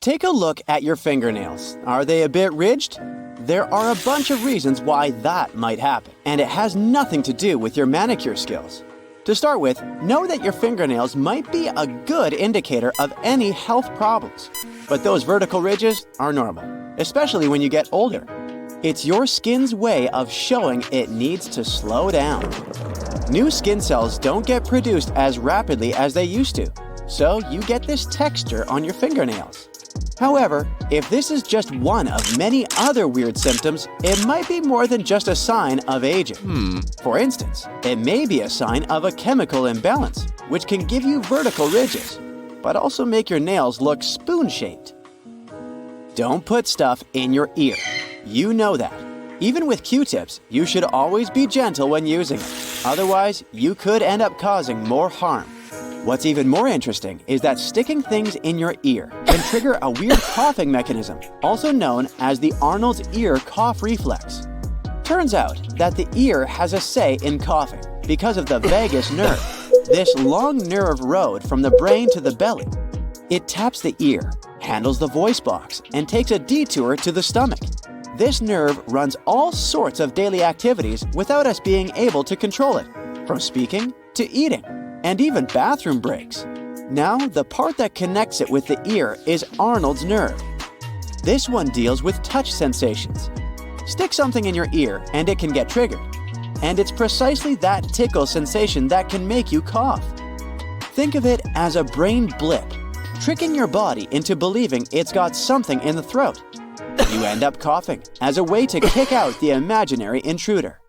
Take a look at your fingernails. Are they a bit ridged? There are a bunch of reasons why that might happen, and it has nothing to do with your manicure skills. To start with, know that your fingernails might be a good indicator of any health problems, but those vertical ridges are normal, especially when you get older. It's your skin's way of showing it needs to slow down. New skin cells don't get produced as rapidly as they used to, so you get this texture on your fingernails. However, if this is just one of many other weird symptoms, it might be more than just a sign of aging. For instance, it may be a sign of a chemical imbalance, which can give you vertical ridges, but also make your nails look spoon-shaped. Don't put stuff in your ear. You know that. Even with Q-tips, you should always be gentle when using it. Otherwise, you could end up causing more harm. What's even more interesting is that sticking things in your ear can trigger a weird coughing mechanism, also known as the Arnold's ear cough reflex. Turns out that the ear has a say in coughing because of the vagus nerve, this long nerve road from the brain to the belly. It taps the ear, handles the voice box, and takes a detour to the stomach. This nerve runs all sorts of daily activities without us being able to control it, from speaking to eating, and even bathroom breaks. Now, the part that connects it with the ear is Arnold's nerve. This one deals with touch sensations. Stick something in your ear and it can get triggered. And it's precisely that tickle sensation that can make you cough. Think of it as a brain blip, tricking your body into believing it's got something in the throat. You end up coughing as a way to kick out the imaginary intruder.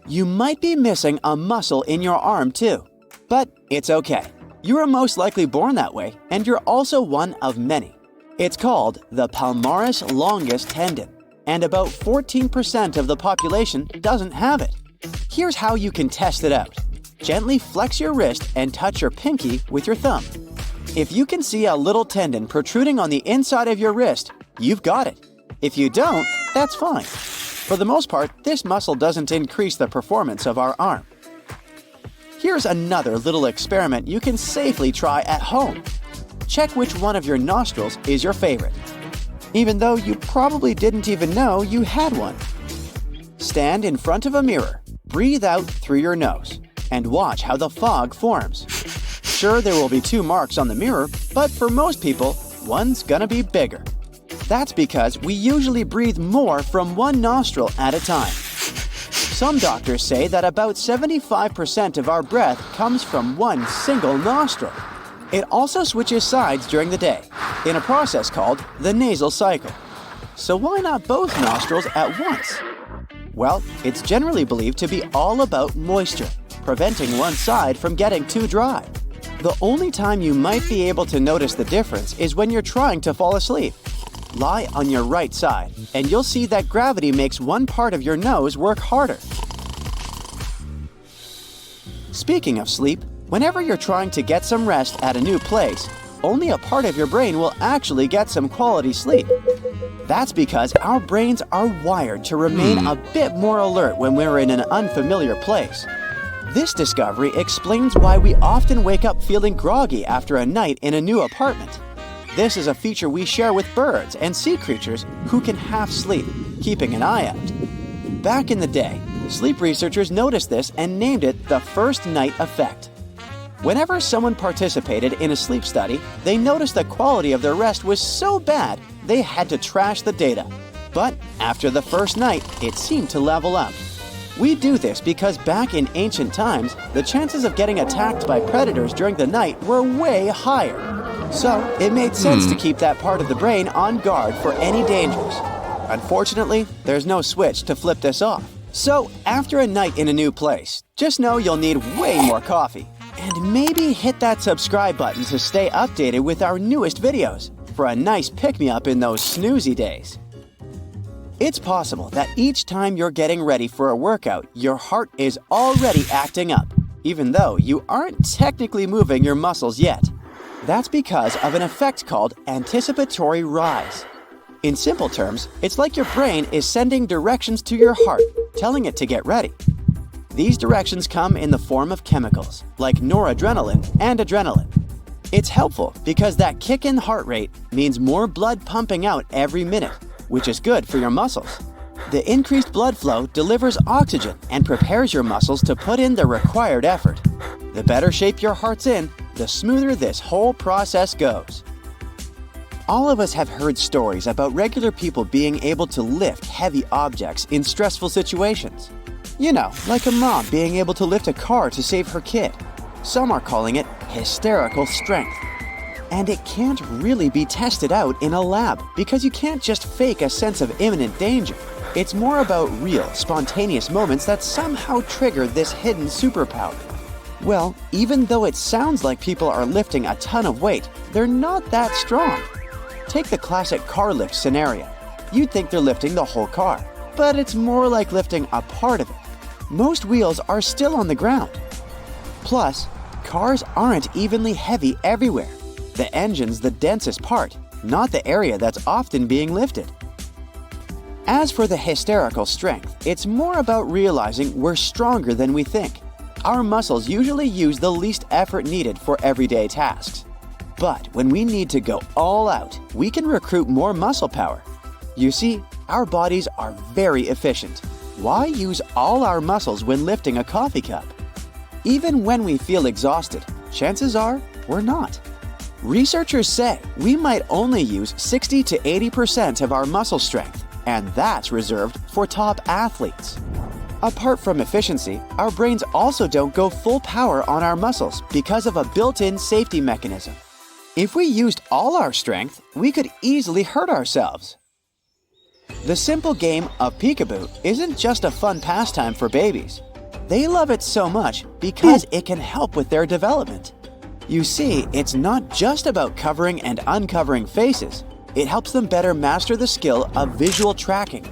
You might be missing a muscle in your arm too. But it's okay. You are most likely born that way, and you're also one of many. It's called the palmaris longus tendon, and about 14% of the population doesn't have it. Here's how you can test it out. Gently flex your wrist and touch your pinky with your thumb. If you can see a little tendon protruding on the inside of your wrist, you've got it. If you don't, that's fine. For the most part, this muscle doesn't increase the performance of our arm. Here's another little experiment you can safely try at home. Check which one of your nostrils is your favorite, even though you probably didn't even know you had one. Stand in front of a mirror, breathe out through your nose, and watch how the fog forms. Sure, there will be 2 marks on the mirror, but for most people, one's gonna be bigger. That's because we usually breathe more from one nostril at a time. Some doctors say that about 75% of our breath comes from one single nostril. It also switches sides during the day, in a process called the nasal cycle. So why not both nostrils at once? Well, it's generally believed to be all about moisture, preventing one side from getting too dry. The only time you might be able to notice the difference is when you're trying to fall asleep. Lie on your right side, and you'll see that gravity makes one part of your nose work harder. Speaking of sleep, whenever you're trying to get some rest at a new place, only a part of your brain will actually get some quality sleep. That's because our brains are wired to remain a bit more alert when we're in an unfamiliar place. This discovery explains why we often wake up feeling groggy after a night in a new apartment. This is a feature we share with birds and sea creatures who can half sleep, keeping an eye out. Back in the day, sleep researchers noticed this and named it the first night effect. Whenever someone participated in a sleep study, they noticed the quality of their rest was so bad they had to trash the data. But after the first night, it seemed to level up. We do this because back in ancient times, the chances of getting attacked by predators during the night were way higher. So it made sense to keep that part of the brain on guard for any dangers. Unfortunately, there's no switch to flip this off. So after a night in a new place, just know you'll need way more coffee. And maybe hit that subscribe button to stay updated with our newest videos for a nice pick-me-up in those snoozy days. It's possible that each time you're getting ready for a workout, your heart is already acting up, even though you aren't technically moving your muscles yet. That's because of an effect called anticipatory rise. In simple terms, it's like your brain is sending directions to your heart, telling it to get ready. These directions come in the form of chemicals, like noradrenaline and adrenaline. It's helpful because that kick in heart rate means more blood pumping out every minute, which is good for your muscles. The increased blood flow delivers oxygen and prepares your muscles to put in the required effort. The better shape your heart's in, the smoother this whole process goes. All of us have heard stories about regular people being able to lift heavy objects in stressful situations. You know, like a mom being able to lift a car to save her kid. Some are calling it hysterical strength. And it can't really be tested out in a lab because you can't just fake a sense of imminent danger. It's more about real, spontaneous moments that somehow trigger this hidden superpower. Well, even though it sounds like people are lifting a ton of weight, they're not that strong. Take the classic car lift scenario. You'd think they're lifting the whole car, but it's more like lifting a part of it. Most wheels are still on the ground. Plus, cars aren't evenly heavy everywhere. The engine's the densest part, not the area that's often being lifted. As for the hysterical strength, it's more about realizing we're stronger than we think. Our muscles usually use the least effort needed for everyday tasks. But when we need to go all out, we can recruit more muscle power. You see, our bodies are very efficient. Why use all our muscles when lifting a coffee cup? Even when we feel exhausted, chances are we're not. Researchers say we might only use 60 to 80% of our muscle strength, and that's reserved for top athletes. Apart from efficiency, our brains also don't go full power on our muscles because of a built-in safety mechanism. If we used all our strength, we could easily hurt ourselves. The simple game of peekaboo isn't just a fun pastime for babies. They love it so much because it can help with their development. You see, it's not just about covering and uncovering faces. It helps them better master the skill of visual tracking.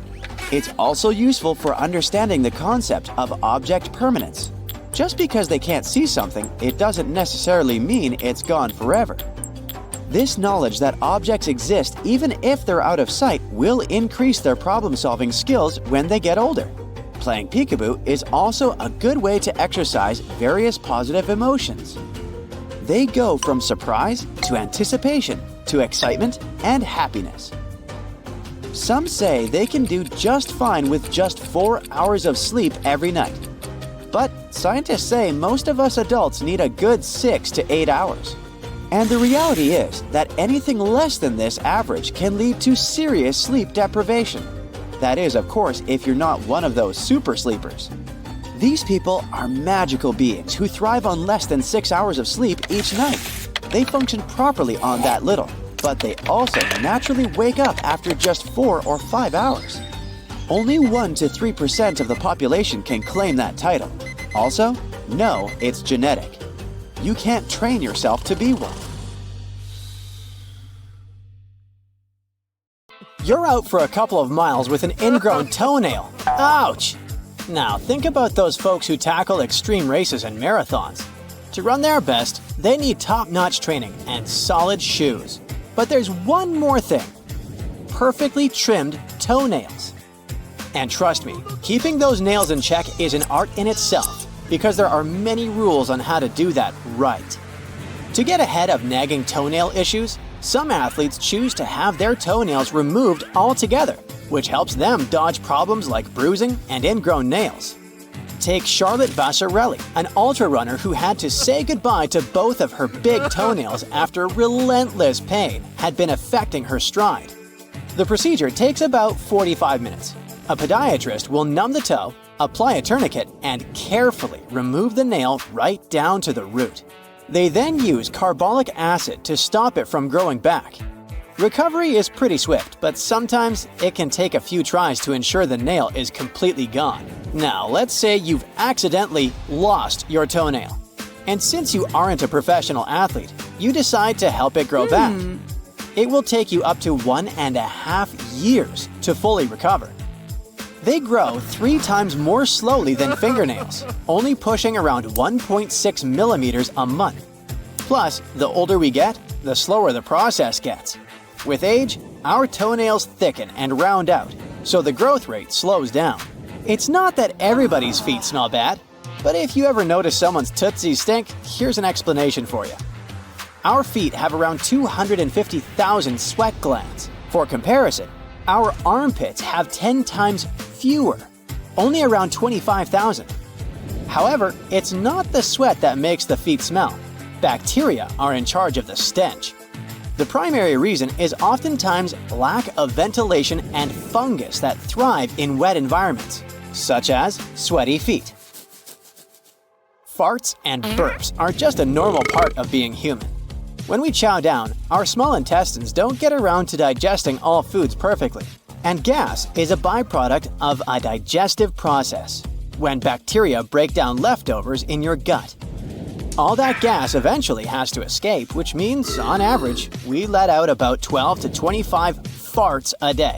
It's also useful for understanding the concept of object permanence. Just because they can't see something, it doesn't necessarily mean it's gone forever. This knowledge that objects exist even if they're out of sight will increase their problem-solving skills when they get older. Playing peekaboo is also a good way to exercise various positive emotions. They go from surprise to anticipation to excitement and happiness. Some say they can do just fine with just 4 hours of sleep every night. But scientists say most of us adults need a good 6 to 8 hours. And the reality is that anything less than this average can lead to serious sleep deprivation. That is, of course, if you're not one of those super sleepers. These people are magical beings who thrive on less than 6 hours of sleep each night. They function properly on that little, but they also naturally wake up after just 4 or 5 hours. Only 1 to 3% of the population can claim that title. Also, no, it's genetic. You can't train yourself to be one. You're out for a couple of miles with an ingrown toenail. Ouch! Now, think about those folks who tackle extreme races and marathons. To run their best, they need top-notch training and solid shoes. But there's one more thing. Perfectly trimmed toenails. And trust me, keeping those nails in check is an art in itself, because there are many rules on how to do that right. To get ahead of nagging toenail issues, some athletes choose to have their toenails removed altogether, which helps them dodge problems like bruising and ingrown nails. Take Charlotte Vassarelli, an ultra runner who had to say goodbye to both of her big toenails after relentless pain had been affecting her stride. The procedure takes about 45 minutes. A podiatrist will numb the toe, apply a tourniquet, and carefully remove the nail right down to the root. They then use carbolic acid to stop it from growing back. Recovery is pretty swift, but sometimes it can take a few tries to ensure the nail is completely gone. Now, let's say you've accidentally lost your toenail. And since you aren't a professional athlete, you decide to help it grow back. It will take you up to 1.5 years to fully recover. They grow 3 times more slowly than fingernails, only pushing around 1.6 millimeters a month. Plus, the older we get, the slower the process gets. With age, our toenails thicken and round out, so the growth rate slows down. It's not that everybody's feet smell bad, but if you ever notice someone's tootsies stink, here's an explanation for you. Our feet have around 250,000 sweat glands. For comparison, our armpits have 10 times fewer, only around 25,000. However, it's not the sweat that makes the feet smell. Bacteria are in charge of the stench. The primary reason is oftentimes lack of ventilation and fungus that thrive in wet environments, such as sweaty feet. Farts and burps are just a normal part of being human. When we chow down, our small intestines don't get around to digesting all foods perfectly, and gas is a byproduct of a digestive process, when bacteria break down leftovers in your gut. All that gas eventually has to escape, which means, on average, we let out about 12 to 25 farts a day.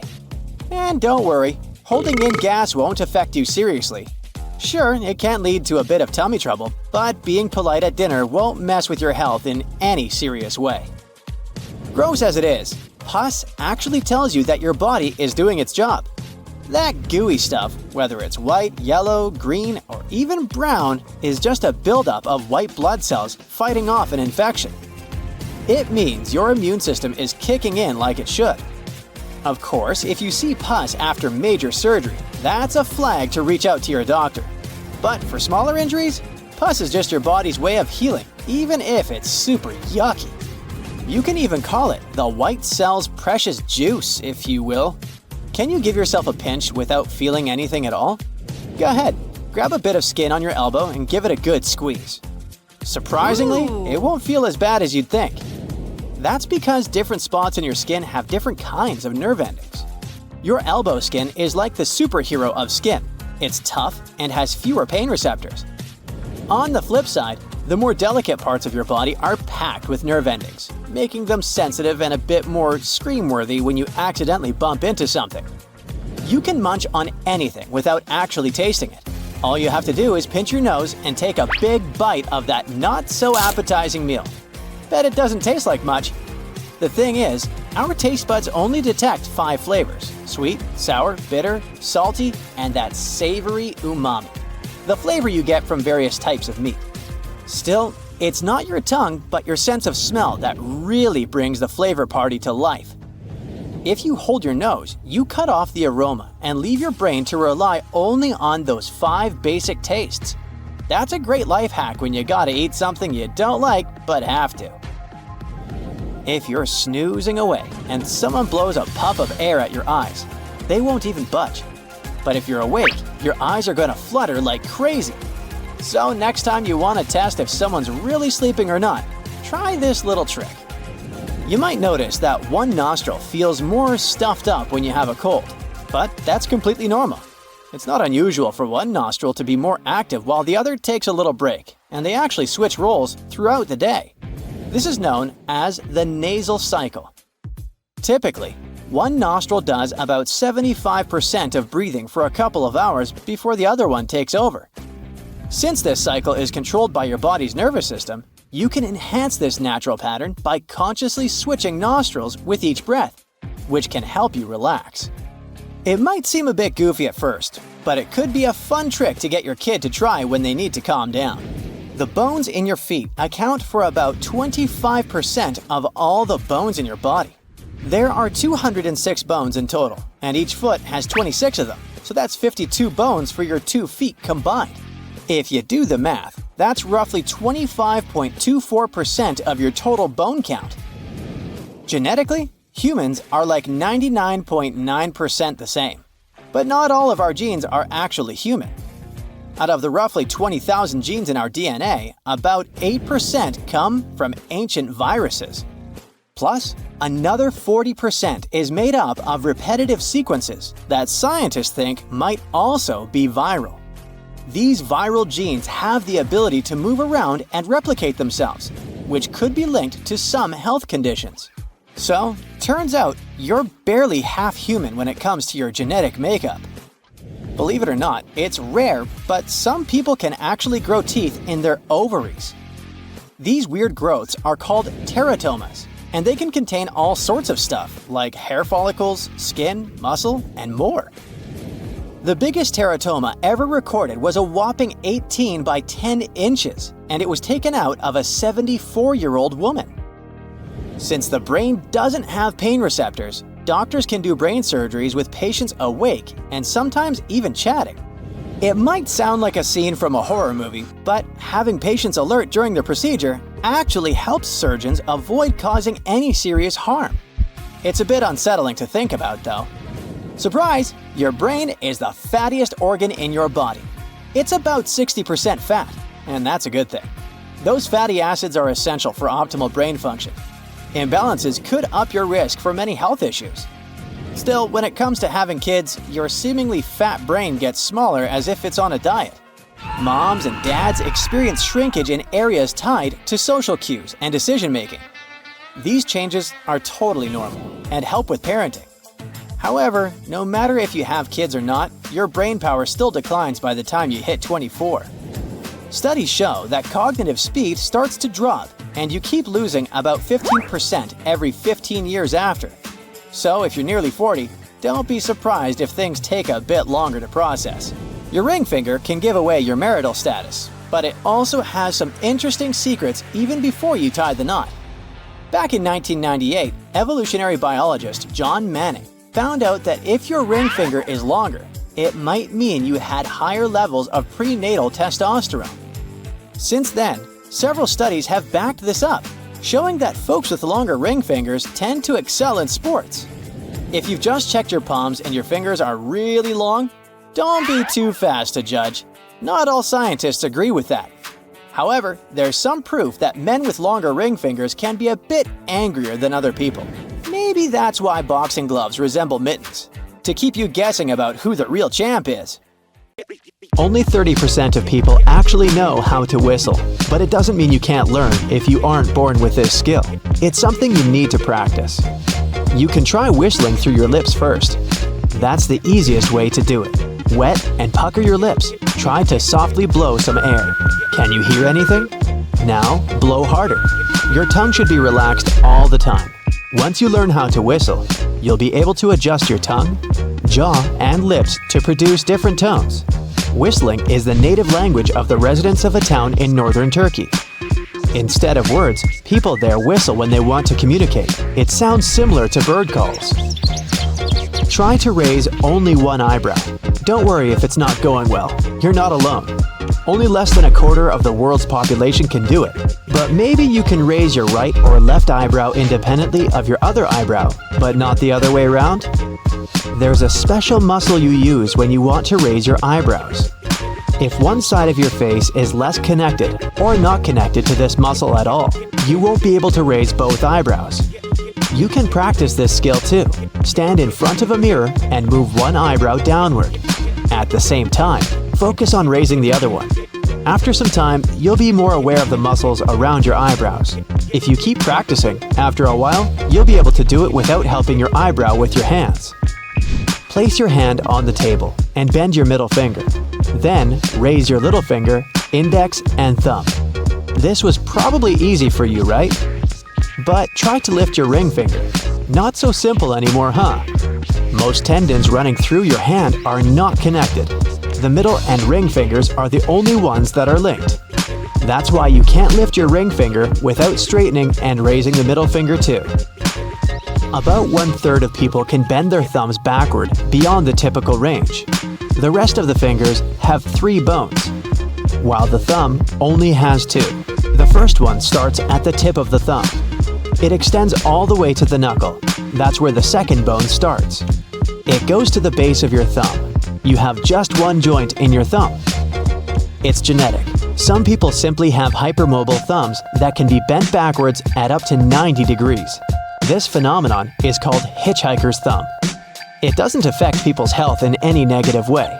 And don't worry, holding in gas won't affect you seriously. Sure, it can lead to a bit of tummy trouble, but being polite at dinner won't mess with your health in any serious way. Gross as it is, pus actually tells you that your body is doing its job. That gooey stuff, whether it's white, yellow, green, or even brown, is just a buildup of white blood cells fighting off an infection. It means your immune system is kicking in like it should. Of course, if you see pus after major surgery, that's a flag to reach out to your doctor. But for smaller injuries, pus is just your body's way of healing, even if it's super yucky. You can even call it the white cell's precious juice, if you will. Can you give yourself a pinch without feeling anything at all? Go ahead, grab a bit of skin on your elbow and give it a good squeeze. Surprisingly, it won't feel as bad as you'd think. That's because different spots in your skin have different kinds of nerve endings. Your elbow skin is like the superhero of skin. It's tough and has fewer pain receptors. On the flip side, the more delicate parts of your body are packed with nerve endings, making them sensitive and a bit more scream-worthy when you accidentally bump into something. You can munch on anything without actually tasting it. All you have to do is pinch your nose and take a big bite of that not-so-appetizing meal. Bet it doesn't taste like much. The thing is, our taste buds only detect 5 flavors: sweet, sour, bitter, salty, and that savory umami, the flavor you get from various types of meat. Still, it's not your tongue, but your sense of smell that really brings the flavor party to life. If you hold your nose, you cut off the aroma and leave your brain to rely only on those 5 basic tastes. That's a great life hack when you gotta eat something you don't like but have to. If you're snoozing away and someone blows a puff of air at your eyes, they won't even budge. But if you're awake, your eyes are gonna flutter like crazy. So next time you want to test if someone's really sleeping or not, try this little trick. You might notice that one nostril feels more stuffed up when you have a cold, but that's completely normal. It's not unusual for one nostril to be more active while the other takes a little break, and they actually switch roles throughout the day. This is known as the nasal cycle. Typically, one nostril does about 75% of breathing for a couple of hours before the other one takes over. Since this cycle is controlled by your body's nervous system, you can enhance this natural pattern by consciously switching nostrils with each breath, which can help you relax. It might seem a bit goofy at first, but it could be a fun trick to get your kid to try when they need to calm down. The bones in your feet account for about 25% of all the bones in your body. There are 206 bones in total, and each foot has 26 of them, so that's 52 bones for your 2 feet combined. If you do the math, that's roughly 25.24% of your total bone count. Genetically, humans are like 99.9% the same. But not all of our genes are actually human. Out of the roughly 20,000 genes in our DNA, about 8% come from ancient viruses. Plus, another 40% is made up of repetitive sequences that scientists think might also be viral. These viral genes have the ability to move around and replicate themselves, which could be linked to some health conditions. So, turns out you're barely half human when it comes to your genetic makeup. Believe it or not, it's rare, but some people can actually grow teeth in their ovaries. These weird growths are called teratomas, and they can contain all sorts of stuff like hair follicles, skin, muscle, and more. The biggest teratoma ever recorded was a whopping 18 by 10 inches, and it was taken out of a 74-year-old woman. Since the brain doesn't have pain receptors, doctors can do brain surgeries with patients awake and sometimes even chatting. It might sound like a scene from a horror movie, but having patients alert during the procedure actually helps surgeons avoid causing any serious harm. It's a bit unsettling to think about, though. Surprise! Your brain is the fattiest organ in your body. It's about 60% fat, and that's a good thing. Those fatty acids are essential for optimal brain function. Imbalances could up your risk for many health issues. Still, when it comes to having kids, your seemingly fat brain gets smaller as if it's on a diet. Moms and dads experience shrinkage in areas tied to social cues and decision-making. These changes are totally normal and help with parenting. However, no matter if you have kids or not, your brain power still declines by the time you hit 24. Studies show that cognitive speed starts to drop, and you keep losing about 15% every 15 years after. So if you're nearly 40, don't be surprised if things take a bit longer to process. Your ring finger can give away your marital status, but it also has some interesting secrets even before you tie the knot. Back in 1998, evolutionary biologist John Manning found out that if your ring finger is longer, it might mean you had higher levels of prenatal testosterone. Since then, several studies have backed this up, showing that folks with longer ring fingers tend to excel in sports. If you've just checked your palms and your fingers are really long, don't be too fast to judge. Not all scientists agree with that. However, there's some proof that men with longer ring fingers can be a bit angrier than other people. Maybe that's why boxing gloves resemble mittens, to keep you guessing about who the real champ is. Only 30% of people actually know how to whistle, but it doesn't mean you can't learn if you aren't born with this skill. It's something you need to practice. You can try whistling through your lips first. That's the easiest way to do it. Wet and pucker your lips. Try to softly blow some air. Can you hear anything? Now, blow harder. Your tongue should be relaxed all the time. Once you learn how to whistle, you'll be able to adjust your tongue, jaw, and lips to produce different tones. Whistling is the native language of the residents of a town in northern Turkey. Instead of words, people there whistle when they want to communicate. It sounds similar to bird calls. Try to raise only one eyebrow. Don't worry if it's not going well. You're not alone. Only less than a quarter of the world's population can do it. But maybe you can raise your right or left eyebrow independently of your other eyebrow, but not the other way around? There's a special muscle you use when you want to raise your eyebrows. If one side of your face is less connected or not connected to this muscle at all, you won't be able to raise both eyebrows. You can practice this skill too. Stand in front of a mirror and move one eyebrow downward. At the same time, focus on raising the other one. After some time, you'll be more aware of the muscles around your eyebrows. If you keep practicing, after a while, you'll be able to do it without helping your eyebrow with your hands. Place your hand on the table and bend your middle finger. Then, raise your little finger, index, and thumb. This was probably easy for you, right? But try to lift your ring finger. Not so simple anymore, huh? Most tendons running through your hand are not connected. The middle and ring fingers are the only ones that are linked. That's why you can't lift your ring finger without straightening and raising the middle finger too. About 1/3 of people can bend their thumbs backward beyond the typical range. The rest of the fingers have 3 bones, while the thumb only has 2. The first one starts at the tip of the thumb. It extends all the way to the knuckle. That's where the second bone starts. It goes to the base of your thumb. You have just one joint in your thumb. It's genetic. Some people simply have hypermobile thumbs that can be bent backwards at up to 90 degrees. This phenomenon is called hitchhiker's thumb. It doesn't affect people's health in any negative way.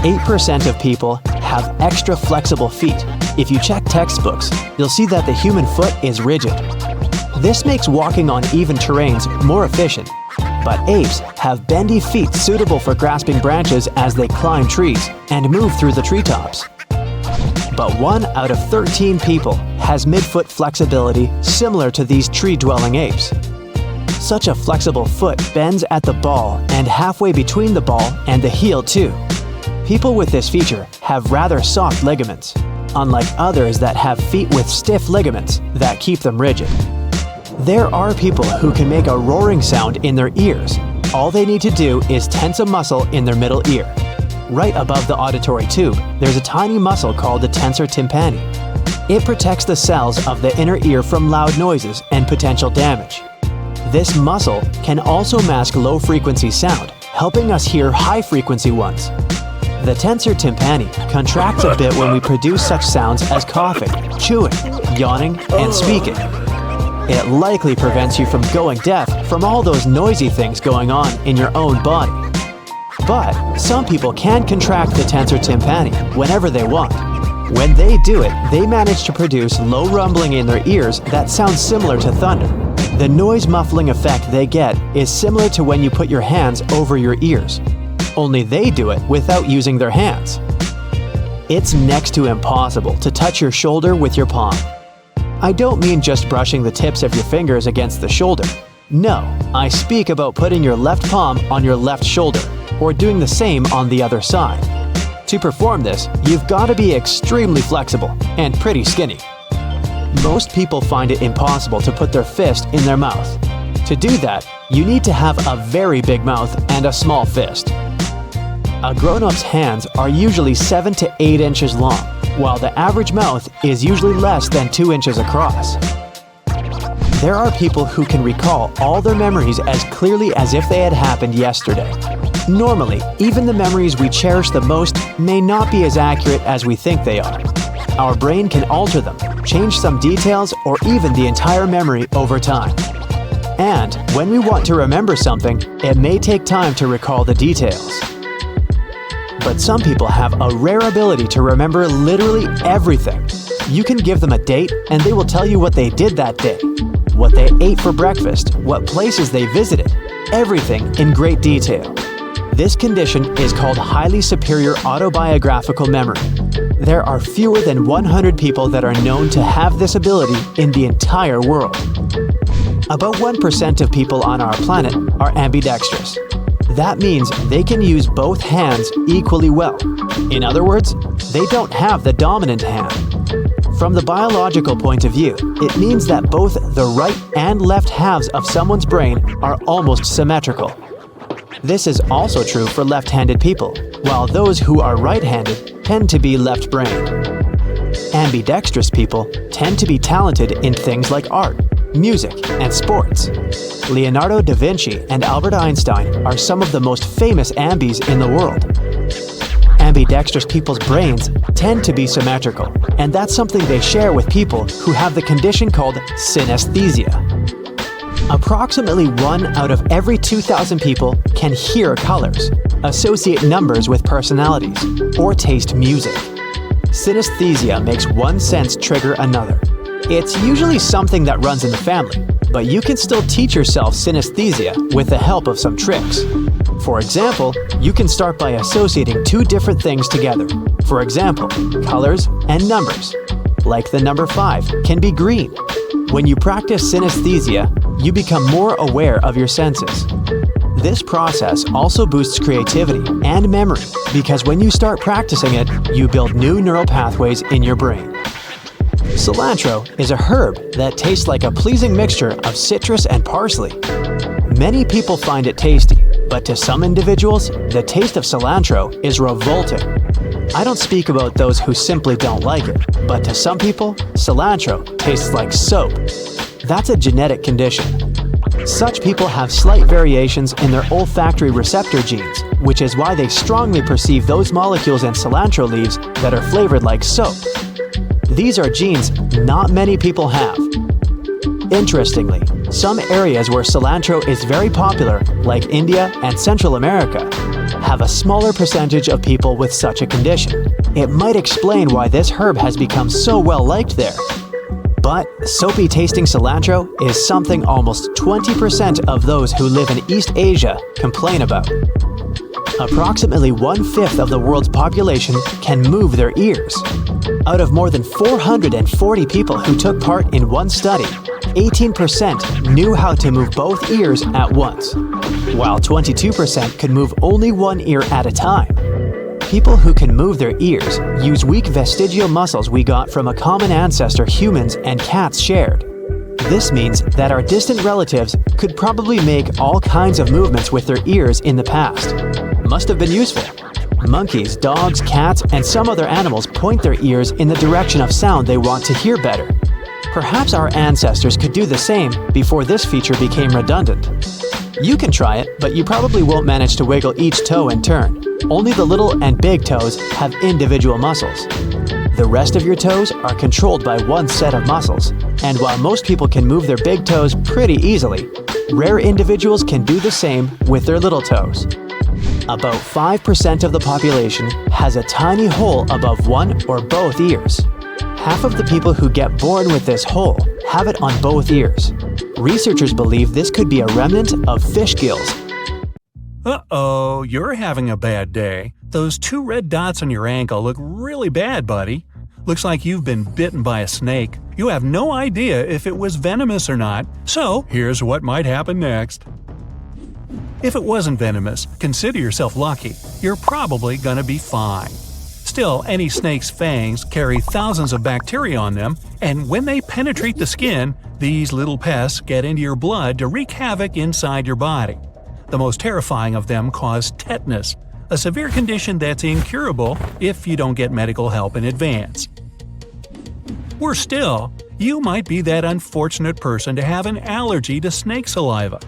8% of people have extra flexible feet. If you check textbooks, you'll see that the human foot is rigid. This makes walking on even terrains more efficient. But apes have bendy feet suitable for grasping branches as they climb trees and move through the treetops. But 1 out of 13 people has midfoot flexibility similar to these tree-dwelling apes. Such a flexible foot bends at the ball and halfway between the ball and the heel too. People with this feature have rather soft ligaments, unlike others that have feet with stiff ligaments that keep them rigid. There are people who can make a roaring sound in their ears. All they need to do is tense a muscle in their middle ear. Right above the auditory tube, there's a tiny muscle called the tensor tympani. It protects the cells of the inner ear from loud noises and potential damage. This muscle can also mask low-frequency sound, helping us hear high-frequency ones. The tensor tympani contracts a bit when we produce such sounds as coughing, chewing, yawning, and speaking. It likely prevents you from going deaf from all those noisy things going on in your own body. But some people can contract the tensor tympani whenever they want. When they do it, they manage to produce low rumbling in their ears that sounds similar to thunder. The noise muffling effect they get is similar to when you put your hands over your ears. Only they do it without using their hands. It's next to impossible to touch your shoulder with your palm. I don't mean just brushing the tips of your fingers against the shoulder. No, I speak about putting your left palm on your left shoulder, or doing the same on the other side. To perform this, you've got to be extremely flexible and pretty skinny. Most people find it impossible to put their fist in their mouth. To do that, you need to have a very big mouth and a small fist. A grown-up's hands are usually 7 to 8 inches long, while the average mouth is usually less than 2 inches across. There are people who can recall all their memories as clearly as if they had happened yesterday. Normally, even the memories we cherish the most may not be as accurate as we think they are. Our brain can alter them, change some details, or even the entire memory over time. And when we want to remember something, it may take time to recall the details. But some people have a rare ability to remember literally everything. You can give them a date and they will tell you what they did that day, what they ate for breakfast, what places they visited, everything in great detail. This condition is called highly superior autobiographical memory. There are fewer than 100 people that are known to have this ability in the entire world. About 1% of people on our planet are ambidextrous. That means they can use both hands equally well. In other words, they don't have the dominant hand. From the biological point of view, it means that both the right and left halves of someone's brain are almost symmetrical. This is also true for left-handed people, while those who are right-handed tend to be left-brained. Ambidextrous people tend to be talented in things like art, music, and sports. Leonardo da Vinci and Albert Einstein are some of the most famous ambis in the world. Ambidextrous people's brains tend to be symmetrical, and that's something they share with people who have the condition called synesthesia. Approximately 1 out of every 2,000 people can hear colors, associate numbers with personalities, or taste music. Synesthesia makes one sense trigger another. It's usually something that runs in the family, but you can still teach yourself synesthesia with the help of some tricks. For example, you can start by associating 2 different things together. For example, colors and numbers. Like the number 5 can be green. When you practice synesthesia, you become more aware of your senses. This process also boosts creativity and memory because when you start practicing it, you build new neural pathways in your brain. Cilantro is a herb that tastes like a pleasing mixture of citrus and parsley. Many people find it tasty, but to some individuals, the taste of cilantro is revolting. I don't speak about those who simply don't like it, but to some people, cilantro tastes like soap. That's a genetic condition. Such people have slight variations in their olfactory receptor genes, which is why they strongly perceive those molecules in cilantro leaves that are flavored like soap. These are genes not many people have. Interestingly, some areas where cilantro is very popular, like India and Central America, have a smaller percentage of people with such a condition. It might explain why this herb has become so well liked there. But soapy tasting cilantro is something almost 20% of those who live in East Asia complain about. Approximately 1/5 of the world's population can move their ears. Out of more than 440 people who took part in one study, 18% knew how to move both ears at once, while 22% could move only one ear at a time. People who can move their ears use weak vestigial muscles we got from a common ancestor humans and cats shared. This means that our distant relatives could probably make all kinds of movements with their ears in the past. Must have been useful. Monkeys, dogs, cats, and some other animals point their ears in the direction of sound they want to hear better. Perhaps our ancestors could do the same before this feature became redundant. You can try it, but you probably won't manage to wiggle each toe in turn. Only the little and big toes have individual muscles. The rest of your toes are controlled by one set of muscles, and while most people can move their big toes pretty easily, rare individuals can do the same with their little toes. About 5% of the population has a tiny hole above one or both ears. Half of the people who get born with this hole have it on both ears. Researchers believe this could be a remnant of fish gills. Uh-oh, you're having a bad day. Those 2 red dots on your ankle look really bad, buddy. Looks like you've been bitten by a snake. You have no idea if it was venomous or not, so here's what might happen next. If it wasn't venomous, consider yourself lucky. You're probably gonna be fine. Still, any snake's fangs carry thousands of bacteria on them, and when they penetrate the skin, these little pests get into your blood to wreak havoc inside your body. The most terrifying of them cause tetanus, a severe condition that's incurable if you don't get medical help in advance. Worse still, you might be that unfortunate person to have an allergy to snake saliva.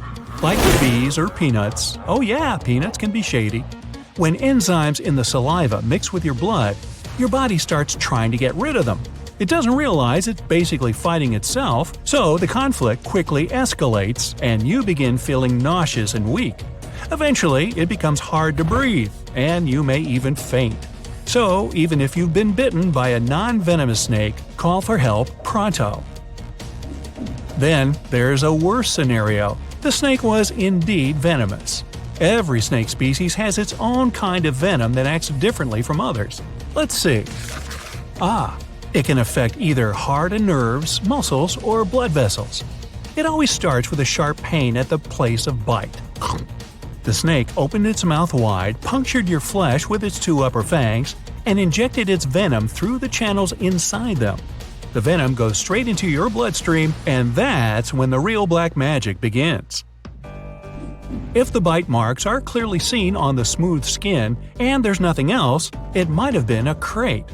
Like the bees or peanuts. Oh yeah, peanuts can be shady. When enzymes in the saliva mix with your blood, your body starts trying to get rid of them. It doesn't realize it's basically fighting itself, so the conflict quickly escalates and you begin feeling nauseous and weak. Eventually, it becomes hard to breathe, and you may even faint. So, even if you've been bitten by a non-venomous snake, call for help pronto. Then, there's a worse scenario. The snake was indeed venomous. Every snake species has its own kind of venom that acts differently from others. Let's see. It can affect either heart and nerves, muscles, or blood vessels. It always starts with a sharp pain at the place of bite. The snake opened its mouth wide, punctured your flesh with its 2 upper fangs, and injected its venom through the channels inside them. The venom goes straight into your bloodstream, and that's when the real black magic begins. If the bite marks are clearly seen on the smooth skin and there's nothing else, it might have been a crate.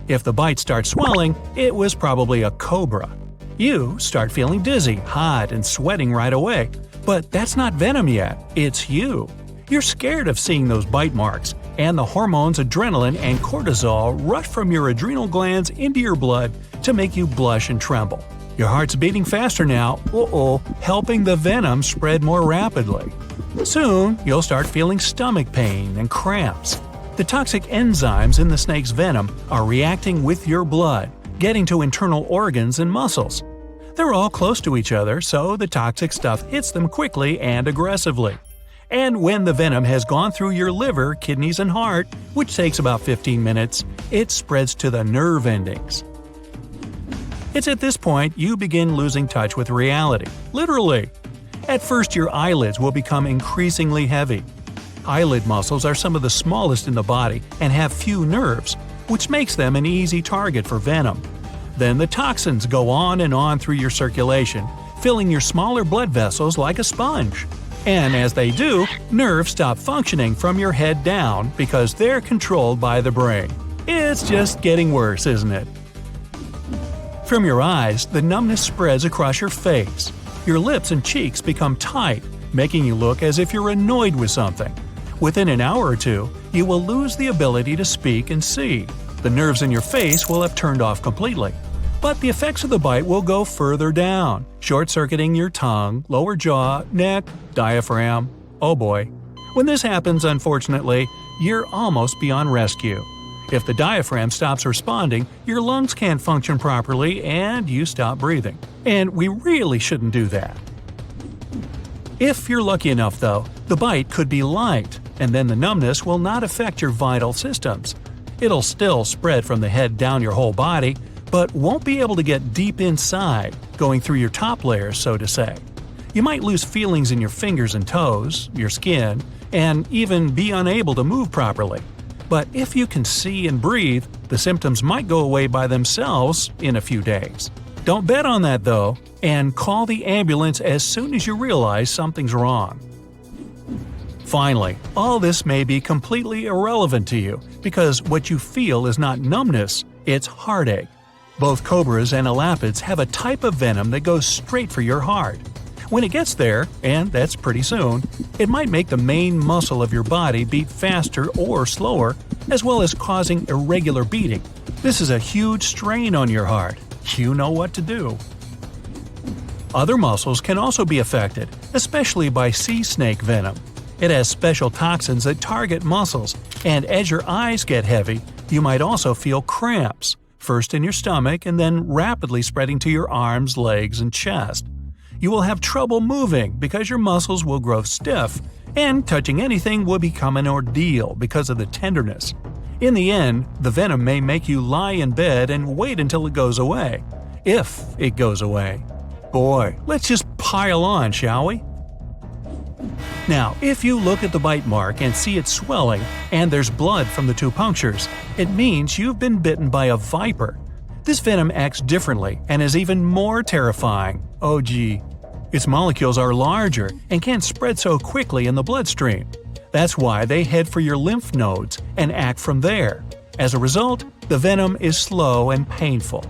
If the bite starts swelling, it was probably a cobra. You start feeling dizzy, hot, and sweating right away. But that's not venom yet, it's you. You're scared of seeing those bite marks, and the hormones adrenaline and cortisol rush from your adrenal glands into your blood to make you blush and tremble. Your heart's beating faster now, helping the venom spread more rapidly. Soon, you'll start feeling stomach pain and cramps. The toxic enzymes in the snake's venom are reacting with your blood, getting to internal organs and muscles. They're all close to each other, so the toxic stuff hits them quickly and aggressively. And when the venom has gone through your liver, kidneys, and heart, which takes about 15 minutes, it spreads to the nerve endings. It's at this point you begin losing touch with reality, literally. At first, your eyelids will become increasingly heavy. Eyelid muscles are some of the smallest in the body and have few nerves, which makes them an easy target for venom. Then the toxins go on and on through your circulation, filling your smaller blood vessels like a sponge. And as they do, nerves stop functioning from your head down because they're controlled by the brain. It's just getting worse, isn't it? From your eyes, the numbness spreads across your face. Your lips and cheeks become tight, making you look as if you're annoyed with something. Within an hour or 2, you will lose the ability to speak and see. The nerves in your face will have turned off completely. But the effects of the bite will go further down, short-circuiting your tongue, lower jaw, neck, diaphragm. Oh boy. When this happens, unfortunately, you're almost beyond rescue. If the diaphragm stops responding, your lungs can't function properly and you stop breathing. And we really shouldn't do that. If you're lucky enough, though, the bite could be light, and then the numbness will not affect your vital systems. It'll still spread from the head down your whole body, but won't be able to get deep inside, going through your top layers, so to say. You might lose feelings in your fingers and toes, your skin, and even be unable to move properly. But if you can see and breathe, the symptoms might go away by themselves in a few days. Don't bet on that though, and call the ambulance as soon as you realize something's wrong. Finally, all this may be completely irrelevant to you because what you feel is not numbness, it's heartache. Both cobras and elapids have a type of venom that goes straight for your heart. When it gets there, and that's pretty soon, it might make the main muscle of your body beat faster or slower, as well as causing irregular beating. This is a huge strain on your heart. You know what to do. Other muscles can also be affected, especially by sea snake venom. It has special toxins that target muscles, and as your eyes get heavy, you might also feel cramps, first in your stomach and then rapidly spreading to your arms, legs, and chest. You will have trouble moving because your muscles will grow stiff, and touching anything will become an ordeal because of the tenderness. In the end, the venom may make you lie in bed and wait until it goes away. If it goes away. Boy, let's just pile on, shall we? Now, if you look at the bite mark and see it swelling and there's blood from the 2 punctures, it means you've been bitten by a viper. This venom acts differently and is even more terrifying. Oh gee. Its molecules are larger and can't spread so quickly in the bloodstream. That's why they head for your lymph nodes and act from there. As a result, the venom is slow and painful.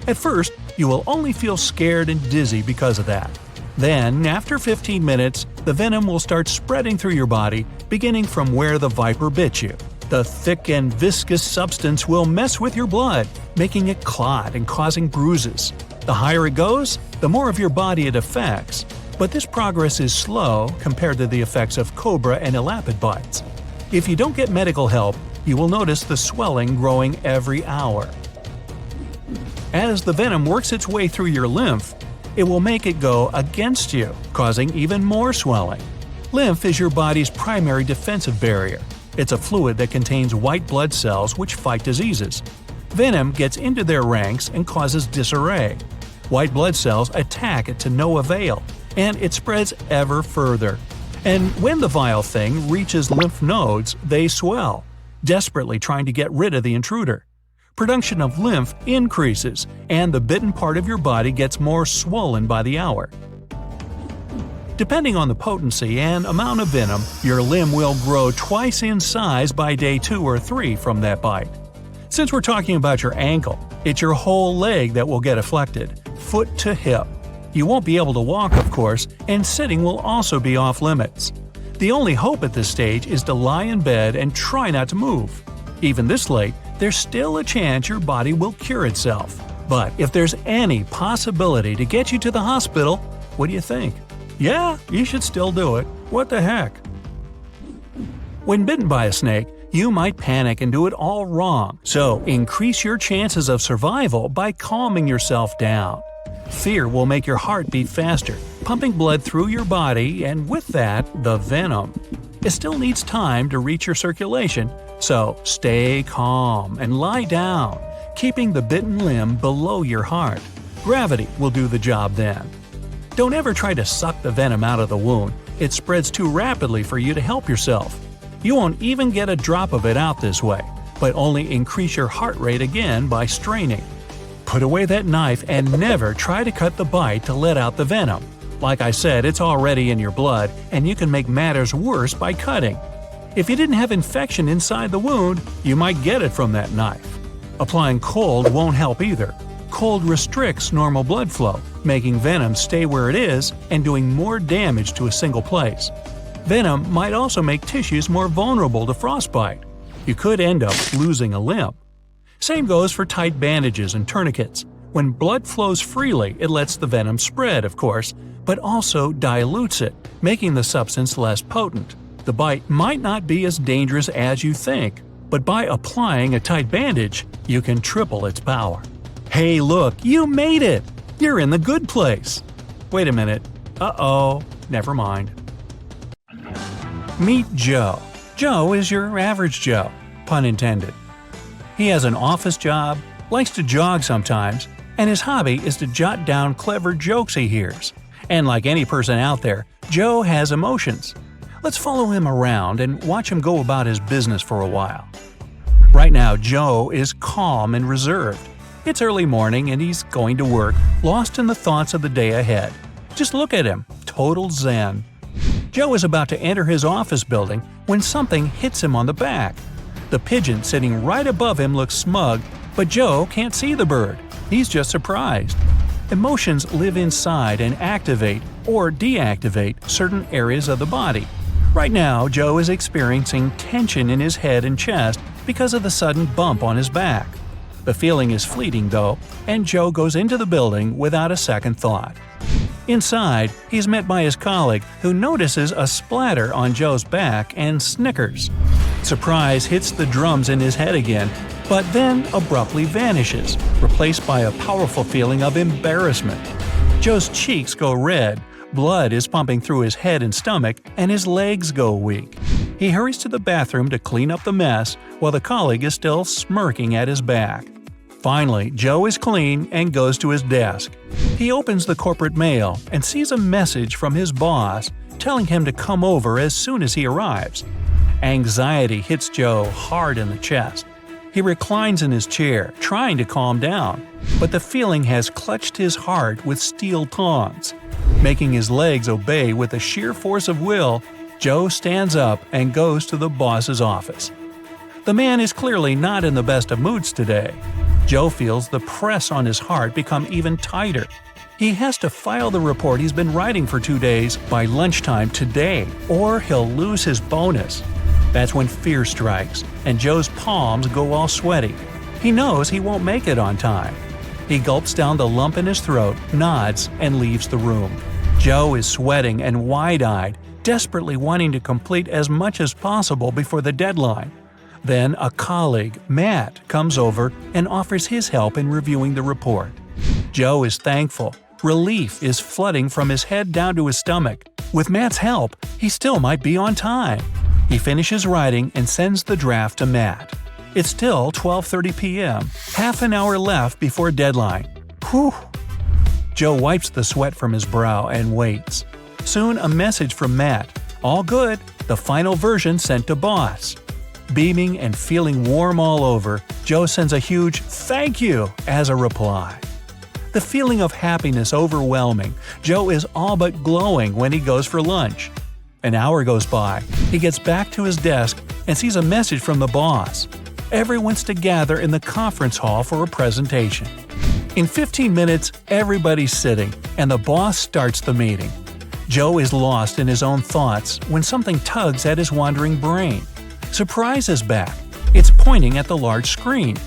At first, you will only feel scared and dizzy because of that. Then, after 15 minutes, the venom will start spreading through your body, beginning from where the viper bit you. The thick and viscous substance will mess with your blood, making it clot and causing bruises. The higher it goes, the more of your body it affects. But this progress is slow compared to the effects of cobra and elapid bites. If you don't get medical help, you will notice the swelling growing every hour. As the venom works its way through your lymph, it will make it go against you, causing even more swelling. Lymph is your body's primary defensive barrier. It's a fluid that contains white blood cells which fight diseases. Venom gets into their ranks and causes disarray. White blood cells attack it to no avail, and it spreads ever further. And when the vile thing reaches lymph nodes, they swell, desperately trying to get rid of the intruder. Production of lymph increases, and the bitten part of your body gets more swollen by the hour. Depending on the potency and amount of venom, your limb will grow twice in size by day 2 or 3 from that bite. Since we're talking about your ankle, it's your whole leg that will get afflicted, foot to hip. You won't be able to walk, of course, and sitting will also be off limits. The only hope at this stage is to lie in bed and try not to move. Even this late, there's still a chance your body will cure itself. But if there's any possibility to get you to the hospital, what do you think? Yeah, you should still do it. What the heck? When bitten by a snake, you might panic and do it all wrong, so increase your chances of survival by calming yourself down. Fear will make your heart beat faster, pumping blood through your body, and with that, the venom. It still needs time to reach your circulation, so stay calm and lie down, keeping the bitten limb below your heart. Gravity will do the job then. Don't ever try to suck the venom out of the wound. It spreads too rapidly for you to help yourself. You won't even get a drop of it out this way, but only increase your heart rate again by straining. Put away that knife and never try to cut the bite to let out the venom. Like I said, it's already in your blood, and you can make matters worse by cutting. If you didn't have infection inside the wound, you might get it from that knife. Applying cold won't help either. Cold restricts normal blood flow, making venom stay where it is and doing more damage to a single place. Venom might also make tissues more vulnerable to frostbite. You could end up losing a limb. Same goes for tight bandages and tourniquets. When blood flows freely, it lets the venom spread, of course, but also dilutes it, making the substance less potent. The bite might not be as dangerous as you think, but by applying a tight bandage, you can triple its power. Hey look, you made it! You're in the good place! Wait a minute. Uh-oh, never mind. Meet Joe. Joe is your average Joe, pun intended. He has an office job, likes to jog sometimes, and his hobby is to jot down clever jokes he hears. And like any person out there, Joe has emotions. Let's follow him around and watch him go about his business for a while. Right now, Joe is calm and reserved. It's early morning and he's going to work, lost in the thoughts of the day ahead. Just look at him, total zen. Joe is about to enter his office building when something hits him on the back. The pigeon sitting right above him looks smug, but Joe can't see the bird. He's just surprised. Emotions live inside and activate or deactivate certain areas of the body. Right now, Joe is experiencing tension in his head and chest because of the sudden bump on his back. The feeling is fleeting, though, and Joe goes into the building without a second thought. Inside, he's met by his colleague, who notices a splatter on Joe's back and snickers. Surprise hits the drums in his head again, but then abruptly vanishes, replaced by a powerful feeling of embarrassment. Joe's cheeks go red, blood is pumping through his head and stomach, and his legs go weak. He hurries to the bathroom to clean up the mess, while the colleague is still smirking at his back. Finally, Joe is clean and goes to his desk. He opens the corporate mail and sees a message from his boss telling him to come over as soon as he arrives. Anxiety hits Joe hard in the chest. He reclines in his chair, trying to calm down, but the feeling has clutched his heart with steel tongs. Making his legs obey with a sheer force of will, Joe stands up and goes to the boss's office. The man is clearly not in the best of moods today. Joe feels the press on his heart become even tighter. He has to file the report he's been writing for 2 days by lunchtime today, or he'll lose his bonus. That's when fear strikes, and Joe's palms go all sweaty. He knows he won't make it on time. He gulps down the lump in his throat, nods, and leaves the room. Joe is sweating and wide-eyed, desperately wanting to complete as much as possible before the deadline. Then a colleague, Matt, comes over and offers his help in reviewing the report. Joe is thankful. Relief is flooding from his head down to his stomach. With Matt's help, he still might be on time. He finishes writing and sends the draft to Matt. It's still 12:30 p.m., half an hour left before deadline. Whew! Joe wipes the sweat from his brow and waits. Soon a message from Matt. All good, the final version sent to boss. Beaming and feeling warm all over, Joe sends a huge "thank you" as a reply. The feeling of happiness overwhelming, Joe is all but glowing when he goes for lunch. An hour goes by, he gets back to his desk and sees a message from the boss. Everyone's to gather in the conference hall for a presentation. In 15 minutes, everybody's sitting, and the boss starts the meeting. Joe is lost in his own thoughts when something tugs at his wandering brain. Surprise is back. It's pointing at the large screen.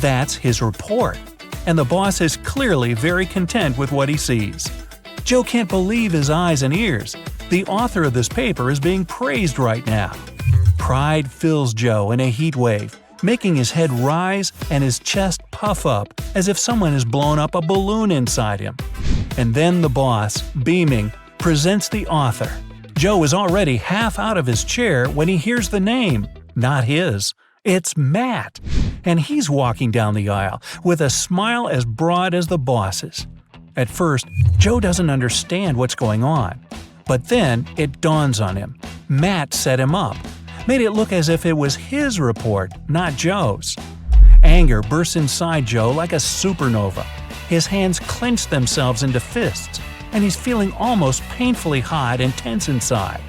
That's his report. And the boss is clearly very content with what he sees. Joe can't believe his eyes and ears. The author of this paper is being praised right now. Pride fills Joe in a heat wave, making his head rise and his chest puff up as if someone has blown up a balloon inside him. And then the boss, beaming, presents the author. Joe is already half out of his chair when he hears the name. Not his. It's Matt. And he's walking down the aisle with a smile as broad as the boss's. At first, Joe doesn't understand what's going on. But then it dawns on him. Matt set him up. Made it look as if it was his report, not Joe's. Anger bursts inside Joe like a supernova. His hands clench themselves into fists, and he's feeling almost painfully hot and tense inside.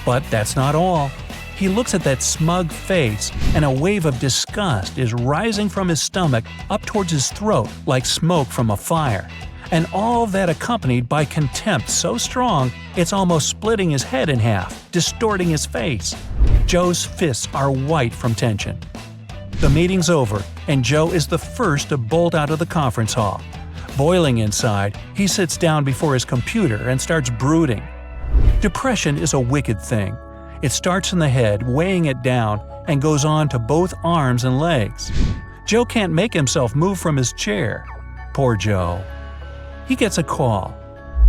But that's not all. He looks at that smug face, and a wave of disgust is rising from his stomach up towards his throat like smoke from a fire. And all that accompanied by contempt so strong it's almost splitting his head in half, distorting his face. Joe's fists are white from tension. The meeting's over, and Joe is the first to bolt out of the conference hall. Boiling inside, he sits down before his computer and starts brooding. Depression is a wicked thing. It starts in the head, weighing it down, and goes on to both arms and legs. Joe can't make himself move from his chair. Poor Joe. He gets a call.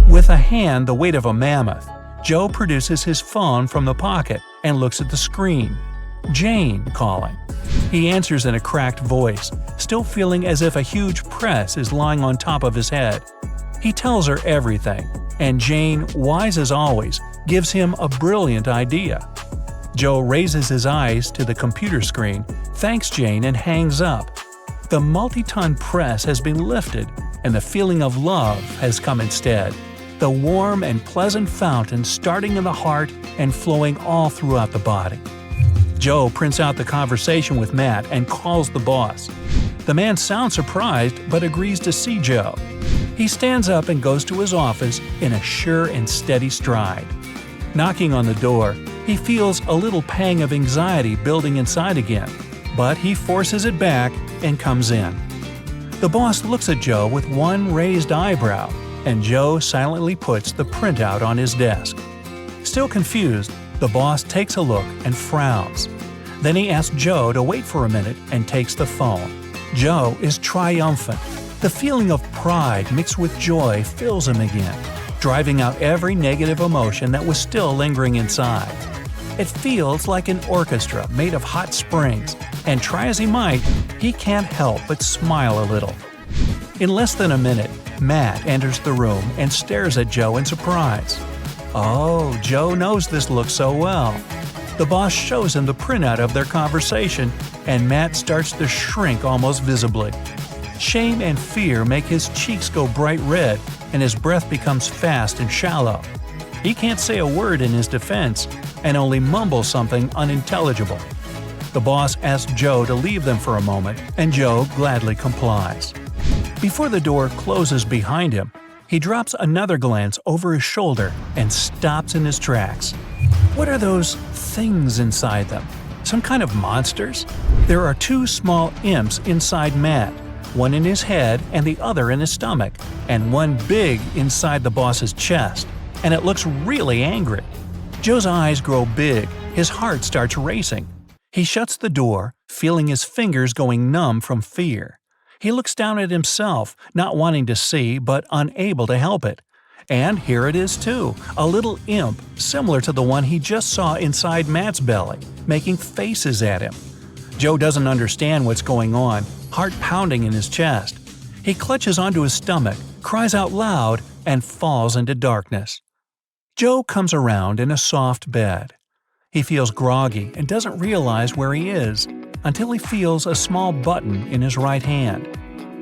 With a hand the weight of a mammoth, Joe produces his phone from the pocket and looks at the screen. Jane calling. He answers in a cracked voice, still feeling as if a huge press is lying on top of his head. He tells her everything, and Jane, wise as always, gives him a brilliant idea. Joe raises his eyes to the computer screen, thanks Jane, and hangs up. The multi-ton press has been lifted, and the feeling of love has come instead. The warm and pleasant fountain starting in the heart and flowing all throughout the body. Joe prints out the conversation with Matt and calls the boss. The man sounds surprised but agrees to see Joe. He stands up and goes to his office in a sure and steady stride. Knocking on the door, he feels a little pang of anxiety building inside again, but he forces it back and comes in. The boss looks at Joe with one raised eyebrow, and Joe silently puts the printout on his desk. Still confused, the boss takes a look and frowns. Then he asks Joe to wait for a minute and takes the phone. Joe is triumphant. The feeling of pride mixed with joy fills him again, driving out every negative emotion that was still lingering inside. It feels like an orchestra made of hot springs, and try as he might, he can't help but smile a little. In less than a minute, Matt enters the room and stares at Joe in surprise. Oh, Joe knows this look so well. The boss shows him the printout of their conversation, and Matt starts to shrink almost visibly. Shame and fear make his cheeks go bright red, and his breath becomes fast and shallow. He can't say a word in his defense, and only mumbles something unintelligible. The boss asks Joe to leave them for a moment, and Joe gladly complies. Before the door closes behind him, he drops another glance over his shoulder and stops in his tracks. What are those things inside them? Some kind of monsters? There are two small imps inside Matt, one in his head and the other in his stomach, and one big inside the boss's chest, and it looks really angry. Joe's eyes grow big, his heart starts racing. He shuts the door, feeling his fingers going numb from fear. He looks down at himself, not wanting to see but unable to help it. And here it is too, a little imp similar to the one he just saw inside Matt's belly, making faces at him. Joe doesn't understand what's going on, heart pounding in his chest. He clutches onto his stomach, cries out loud, and falls into darkness. Joe comes around in a soft bed. He feels groggy and doesn't realize where he is until he feels a small button in his right hand.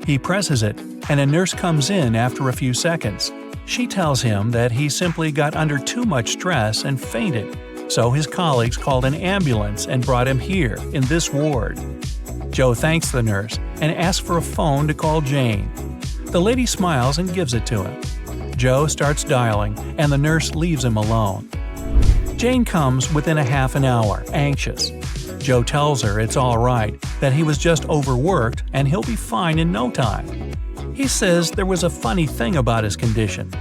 He presses it, and a nurse comes in after a few seconds. She tells him that he simply got under too much stress and fainted, so his colleagues called an ambulance and brought him here in this ward. Joe thanks the nurse and asks for a phone to call Jane. The lady smiles and gives it to him. Joe starts dialing, and the nurse leaves him alone. Jane comes within a half an hour, anxious. Joe tells her it's all right, that he was just overworked and he'll be fine in no time. He says there was a funny thing about his condition.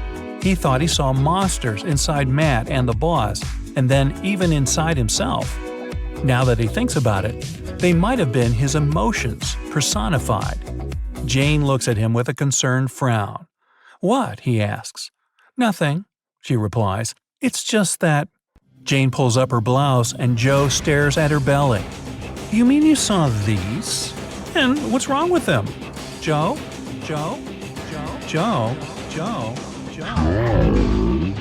He thought he saw monsters inside Matt and the boss, and then even inside himself. Now that he thinks about it, they might have been his emotions personified. Jane looks at him with a concerned frown. "What?" he asks. "Nothing," she replies. "It's just that—" Jane pulls up her blouse and Joe stares at her belly. "You mean you saw these? And what's wrong with them?" "Joe? Joe? Joe? Joe? Joe? Joe?"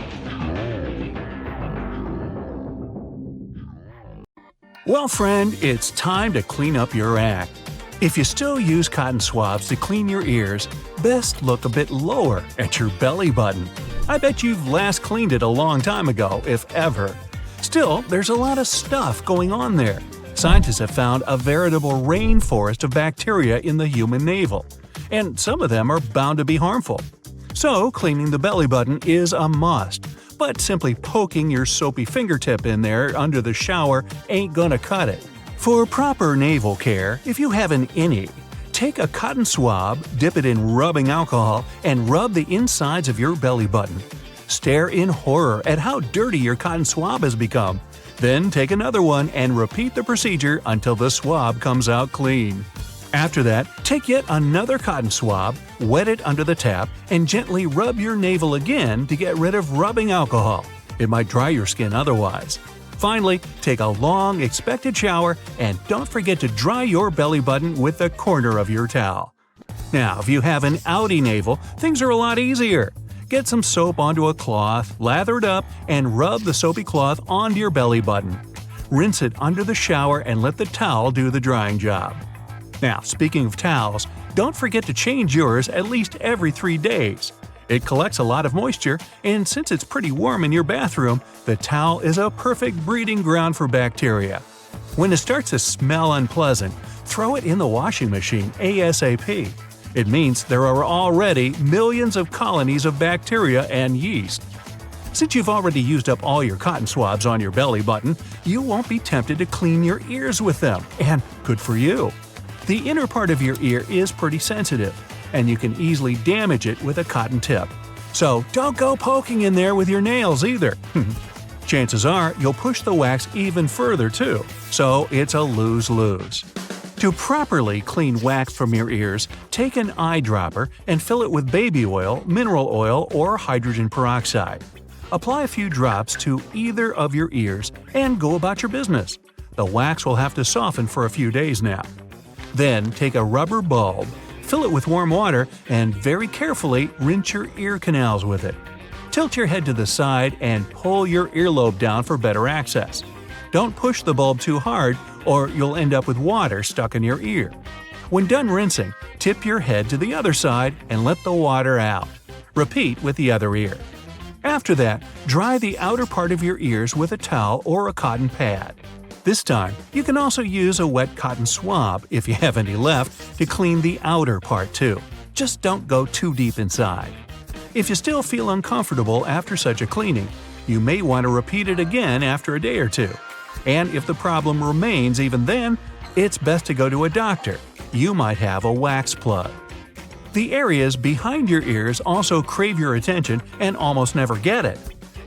Well, friend, it's time to clean up your act. If you still use cotton swabs to clean your ears, best look a bit lower at your belly button. I bet you've last cleaned it a long time ago, if ever. Still, there's a lot of stuff going on there. Scientists have found a veritable rainforest of bacteria in the human navel, and some of them are bound to be harmful. So, cleaning the belly button is a must, but simply poking your soapy fingertip in there under the shower ain't gonna cut it. For proper navel care, if you have an innie, take a cotton swab, dip it in rubbing alcohol, and rub the insides of your belly button. Stare in horror at how dirty your cotton swab has become. Then take another one and repeat the procedure until the swab comes out clean. After that, take yet another cotton swab, wet it under the tap, and gently rub your navel again to get rid of rubbing alcohol. It might dry your skin otherwise. Finally, take a long, expected shower, and don't forget to dry your belly button with the corner of your towel. Now, if you have an outie navel, things are a lot easier. Get some soap onto a cloth, lather it up, and rub the soapy cloth onto your belly button. Rinse it under the shower and let the towel do the drying job. Now, speaking of towels, don't forget to change yours at least every 3 days. It collects a lot of moisture, and since it's pretty warm in your bathroom, the towel is a perfect breeding ground for bacteria. When it starts to smell unpleasant, throw it in the washing machine ASAP. It means there are already millions of colonies of bacteria and yeast. Since you've already used up all your cotton swabs on your belly button, you won't be tempted to clean your ears with them, and good for you. The inner part of your ear is pretty sensitive, and you can easily damage it with a cotton tip. So don't go poking in there with your nails either. Chances are you'll push the wax even further too, so it's a lose-lose. To properly clean wax from your ears, take an eyedropper and fill it with baby oil, mineral oil, or hydrogen peroxide. Apply a few drops to either of your ears and go about your business. The wax will have to soften for a few days now. Then take a rubber bulb, fill it with warm water, and very carefully rinse your ear canals with it. Tilt your head to the side and pull your earlobe down for better access. Don't push the bulb too hard, or you'll end up with water stuck in your ear. When done rinsing, tip your head to the other side and let the water out. Repeat with the other ear. After that, dry the outer part of your ears with a towel or a cotton pad. This time, you can also use a wet cotton swab, if you have any left, to clean the outer part too. Just don't go too deep inside. If you still feel uncomfortable after such a cleaning, you may want to repeat it again after a day or two. And if the problem remains even then, it's best to go to a doctor. You might have a wax plug. The areas behind your ears also crave your attention and almost never get it.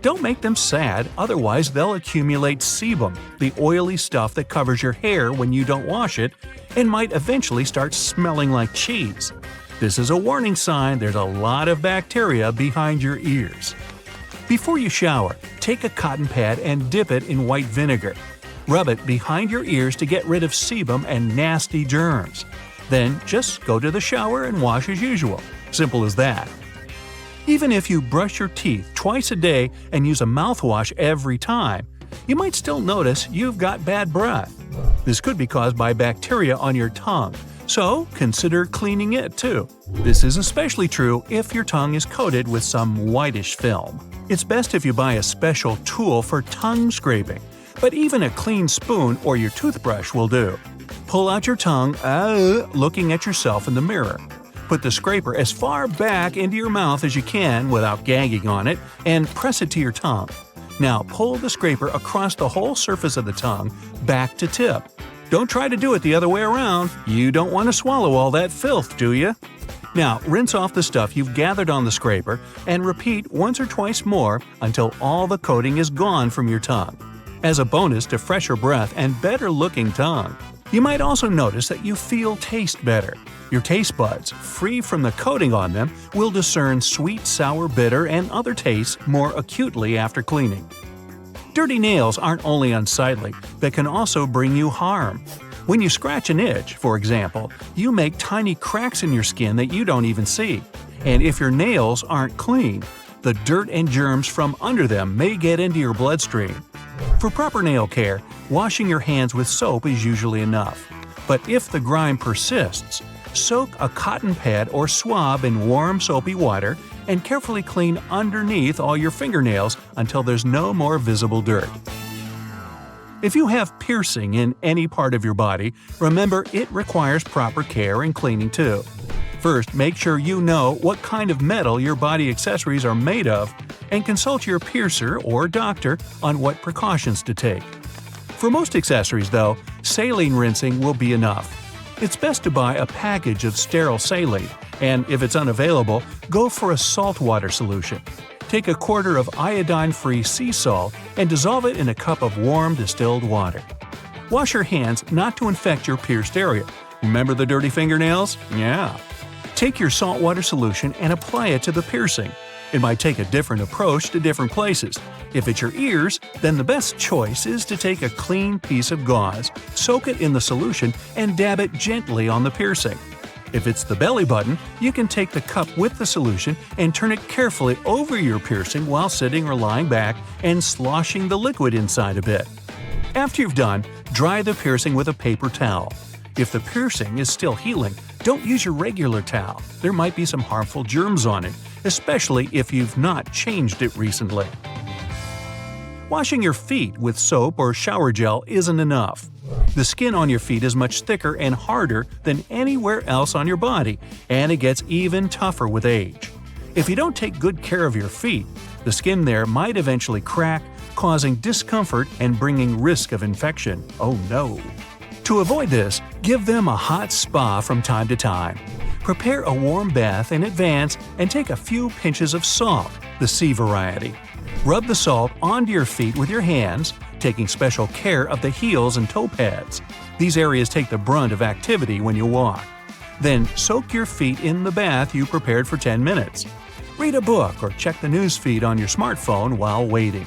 Don't make them sad, otherwise they'll accumulate sebum, the oily stuff that covers your hair when you don't wash it, and might eventually start smelling like cheese. This is a warning sign there's a lot of bacteria behind your ears. Before you shower, take a cotton pad and dip it in white vinegar. Rub it behind your ears to get rid of sebum and nasty germs. Then just go to the shower and wash as usual. Simple as that. Even if you brush your teeth twice a day and use a mouthwash every time, you might still notice you've got bad breath. This could be caused by bacteria on your tongue, so consider cleaning it too. This is especially true if your tongue is coated with some whitish film. It's best if you buy a special tool for tongue scraping, but even a clean spoon or your toothbrush will do. Pull out your tongue, looking at yourself in the mirror. Put the scraper as far back into your mouth as you can without gagging on it, and press it to your tongue. Now pull the scraper across the whole surface of the tongue, back to tip. Don't try to do it the other way around. You don't want to swallow all that filth, do you? Now rinse off the stuff you've gathered on the scraper and repeat once or twice more until all the coating is gone from your tongue. As a bonus to fresher breath and better-looking tongue, you might also notice that you feel taste better. Your taste buds, free from the coating on them, will discern sweet, sour, bitter, and other tastes more acutely after cleaning. Dirty nails aren't only unsightly, but can also bring you harm. When you scratch an itch, for example, you make tiny cracks in your skin that you don't even see. And if your nails aren't clean, the dirt and germs from under them may get into your bloodstream. For proper nail care, washing your hands with soap is usually enough. But if the grime persists, soak a cotton pad or swab in warm soapy water and carefully clean underneath all your fingernails until there's no more visible dirt. If you have piercing in any part of your body, remember it requires proper care and cleaning too. First, make sure you know what kind of metal your body accessories are made of and consult your piercer or doctor on what precautions to take. For most accessories, though, saline rinsing will be enough. It's best to buy a package of sterile saline, and if it's unavailable, go for a saltwater solution. Take a quarter of iodine-free sea salt and dissolve it in a cup of warm distilled water. Wash your hands not to infect your pierced area. Remember the dirty fingernails? Yeah. Take your saltwater solution and apply it to the piercing. It might take a different approach to different places. If it's your ears, then the best choice is to take a clean piece of gauze, soak it in the solution, and dab it gently on the piercing. If it's the belly button, you can take the cup with the solution and turn it carefully over your piercing while sitting or lying back and sloshing the liquid inside a bit. After you've done, dry the piercing with a paper towel. If the piercing is still healing, don't use your regular towel. There might be some harmful germs on it, especially if you've not changed it recently. Washing your feet with soap or shower gel isn't enough. The skin on your feet is much thicker and harder than anywhere else on your body, and it gets even tougher with age. If you don't take good care of your feet, the skin there might eventually crack, causing discomfort and bringing risk of infection. Oh no! To avoid this, give them a hot spa from time to time. Prepare a warm bath in advance and take a few pinches of salt, the sea variety. Rub the salt onto your feet with your hands, taking special care of the heels and toe pads. These areas take the brunt of activity when you walk. Then soak your feet in the bath you prepared for 10 minutes. Read a book or check the news feed on your smartphone while waiting.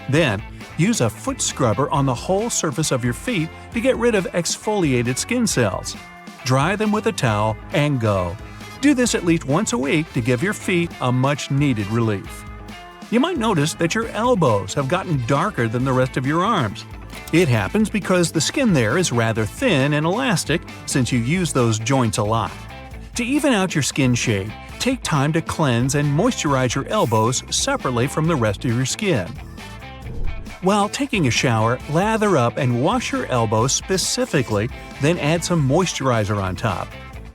Then, use a foot scrubber on the whole surface of your feet to get rid of exfoliated skin cells. Dry them with a towel and go. Do this at least once a week to give your feet a much-needed relief. You might notice that your elbows have gotten darker than the rest of your arms. It happens because the skin there is rather thin and elastic since you use those joints a lot. To even out your skin shade, take time to cleanse and moisturize your elbows separately from the rest of your skin. While taking a shower, lather up and wash your elbows specifically, then add some moisturizer on top.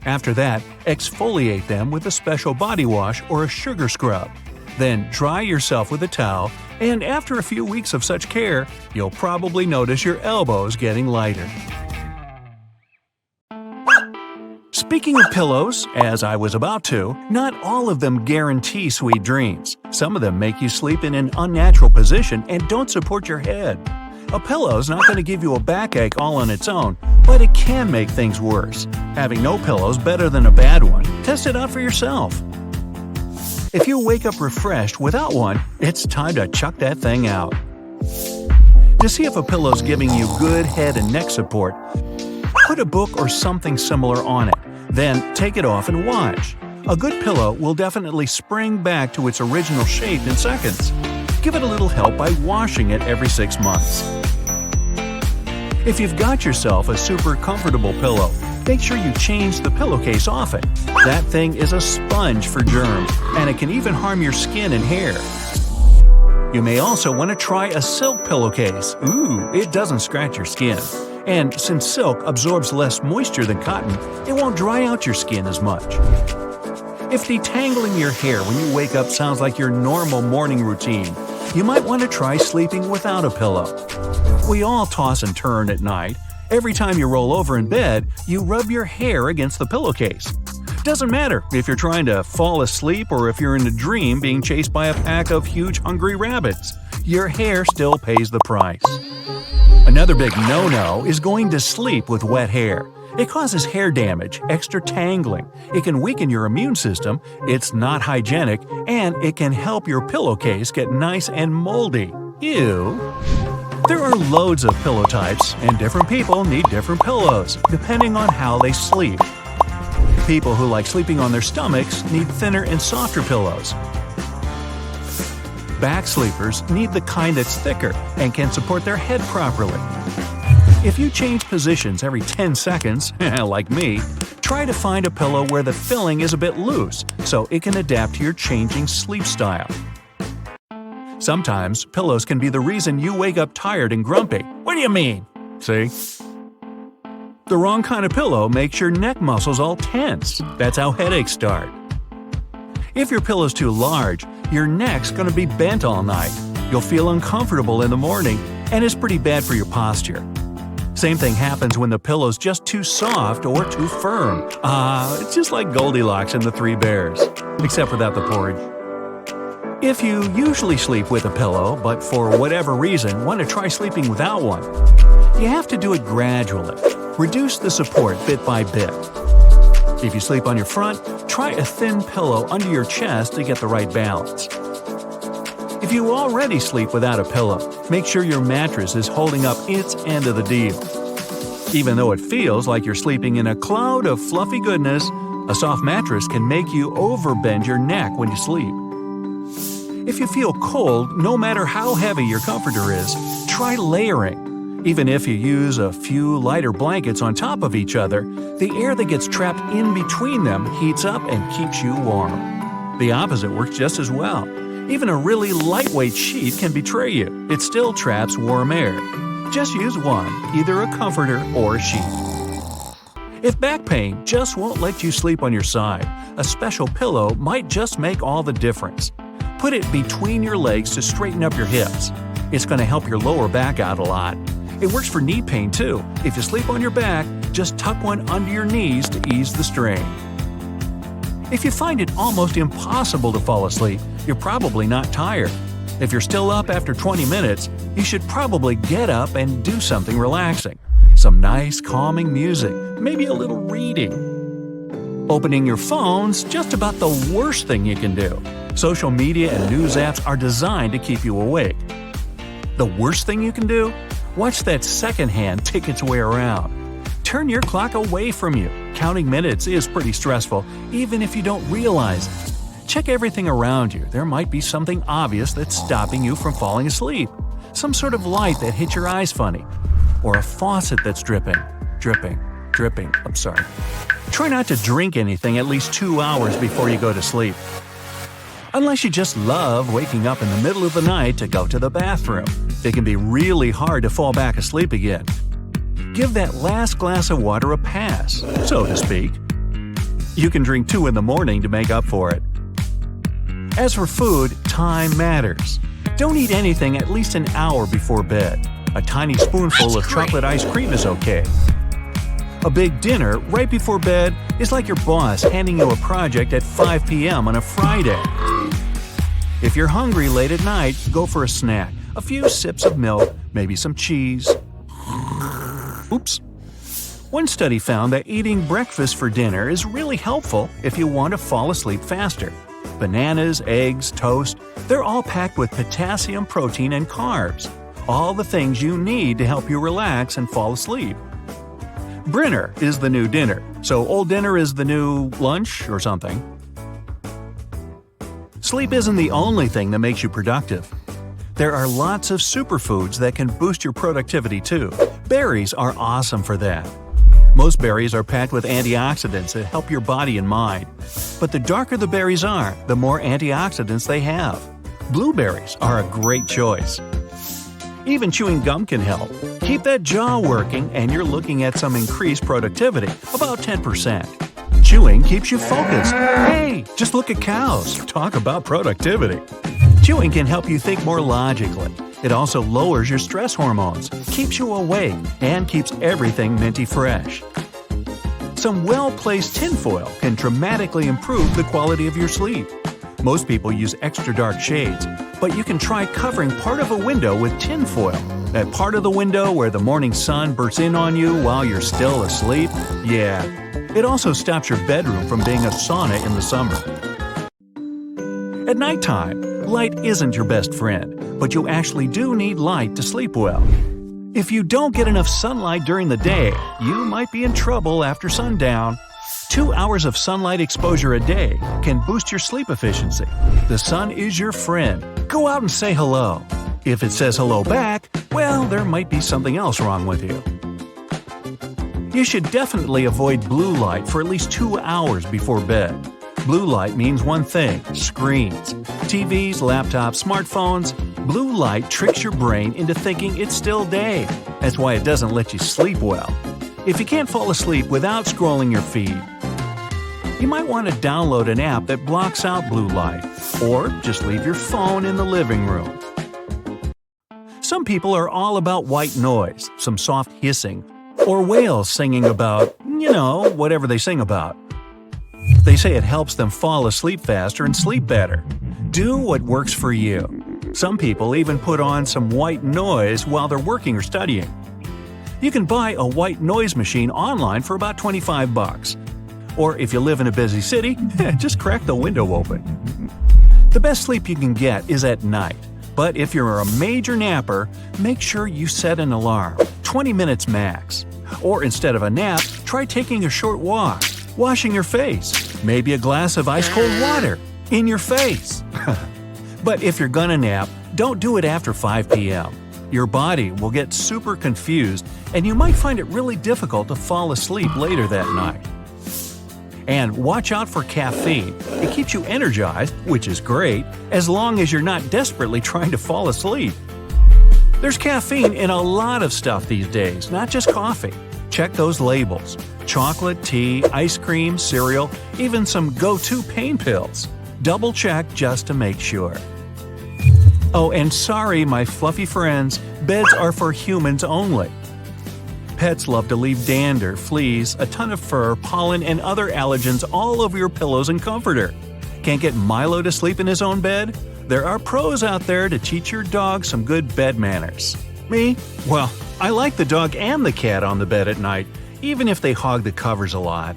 After that, exfoliate them with a special body wash or a sugar scrub. Then dry yourself with a towel, and after a few weeks of such care, you'll probably notice your elbows getting lighter. Speaking of pillows, as I was about to, not all of them guarantee sweet dreams. Some of them make you sleep in an unnatural position and don't support your head. A pillow's not going to give you a backache all on its own, but it can make things worse. Having no pillow's better than a bad one. Test it out for yourself. If you wake up refreshed without one, it's time to chuck that thing out. To see if a pillow's giving you good head and neck support, put a book or something similar on it. Then take it off and wash. A good pillow will definitely spring back to its original shape in seconds. Give it a little help by washing it every 6 months. If you've got yourself a super comfortable pillow, make sure you change the pillowcase often. That thing is a sponge for germs, and it can even harm your skin and hair. You may also want to try a silk pillowcase. Ooh, it doesn't scratch your skin. And since silk absorbs less moisture than cotton, it won't dry out your skin as much. If detangling your hair when you wake up sounds like your normal morning routine, you might want to try sleeping without a pillow. We all toss and turn at night. Every time you roll over in bed, you rub your hair against the pillowcase. Doesn't matter if you're trying to fall asleep or if you're in a dream being chased by a pack of huge hungry rabbits. Your hair still pays the price. Another big no-no is going to sleep with wet hair. It causes hair damage, extra tangling, it can weaken your immune system, it's not hygienic, and it can help your pillowcase get nice and moldy. Ew! There are loads of pillow types, and different people need different pillows, depending on how they sleep. People who like sleeping on their stomachs need thinner and softer pillows. Back sleepers need the kind that's thicker and can support their head properly. If you change positions every 10 seconds, like me, try to find a pillow where the filling is a bit loose so it can adapt to your changing sleep style. Sometimes, pillows can be the reason you wake up tired and grumpy. What do you mean? See? The wrong kind of pillow makes your neck muscles all tense. That's how headaches start. If your pillow's too large, your neck's going to be bent all night. You'll feel uncomfortable in the morning, and it's pretty bad for your posture. Same thing happens when the pillow's just too soft or too firm. It's just like Goldilocks and the Three Bears, except without the porridge. If you usually sleep with a pillow, but for whatever reason want to try sleeping without one, you have to do it gradually. Reduce the support bit by bit. If you sleep on your front, try a thin pillow under your chest to get the right balance. If you already sleep without a pillow, make sure your mattress is holding up its end of the deal. Even though it feels like you're sleeping in a cloud of fluffy goodness, a soft mattress can make you overbend your neck when you sleep. If you feel cold, no matter how heavy your comforter is, try layering. Even if you use a few lighter blankets on top of each other, the air that gets trapped in between them heats up and keeps you warm. The opposite works just as well. Even a really lightweight sheet can betray you. It still traps warm air. Just use one, either a comforter or a sheet. If back pain just won't let you sleep on your side, a special pillow might just make all the difference. Put it between your legs to straighten up your hips. It's going to help your lower back out a lot. It works for knee pain too. If you sleep on your back, just tuck one under your knees to ease the strain. If you find it almost impossible to fall asleep, you're probably not tired. If you're still up after 20 minutes, you should probably get up and do something relaxing. Some nice, calming music, maybe a little reading. Opening your phone's just about the worst thing you can do. Social media and news apps are designed to keep you awake. The worst thing you can do? Watch that second hand tick its way around. Turn your clock away from you. Counting minutes is pretty stressful, even if you don't realize it. Check everything around you. There might be something obvious that's stopping you from falling asleep. Some sort of light that hits your eyes funny. Or a faucet that's dripping. I'm sorry. Try not to drink anything at least 2 hours before you go to sleep. Unless you just love waking up in the middle of the night to go to the bathroom. It can be really hard to fall back asleep again. Give that last glass of water a pass, so to speak. You can drink 2 in the morning to make up for it. As for food, time matters. Don't eat anything at least an hour before bed. A tiny spoonful of chocolate ice cream is okay. A big dinner right before bed is like your boss handing you a project at 5 p.m. on a Friday. If you're hungry late at night, go for a snack. A few sips of milk, maybe some cheese. Oops. One study found that eating breakfast for dinner is really helpful if you want to fall asleep faster. Bananas, eggs, toast, they're all packed with potassium, protein, and carbs. All the things you need to help you relax and fall asleep. Brinner is the new dinner, so old dinner is the new lunch or something. Sleep isn't the only thing that makes you productive. There are lots of superfoods that can boost your productivity too. Berries are awesome for that. Most berries are packed with antioxidants that help your body and mind. But the darker the berries are, the more antioxidants they have. Blueberries are a great choice. Even chewing gum can help. Keep that jaw working and you're looking at some increased productivity, about 10%. Chewing keeps you focused. Hey, just look at cows. Talk about productivity. Chewing can help you think more logically. It also lowers your stress hormones, keeps you awake, and keeps everything minty fresh. Some well-placed tinfoil can dramatically improve the quality of your sleep. Most people use extra dark shades, but you can try covering part of a window with tinfoil. That part of the window where the morning sun bursts in on you while you're still asleep? Yeah. It also stops your bedroom from being a sauna in the summer. At nighttime, light isn't your best friend, but you actually do need light to sleep well. If you don't get enough sunlight during the day, you might be in trouble after sundown. 2 hours of sunlight exposure a day can boost your sleep efficiency. The sun is your friend. Go out and say hello. If it says hello back, well, there might be something else wrong with you. You should definitely avoid blue light for at least 2 hours before bed. Blue light means one thing: screens. TVs, laptops, smartphones. Blue light tricks your brain into thinking it's still day. That's why it doesn't let you sleep well. If you can't fall asleep without scrolling your feed, you might want to download an app that blocks out blue light, or just leave your phone in the living room. Some people are all about white noise, some soft hissing, or whales singing about, whatever they sing about. They say it helps them fall asleep faster and sleep better. Do what works for you. Some people even put on some white noise while they're working or studying. You can buy a white noise machine online for about $25. Or if you live in a busy city, just crack the window open. The best sleep you can get is at night. But if you're a major napper, make sure you set an alarm, 20 minutes max. Or instead of a nap, try taking a short walk, washing your face, maybe a glass of ice-cold water in your face. But if you're gonna nap, don't do it after 5 p.m. Your body will get super confused, and you might find it really difficult to fall asleep later that night. And watch out for caffeine. It keeps you energized, which is great, as long as you're not desperately trying to fall asleep. There's caffeine in a lot of stuff these days, not just coffee. Check those labels. Chocolate, tea, ice cream, cereal, even some go-to pain pills. Double check just to make sure. Oh, and sorry, my fluffy friends, beds are for humans only. Pets love to leave dander, fleas, a ton of fur, pollen, and other allergens all over your pillows and comforter. Can't get Milo to sleep in his own bed? There are pros out there to teach your dog some good bed manners. Me? Well, I like the dog and the cat on the bed at night, even if they hog the covers a lot.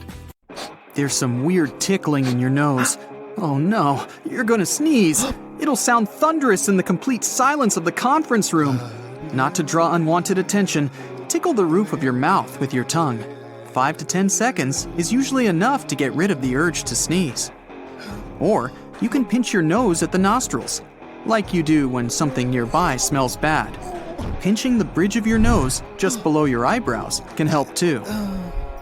There's some weird tickling in your nose. Oh no, you're gonna sneeze. It'll sound thunderous in the complete silence of the conference room. Not to draw unwanted attention, tickle the roof of your mouth with your tongue. 5 to 10 seconds is usually enough to get rid of the urge to sneeze. Or you can pinch your nose at the nostrils, like you do when something nearby smells bad. Pinching the bridge of your nose just below your eyebrows can help too.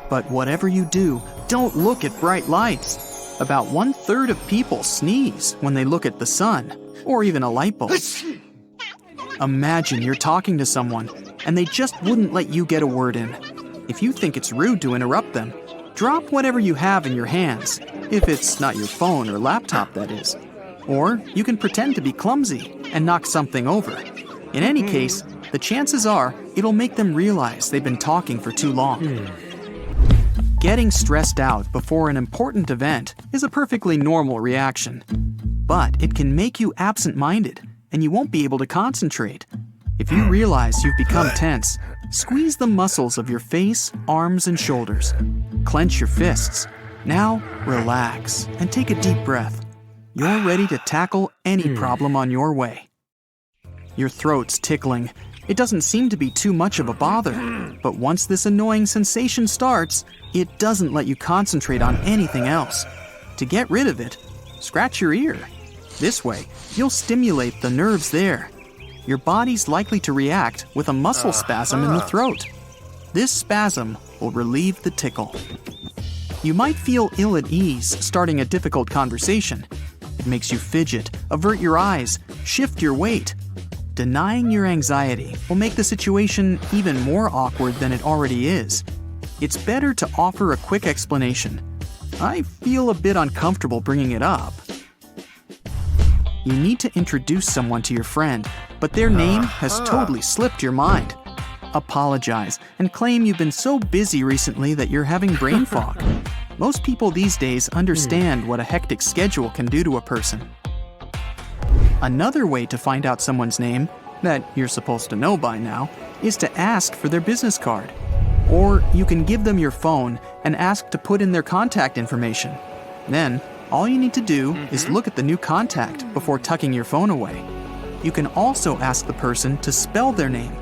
But whatever you do, don't look at bright lights. About 1/3 of people sneeze when they look at the sun, or even a light bulb. Imagine you're talking to someone, and they just wouldn't let you get a word in. If you think it's rude to interrupt them, drop whatever you have in your hands, if it's not your phone or laptop, that is. Or you can pretend to be clumsy and knock something over. In any case, the chances are it'll make them realize they've been talking for too long. Getting stressed out before an important event is a perfectly normal reaction. But it can make you absent-minded, and you won't be able to concentrate. If you realize you've become tense, squeeze the muscles of your face, arms, and shoulders. Clench your fists. Now, relax and take a deep breath. You're ready to tackle any problem on your way. Your throat's tickling. It doesn't seem to be too much of a bother, but once this annoying sensation starts, it doesn't let you concentrate on anything else. To get rid of it, scratch your ear. This way, you'll stimulate the nerves there. Your body's likely to react with a muscle spasm in the throat. This spasm will relieve the tickle. You might feel ill at ease starting a difficult conversation. It makes you fidget, avert your eyes, shift your weight. Denying your anxiety will make the situation even more awkward than it already is. It's better to offer a quick explanation. I feel a bit uncomfortable bringing it up. You need to introduce someone to your friend, but their name has totally slipped your mind. Apologize and claim you've been so busy recently that you're having brain fog. Most people these days understand what a hectic schedule can do to a person. Another way to find out someone's name, that you're supposed to know by now, is to ask for their business card. Or you can give them your phone and ask to put in their contact information. Then, all you need to do is look at the new contact before tucking your phone away. You can also ask the person to spell their name,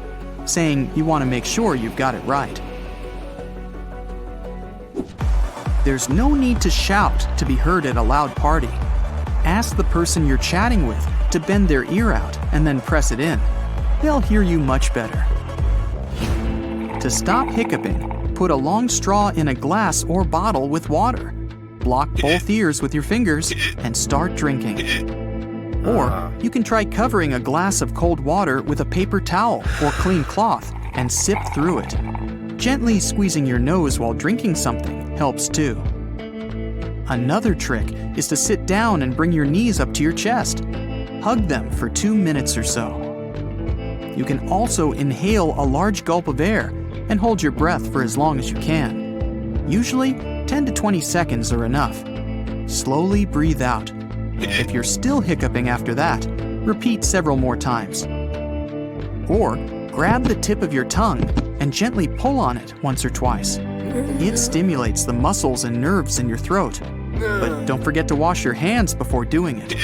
saying you want to make sure you've got it right. There's no need to shout to be heard at a loud party. Ask the person you're chatting with to bend their ear out and then press it in. They'll hear you much better. To stop hiccuping, put a long straw in a glass or bottle with water. Block both ears with your fingers and start drinking. Or you can try covering a glass of cold water with a paper towel or clean cloth and sip through it. Gently squeezing your nose while drinking something helps too. Another trick is to sit down and bring your knees up to your chest. Hug them for 2 minutes or so. You can also inhale a large gulp of air and hold your breath for as long as you can. Usually, 10 to 20 seconds are enough. Slowly breathe out. If you're still hiccuping after that, repeat several more times. Or grab the tip of your tongue and gently pull on it once or twice. It stimulates the muscles and nerves in your throat. But don't forget to wash your hands before doing it.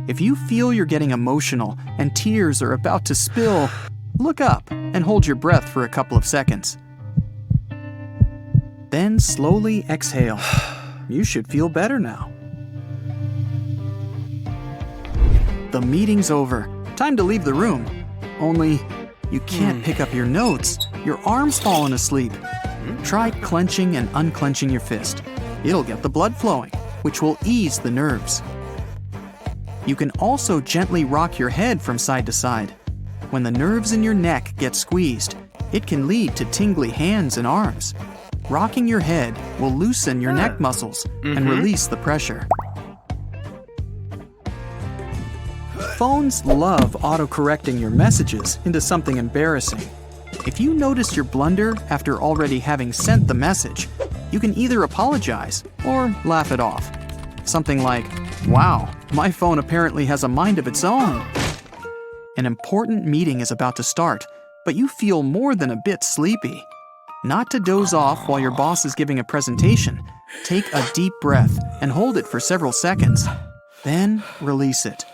If you feel you're getting emotional and tears are about to spill, look up and hold your breath for a couple of seconds. Then slowly exhale. You should feel better now. The meeting's over. Time to leave the room. Only, you can't pick up your notes. Your arm's fallen asleep. Try clenching and unclenching your fist. It'll get the blood flowing, which will ease the nerves. You can also gently rock your head from side to side. When the nerves in your neck get squeezed, it can lead to tingly hands and arms. Rocking your head will loosen your neck muscles and release the pressure. Phones love autocorrecting your messages into something embarrassing. If you notice your blunder after already having sent the message, you can either apologize or laugh it off. Something like, "Wow, my phone apparently has a mind of its own." An important meeting is about to start, but you feel more than a bit sleepy. Not to doze off while your boss is giving a presentation, take a deep breath and hold it for several seconds. Then release it.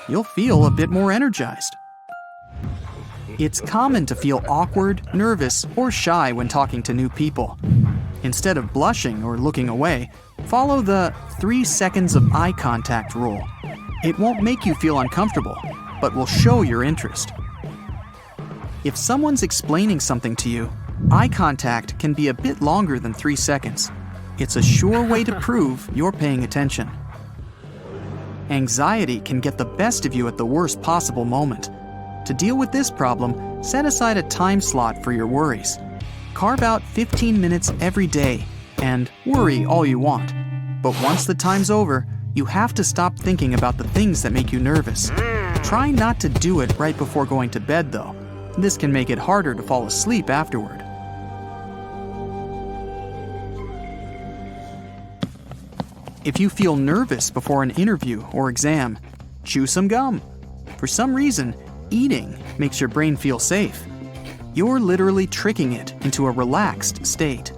You'll feel a bit more energized. It's common to feel awkward, nervous, or shy when talking to new people. Instead of blushing or looking away, follow the 3 seconds of eye contact rule. It won't make you feel uncomfortable, but will show your interest. If someone's explaining something to you, eye contact can be a bit longer than 3 seconds. It's a sure way to prove you're paying attention. Anxiety can get the best of you at the worst possible moment. To deal with this problem, set aside a time slot for your worries. Carve out 15 minutes every day and worry all you want. But once the time's over, you have to stop thinking about the things that make you nervous. Try not to do it right before going to bed, though. This can make it harder to fall asleep afterward. If you feel nervous before an interview or exam, chew some gum. For some reason, eating makes your brain feel safe. You're literally tricking it into a relaxed state.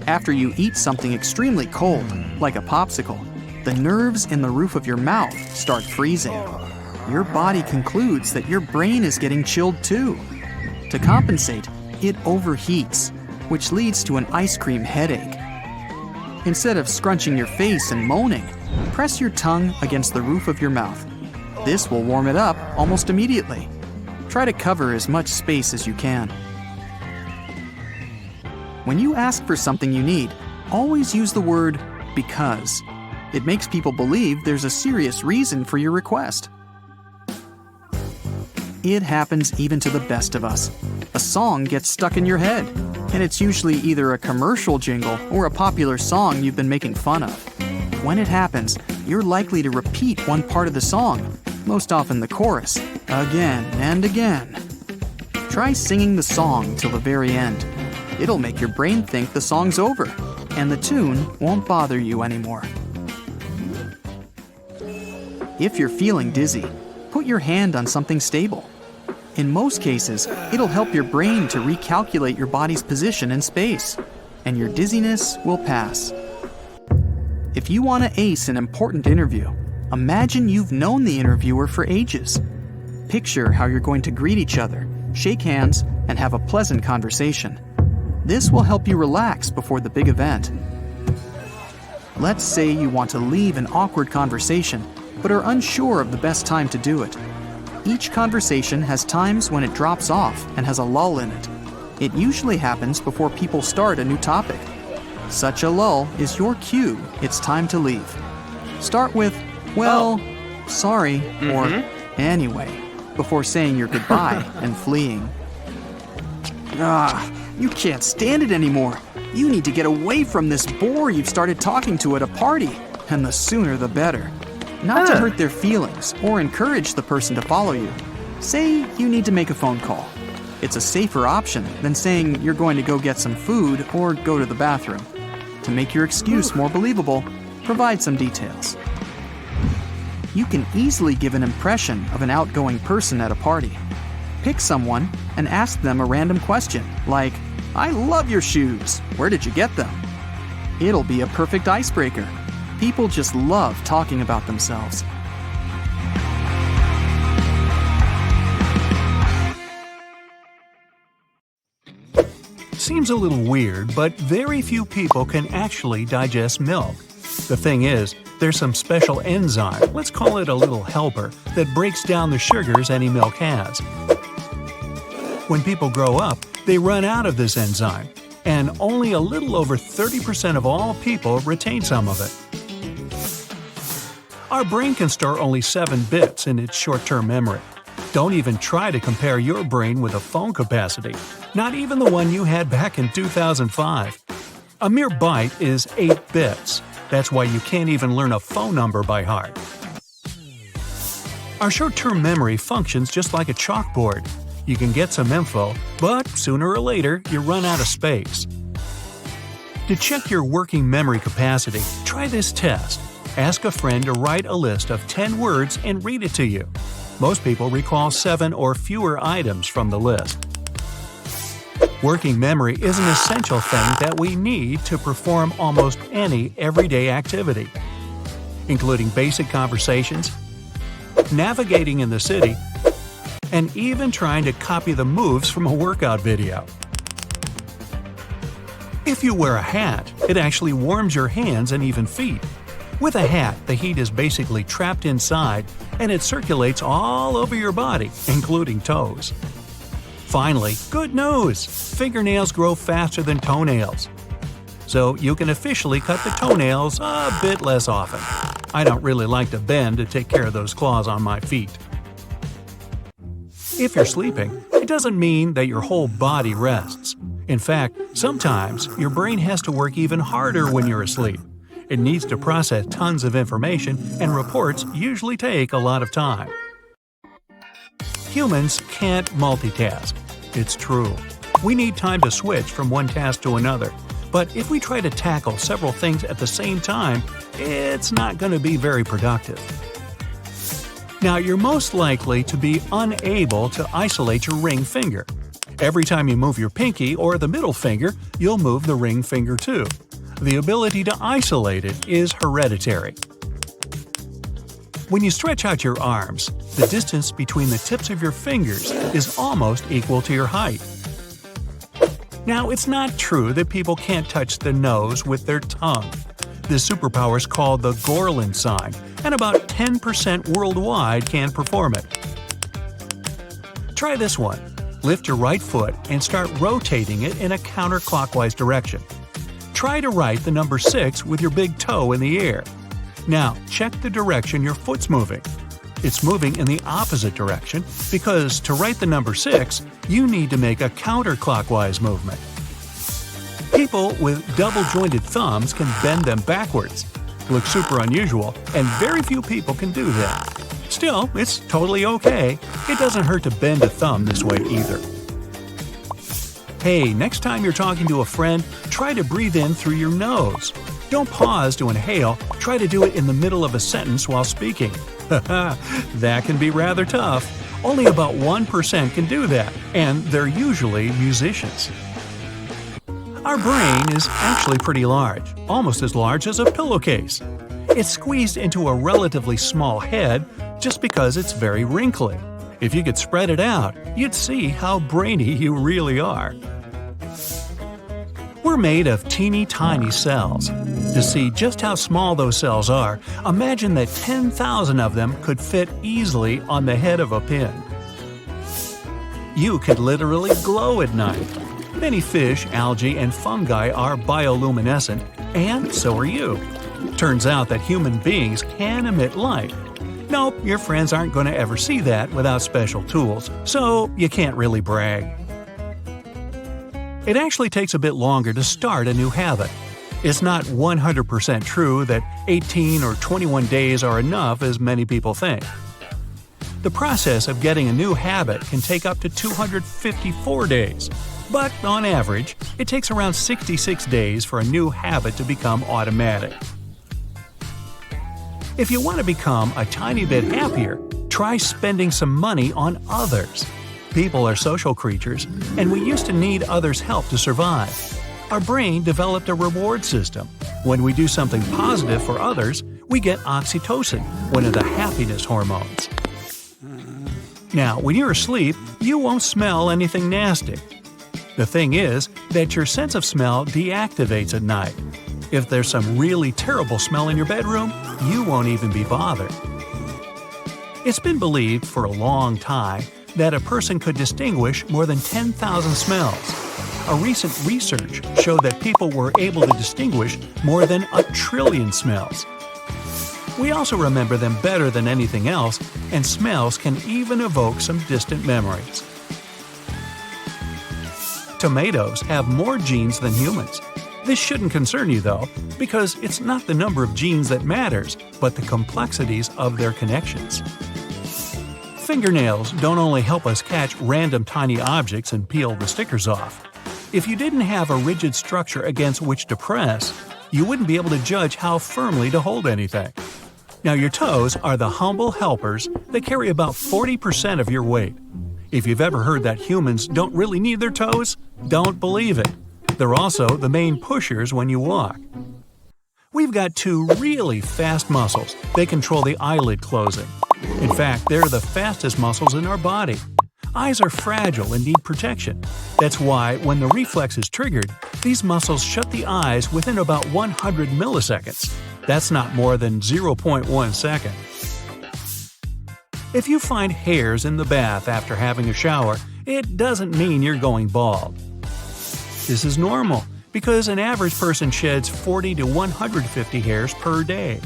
After you eat something extremely cold, like a popsicle, the nerves in the roof of your mouth start freezing. Your body concludes that your brain is getting chilled too. To compensate, it overheats, which leads to an ice cream headache. Instead of scrunching your face and moaning, press your tongue against the roof of your mouth. This will warm it up almost immediately. Try to cover as much space as you can. When you ask for something you need, always use the word "because." It makes people believe there's a serious reason for your request. It happens even to the best of us. A song gets stuck in your head, and it's usually either a commercial jingle or a popular song you've been making fun of. When it happens, you're likely to repeat one part of the song, most often the chorus, again and again. Try singing the song till the very end. It'll make your brain think the song's over, and the tune won't bother you anymore. If you're feeling dizzy, put your hand on something stable. In most cases, it'll help your brain to recalculate your body's position in space, and your dizziness will pass. If you want to ace an important interview, imagine you've known the interviewer for ages. Picture how you're going to greet each other, shake hands, and have a pleasant conversation. This will help you relax before the big event. Let's say you want to leave an awkward conversation, but are unsure of the best time to do it. Each conversation has times when it drops off and has a lull in it. It usually happens before people start a new topic. Such a lull is your cue it's time to leave. Start with, "Well, sorry," or "anyway," before saying your goodbye and fleeing. You can't stand it anymore. You need to get away from this bore you've started talking to at a party, and the sooner the better. Not to hurt their feelings or encourage the person to follow you, say you need to make a phone call. It's a safer option than saying you're going to go get some food or go to the bathroom. To make your excuse more believable, provide some details. You can easily give an impression of an outgoing person at a party. Pick someone and ask them a random question, like, "I love your shoes. Where did you get them?" It'll be a perfect icebreaker. People just love talking about themselves. Seems a little weird, but very few people can actually digest milk. The thing is, there's some special enzyme, let's call it a little helper, that breaks down the sugars any milk has. When people grow up, they run out of this enzyme, and only a little over 30% of all people retain some of it. Our brain can store only 7 bits in its short-term memory. Don't even try to compare your brain with a phone capacity, not even the one you had back in 2005. A mere byte is 8 bits. That's why you can't even learn a phone number by heart. Our short-term memory functions just like a chalkboard. You can get some info, but sooner or later you run out of space. To check your working memory capacity, try this test. Ask a friend to write a list of 10 words and read it to you. Most people recall 7 or fewer items from the list. Working memory is an essential thing that we need to perform almost any everyday activity, including basic conversations, navigating in the city, and even trying to copy the moves from a workout video. If you wear a hat, it actually warms your hands and even feet. With a hat, the heat is basically trapped inside, and it circulates all over your body, including toes. Finally, good news! Fingernails grow faster than toenails. So you can officially cut the toenails a bit less often. I don't really like to bend to take care of those claws on my feet. If you're sleeping, it doesn't mean that your whole body rests. In fact, sometimes your brain has to work even harder when you're asleep. It needs to process tons of information, and reports usually take a lot of time. Humans can't multitask. It's true. We need time to switch from one task to another. But if we try to tackle several things at the same time, it's not going to be very productive. Now, you're most likely to be unable to isolate your ring finger. Every time you move your pinky or the middle finger, you'll move the ring finger too. The ability to isolate it is hereditary. When you stretch out your arms, the distance between the tips of your fingers is almost equal to your height. Now, it's not true that people can't touch the nose with their tongue. This superpower is called the Gorlin sign, and about 10% worldwide can perform it. Try this one. Lift your right foot and start rotating it in a counterclockwise direction. Try to write the number 6 with your big toe in the air. Now, check the direction your foot's moving. It's moving in the opposite direction because to write the number 6, you need to make a counterclockwise movement. People with double-jointed thumbs can bend them backwards. It looks super unusual, and very few people can do that. Still, it's totally okay. It doesn't hurt to bend a thumb this way either. Hey, next time you're talking to a friend, try to breathe in through your nose. Don't pause to inhale, try to do it in the middle of a sentence while speaking. That can be rather tough. Only about 1% can do that, and they're usually musicians. Our brain is actually pretty large, almost as large as a pillowcase. It's squeezed into a relatively small head just because it's very wrinkly. If you could spread it out, you'd see how brainy you really are. We're made of teeny tiny cells. To see just how small those cells are, imagine that 10,000 of them could fit easily on the head of a pin. You could literally glow at night. Many fish, algae, and fungi are bioluminescent, and so are you. Turns out that human beings can emit light. Nope, your friends aren't going to ever see that without special tools, so you can't really brag. It actually takes a bit longer to start a new habit. It's not 100% true that 18 or 21 days are enough as many people think. The process of getting a new habit can take up to 254 days. But on average, it takes around 66 days for a new habit to become automatic. If you want to become a tiny bit happier, try spending some money on others. People are social creatures, and we used to need others' help to survive. Our brain developed a reward system. When we do something positive for others, we get oxytocin, one of the happiness hormones. Now, when you're asleep, you won't smell anything nasty. The thing is that your sense of smell deactivates at night. If there's some really terrible smell in your bedroom, you won't even be bothered. It's been believed for a long time that a person could distinguish more than 10,000 smells. A recent research showed that people were able to distinguish more than 1 trillion smells. We also remember them better than anything else, and smells can even evoke some distant memories. Tomatoes have more genes than humans. This shouldn't concern you though, because it's not the number of genes that matters, but the complexities of their connections. Fingernails don't only help us catch random tiny objects and peel the stickers off. If you didn't have a rigid structure against which to press, you wouldn't be able to judge how firmly to hold anything. Now your toes are the humble helpers that carry about 40% of your weight. If you've ever heard that humans don't really need their toes, don't believe it. They're also the main pushers when you walk. We've got 2 really fast muscles. They control the eyelid closing. In fact, they're the fastest muscles in our body. Eyes are fragile and need protection. That's why, when the reflex is triggered, these muscles shut the eyes within about 100 milliseconds. That's not more than 0.1 second. If you find hairs in the bath after having a shower, it doesn't mean you're going bald. This is normal, because an average person sheds 40 to 150 hairs per day.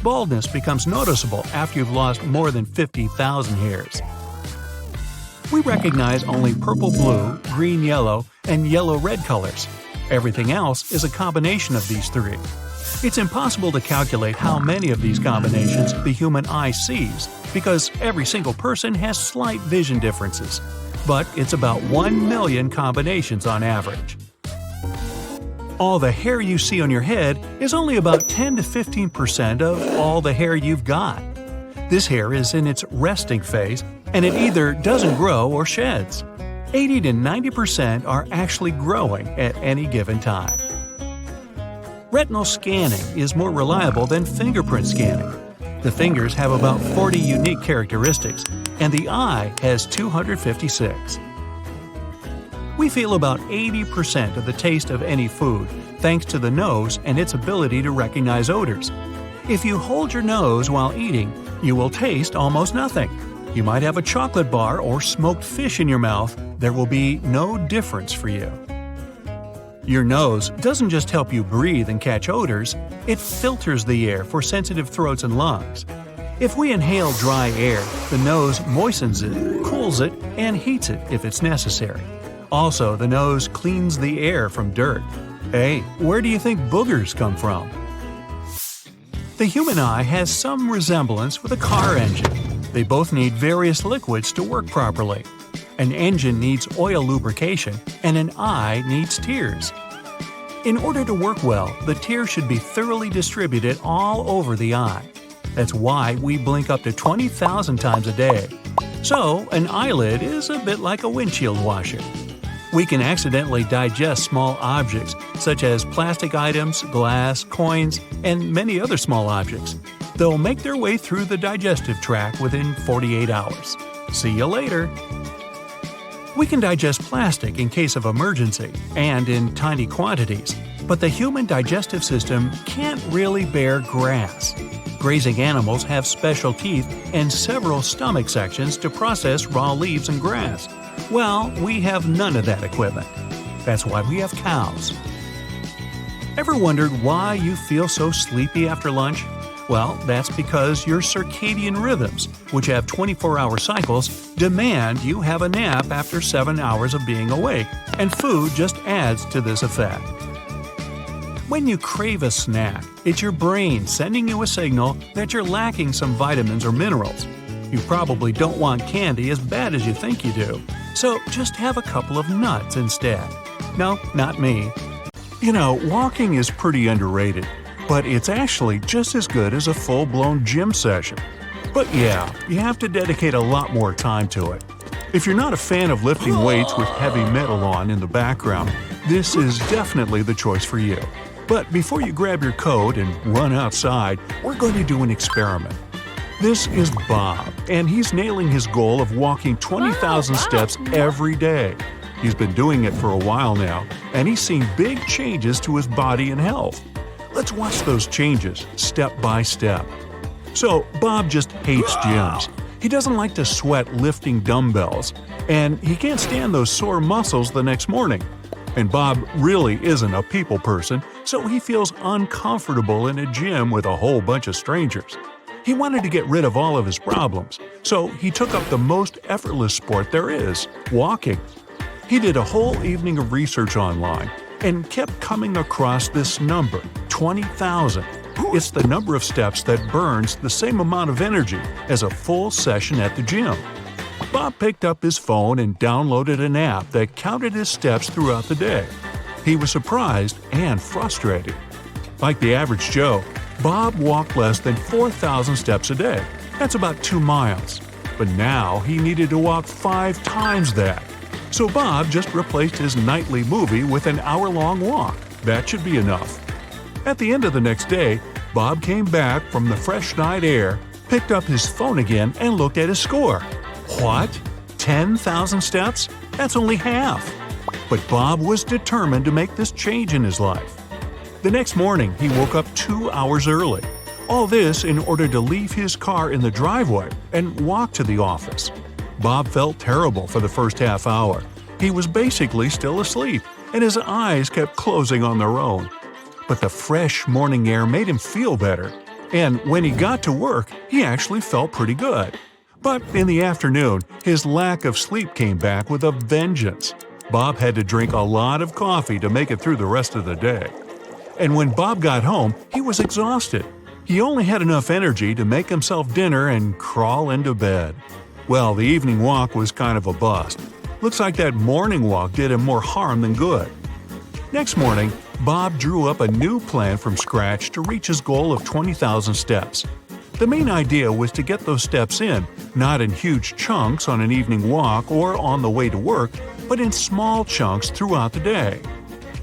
Baldness becomes noticeable after you've lost more than 50,000 hairs. We recognize only purple-blue, green-yellow, and yellow-red colors. Everything else is a combination of these 3. It's impossible to calculate how many of these combinations the human eye sees, because every single person has slight vision differences. But it's about 1 million combinations on average. All the hair you see on your head is only about 10 to 15% of all the hair you've got. This hair is in its resting phase, and it either doesn't grow or sheds. 80 to 90% are actually growing at any given time. Retinal scanning is more reliable than fingerprint scanning. The fingers have about 40 unique characteristics, and the eye has 256. We feel about 80% of the taste of any food thanks to the nose and its ability to recognize odors. If you hold your nose while eating, you will taste almost nothing. You might have a chocolate bar or smoked fish in your mouth. There will be no difference for you. Your nose doesn't just help you breathe and catch odors, it filters the air for sensitive throats and lungs. If we inhale dry air, the nose moistens it, cools it, and heats it if it's necessary. Also, the nose cleans the air from dirt. Hey, where do you think boogers come from? The human eye has some resemblance with a car engine. They both need various liquids to work properly. An engine needs oil lubrication, and an eye needs tears. In order to work well, the tears should be thoroughly distributed all over the eye. That's why we blink up to 20,000 times a day. So, an eyelid is a bit like a windshield washer. We can accidentally digest small objects, such as plastic items, glass, coins, and many other small objects. They'll make their way through the digestive tract within 48 hours. See you later! We can digest plastic in case of emergency and in tiny quantities, but the human digestive system can't really bear grass. Grazing animals have special teeth and several stomach sections to process raw leaves and grass. Well, we have none of that equipment. That's why we have cows. Ever wondered why you feel so sleepy after lunch? Well, that's because your circadian rhythms, which have 24-hour cycles, demand you have a nap after 7 hours of being awake, and food just adds to this effect. When you crave a snack, it's your brain sending you a signal that you're lacking some vitamins or minerals. You probably don't want candy as bad as you think you do, so just have a couple of nuts instead. No, not me. You know, walking is pretty underrated, but it's actually just as good as a full-blown gym session. But yeah, you have to dedicate a lot more time to it. If you're not a fan of lifting weights with heavy metal on in the background, this is definitely the choice for you. But before you grab your coat and run outside, we're going to do an experiment. This is Bob, and he's nailing his goal of walking 20,000 steps every day. He's been doing it for a while now, and he's seen big changes to his body and health. Let's watch those changes step by step. So, Bob just hates gyms. He doesn't like to sweat lifting dumbbells, and he can't stand those sore muscles the next morning. And Bob really isn't a people person, so he feels uncomfortable in a gym with a whole bunch of strangers. He wanted to get rid of all of his problems, so he took up the most effortless sport there is, walking. He did a whole evening of research online and kept coming across this number, 20,000. It's the number of steps that burns the same amount of energy as a full session at the gym. Bob picked up his phone and downloaded an app that counted his steps throughout the day. He was surprised and frustrated. Like the average Joe, Bob walked less than 4,000 steps a day. That's about 2 miles. But now he needed to walk 5 times that. So Bob just replaced his nightly movie with an hour-long walk. That should be enough. At the end of the next day, Bob came back from the fresh night air, picked up his phone again, and looked at his score. What? 10,000 steps? That's only half. But Bob was determined to make this change in his life. The next morning, he woke up 2 hours early. All this in order to leave his car in the driveway and walk to the office. Bob felt terrible for the first half hour. He was basically still asleep, and his eyes kept closing on their own. But the fresh morning air made him feel better, and when he got to work, he actually felt pretty good. But in the afternoon, his lack of sleep came back with a vengeance. Bob had to drink a lot of coffee to make it through the rest of the day. And when Bob got home, he was exhausted. He only had enough energy to make himself dinner and crawl into bed. Well, the evening walk was kind of a bust. Looks like that morning walk did him more harm than good. Next morning, Bob drew up a new plan from scratch to reach his goal of 20,000 steps. The main idea was to get those steps in, not in huge chunks on an evening walk or on the way to work, but in small chunks throughout the day.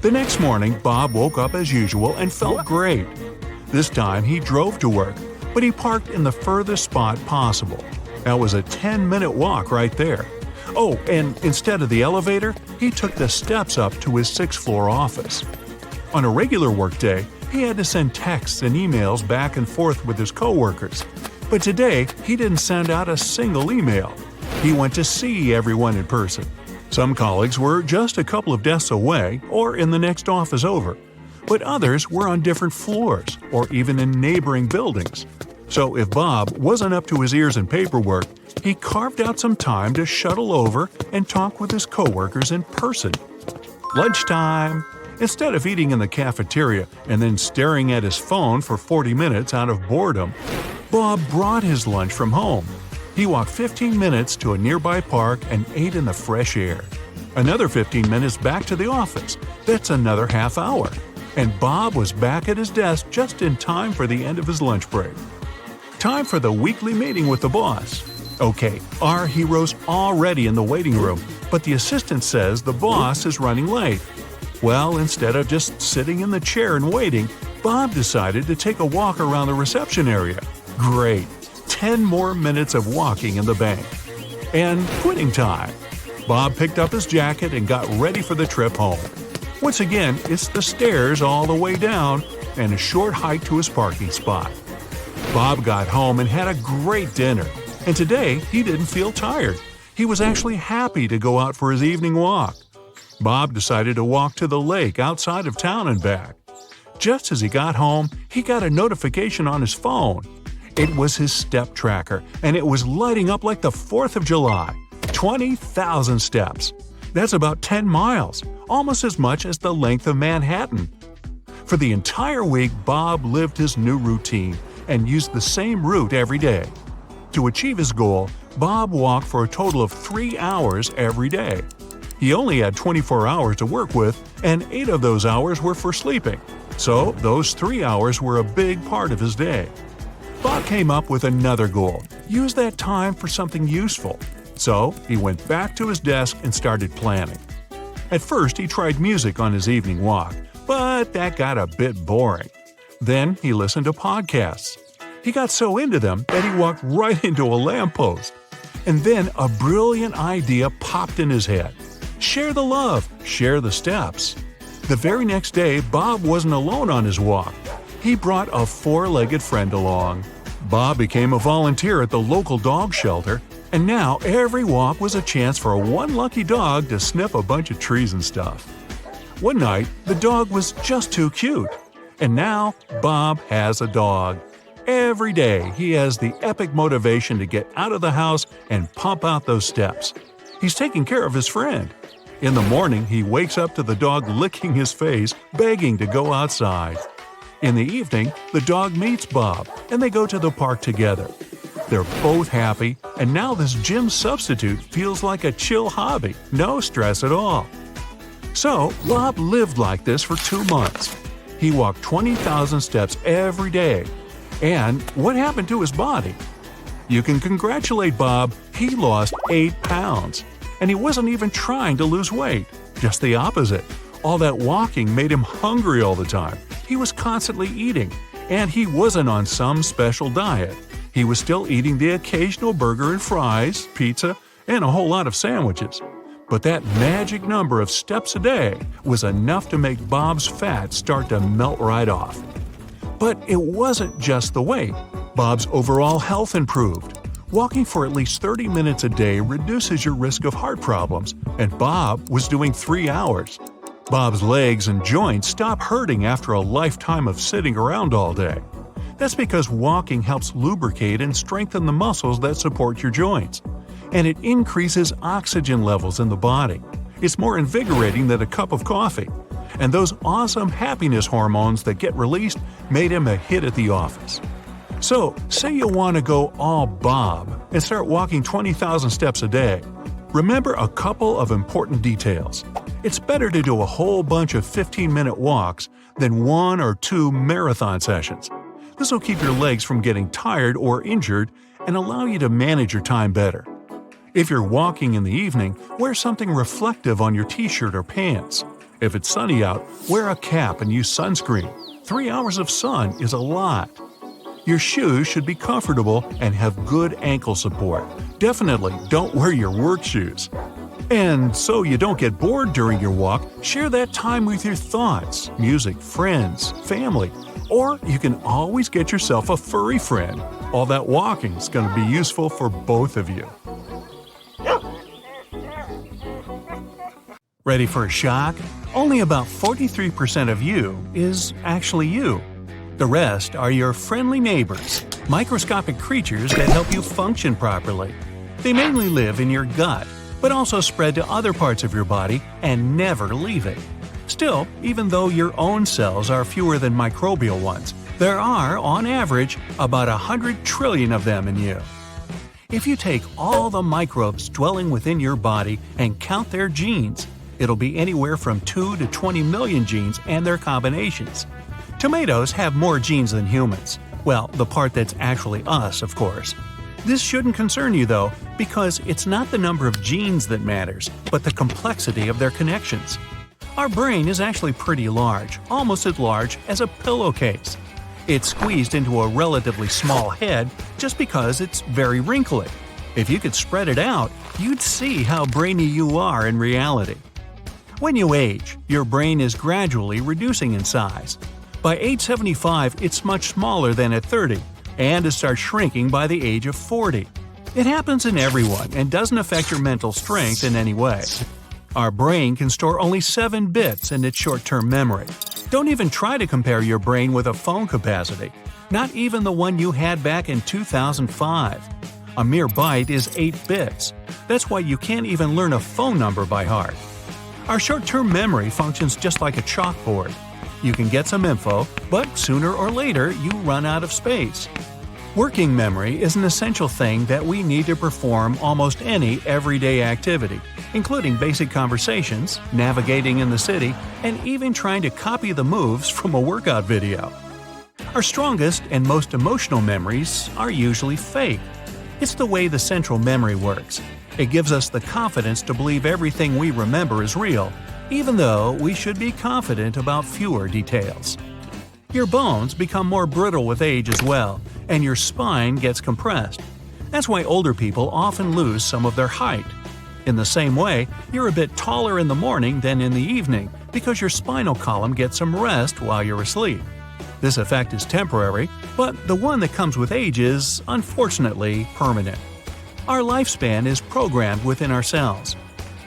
The next morning, Bob woke up as usual and felt great. This time he drove to work, but he parked in the furthest spot possible. That was a 10-minute walk right there. Oh, and instead of the elevator, he took the steps up to his 6th-floor office. On a regular workday, he had to send texts and emails back and forth with his coworkers. But today, he didn't send out a single email. He went to see everyone in person. Some colleagues were just a couple of desks away or in the next office over, but others were on different floors or even in neighboring buildings. So if Bob wasn't up to his ears in paperwork, he carved out some time to shuttle over and talk with his coworkers in person. Lunchtime! Instead of eating in the cafeteria and then staring at his phone for 40 minutes out of boredom, Bob brought his lunch from home. He walked 15 minutes to a nearby park and ate in the fresh air. Another 15 minutes back to the office. That's another half hour. And Bob was back at his desk just in time for the end of his lunch break. Time for the weekly meeting with the boss. Okay, our hero's already in the waiting room, but the assistant says the boss is running late. Well, instead of just sitting in the chair and waiting, Bob decided to take a walk around the reception area. Great! 10 more minutes of walking in the bank. And quitting time. Bob picked up his jacket and got ready for the trip home. Once again, it's the stairs all the way down and a short hike to his parking spot. Bob got home and had a great dinner. And today, he didn't feel tired. He was actually happy to go out for his evening walk. Bob decided to walk to the lake outside of town and back. Just as he got home, he got a notification on his phone. It was his step tracker, and it was lighting up like the 4th of July. 20,000 steps. That's about 10 miles, almost as much as the length of Manhattan. For the entire week, Bob lived his new routine and used the same route every day. To achieve his goal, Bob walked for a total of 3 hours every day. He only had 24 hours to work with, and 8 of those hours were for sleeping. So those 3 hours were a big part of his day. Bob came up with another goal: use that time for something useful. So he went back to his desk and started planning. At first, he tried music on his evening walk, but that got a bit boring. Then he listened to podcasts. He got so into them that he walked right into a lamppost. And then a brilliant idea popped in his head. Share the love, share the steps. The very next day, Bob wasn't alone on his walk. He brought a four-legged friend along. Bob became a volunteer at the local dog shelter, and now every walk was a chance for one lucky dog to sniff a bunch of trees and stuff. One night, the dog was just too cute. And now, Bob has a dog. Every day, he has the epic motivation to get out of the house and pump out those steps. He's taking care of his friend. In the morning, he wakes up to the dog licking his face, begging to go outside. In the evening, the dog meets Bob, and they go to the park together. They're both happy, and now this gym substitute feels like a chill hobby, no stress at all. So, Bob lived like this for 2 months. He walked 20,000 steps every day. And what happened to his body? You can congratulate Bob, he lost 8 pounds. And he wasn't even trying to lose weight, just the opposite. All that walking made him hungry all the time. He was constantly eating, and he wasn't on some special diet. He was still eating the occasional burger and fries, pizza, and a whole lot of sandwiches. But that magic number of steps a day was enough to make Bob's fat start to melt right off. But it wasn't just the weight. Bob's overall health improved. Walking for at least 30 minutes a day reduces your risk of heart problems, and Bob was doing 3 hours. Bob's legs and joints stop hurting after a lifetime of sitting around all day. That's because walking helps lubricate and strengthen the muscles that support your joints. And it increases oxygen levels in the body. It's more invigorating than a cup of coffee. And those awesome happiness hormones that get released made him a hit at the office. So, say you want to go all Bob and start walking 20,000 steps a day. Remember a couple of important details. It's better to do a whole bunch of 15-minute walks than 1 or 2 marathon sessions. This will keep your legs from getting tired or injured and allow you to manage your time better. If you're walking in the evening, wear something reflective on your t-shirt or pants. If it's sunny out, wear a cap and use sunscreen. 3 hours of sun is a lot. Your shoes should be comfortable and have good ankle support. Definitely don't wear your work shoes. And so you don't get bored during your walk, share that time with your thoughts, music, friends, family. Or you can always get yourself a furry friend. All that walking is going to be useful for both of you. Ready for a shock? Only about 43% of you is actually you. The rest are your friendly neighbors, microscopic creatures that help you function properly. They mainly live in your gut, but also spread to other parts of your body and never leave it. Still, even though your own cells are fewer than microbial ones, there are, on average, about 100 trillion of them in you. If you take all the microbes dwelling within your body and count their genes, it'll be anywhere from 2 to 20 million genes and their combinations. Tomatoes have more genes than humans. Well, the part that's actually us, of course. This shouldn't concern you, though, because it's not the number of genes that matters, but the complexity of their connections. Our brain is actually pretty large, almost as large as a pillowcase. It's squeezed into a relatively small head just because it's very wrinkly. If you could spread it out, you'd see how brainy you are in reality. When you age, your brain is gradually reducing in size. By age 75, it's much smaller than at 30, and it starts shrinking by the age of 40. It happens in everyone and doesn't affect your mental strength in any way. Our brain can store only 7 bits in its short-term memory. Don't even try to compare your brain with a phone capacity, not even the one you had back in 2005. A mere byte is 8 bits. That's why you can't even learn a phone number by heart. Our short-term memory functions just like a chalkboard. You can get some info, but sooner or later you run out of space. Working memory is an essential thing that we need to perform almost any everyday activity, including basic conversations, navigating in the city, and even trying to copy the moves from a workout video. Our strongest and most emotional memories are usually fake. It's the way the central memory works. It gives us the confidence to believe everything we remember is real, even though we should be confident about fewer details. Your bones become more brittle with age as well, and your spine gets compressed. That's why older people often lose some of their height. In the same way, you're a bit taller in the morning than in the evening because your spinal column gets some rest while you're asleep. This effect is temporary, but the one that comes with age is, unfortunately, permanent. Our lifespan is programmed within our cells.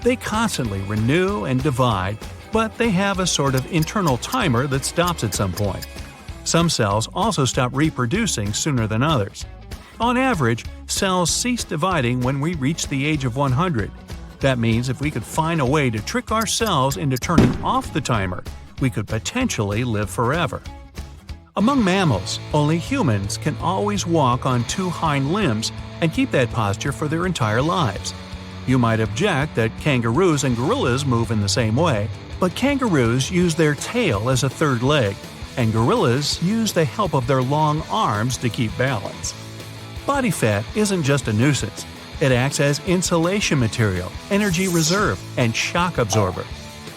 They constantly renew and divide, but they have a sort of internal timer that stops at some point. Some cells also stop reproducing sooner than others. On average, cells cease dividing when we reach the age of 100. That means if we could find a way to trick our cells into turning off the timer, we could potentially live forever. Among mammals, only humans can always walk on two hind limbs and keep that posture for their entire lives. You might object that kangaroos and gorillas move in the same way, but kangaroos use their tail as a third leg, and gorillas use the help of their long arms to keep balance. Body fat isn't just a nuisance. It acts as insulation material, energy reserve, and shock absorber.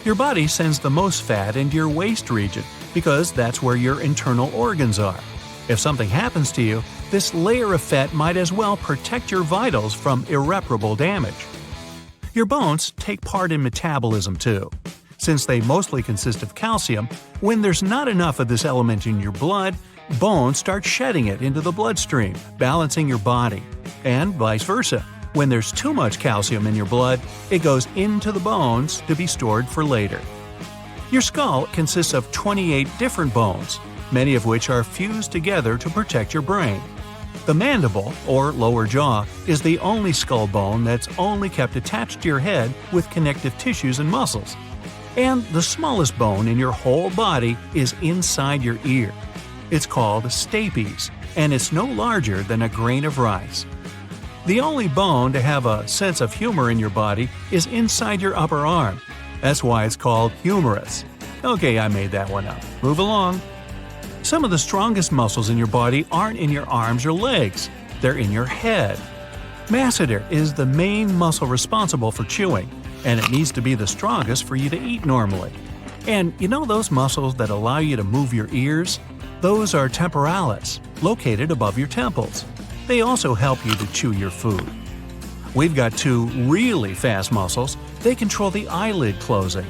Your body sends the most fat into your waist region because that's where your internal organs are. If something happens to you, this layer of fat might as well protect your vitals from irreparable damage. Your bones take part in metabolism too. Since they mostly consist of calcium, when there's not enough of this element in your blood, bones start shedding it into the bloodstream, balancing your body. And vice versa. When there's too much calcium in your blood, it goes into the bones to be stored for later. Your skull consists of 28 different bones, many of which are fused together to protect your brain. The mandible, or lower jaw, is the only skull bone that's only kept attached to your head with connective tissues and muscles. And the smallest bone in your whole body is inside your ear. It's called stapes, and it's no larger than a grain of rice. The only bone to have a sense of humor in your body is inside your upper arm. That's why it's called humerus. Okay, I made that one up. Move along. Some of the strongest muscles in your body aren't in your arms or legs. They're in your head. Masseter is the main muscle responsible for chewing, and it needs to be the strongest for you to eat normally. And you know those muscles that allow you to move your ears? Those are temporalis, located above your temples. They also help you to chew your food. We've got two really fast muscles. They control the eyelid closing.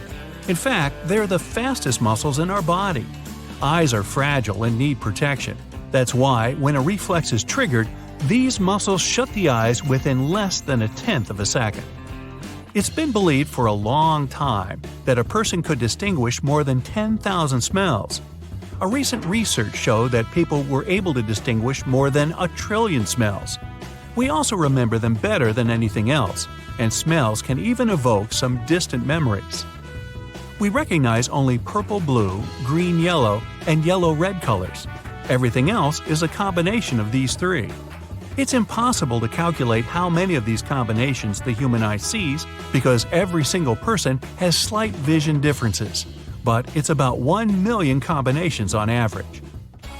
In fact, they're the fastest muscles in our body. Eyes are fragile and need protection. That's why, when a reflex is triggered, these muscles shut the eyes within less than a tenth of a second. It's been believed for a long time that a person could distinguish more than 10,000 smells. A recent research showed that people were able to distinguish more than 1 trillion smells. We also remember them better than anything else, and smells can even evoke some distant memories. We recognize only purple-blue, green-yellow, and yellow-red colors. Everything else is a combination of these three. It's impossible to calculate how many of these combinations the human eye sees because every single person has slight vision differences, but it's about 1 million combinations on average.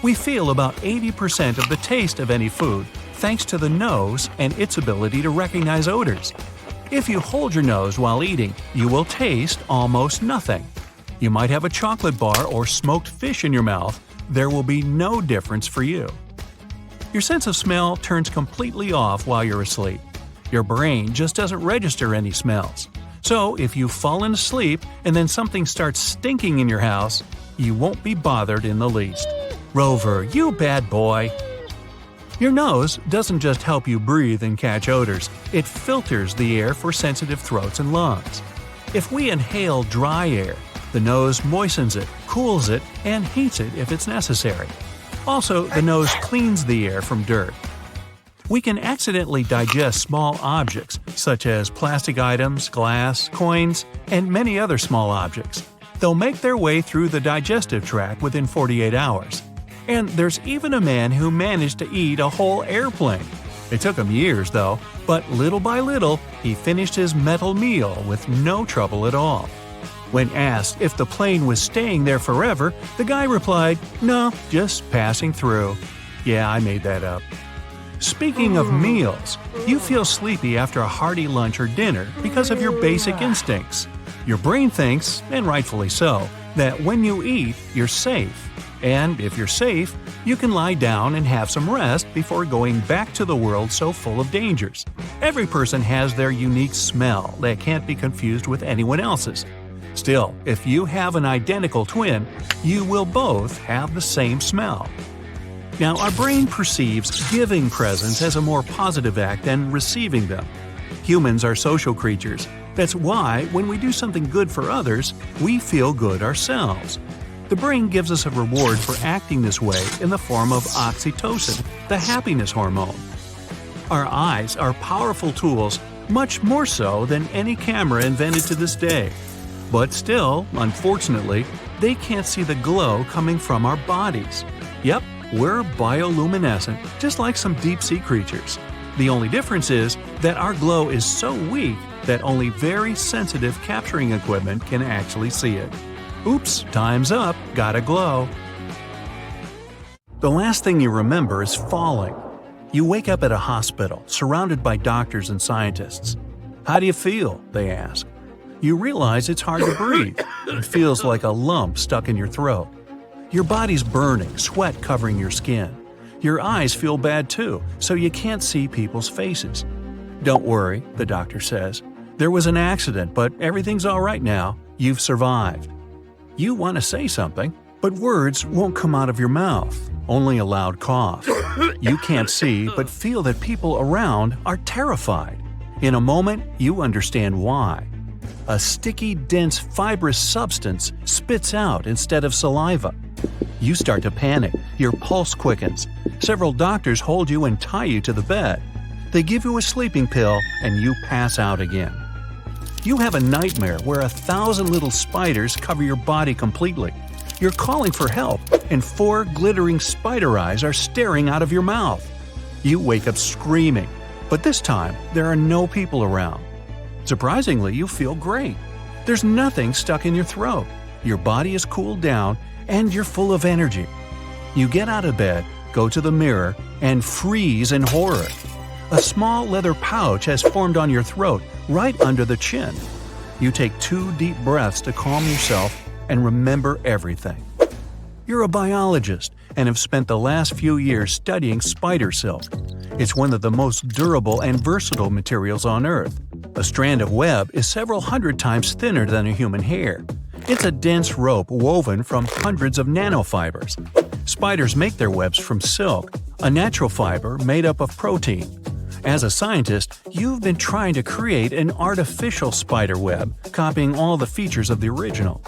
We feel about 80% of the taste of any food thanks to the nose and its ability to recognize odors. If you hold your nose while eating, you will taste almost nothing. You might have a chocolate bar or smoked fish in your mouth. There will be no difference for you. Your sense of smell turns completely off while you're asleep. Your brain just doesn't register any smells. So if you've fallen asleep and then something starts stinking in your house, you won't be bothered in the least. Rover, you bad boy! Your nose doesn't just help you breathe and catch odors, it filters the air for sensitive throats and lungs. If we inhale dry air, the nose moistens it, cools it, and heats it if it's necessary. Also, the nose cleans the air from dirt. We can accidentally digest small objects, such as plastic items, glass, coins, and many other small objects. They'll make their way through the digestive tract within 48 hours. And there's even a man who managed to eat a whole airplane. It took him years, though, but little by little, he finished his metal meal with no trouble at all. When asked if the plane was staying there forever, the guy replied, "No, just passing through." Yeah, I made that up. Speaking of meals, you feel sleepy after a hearty lunch or dinner because of your basic instincts. Your brain thinks, and rightfully so, that when you eat, you're safe. And if you're safe, you can lie down and have some rest before going back to the world so full of dangers. Every person has their unique smell that can't be confused with anyone else's. Still, if you have an identical twin, you will both have the same smell. Now, our brain perceives giving presents as a more positive act than receiving them. Humans are social creatures. That's why, when we do something good for others, we feel good ourselves. The brain gives us a reward for acting this way in the form of oxytocin, the happiness hormone. Our eyes are powerful tools, much more so than any camera invented to this day. But still, unfortunately, they can't see the glow coming from our bodies. Yep, we're bioluminescent, just like some deep-sea creatures. The only difference is that our glow is so weak that only very sensitive capturing equipment can actually see it. Oops, time's up, gotta glow. The last thing you remember is falling. You wake up at a hospital, surrounded by doctors and scientists. How do you feel? They ask. You realize it's hard to breathe. It feels like a lump stuck in your throat. Your body's burning, sweat covering your skin. Your eyes feel bad too, so you can't see people's faces. Don't worry, the doctor says. There was an accident, but everything's all right now. You've survived. You want to say something, but words won't come out of your mouth, only a loud cough. You can't see, but feel that people around are terrified. In a moment, you understand why. A sticky, dense, fibrous substance spits out instead of saliva. You start to panic. Your pulse quickens. Several doctors hold you and tie you to the bed. They give you a sleeping pill, and you pass out again. You have a nightmare where 1,000 little spiders cover your body completely. You're calling for help, and 4 glittering spider eyes are staring out of your mouth. You wake up screaming, but this time there are no people around. Surprisingly, you feel great. There's nothing stuck in your throat. Your body is cooled down, and you're full of energy. You get out of bed, go to the mirror, and freeze in horror. A small leather pouch has formed on your throat, right under the chin. You take 2 deep breaths to calm yourself and remember everything. You're a biologist and have spent the last few years studying spider silk. It's one of the most durable and versatile materials on Earth. A strand of web is several hundred times thinner than a human hair. It's a dense rope woven from hundreds of nanofibers. Spiders make their webs from silk, a natural fiber made up of protein. As a scientist, you've been trying to create an artificial spider web, copying all the features of the original.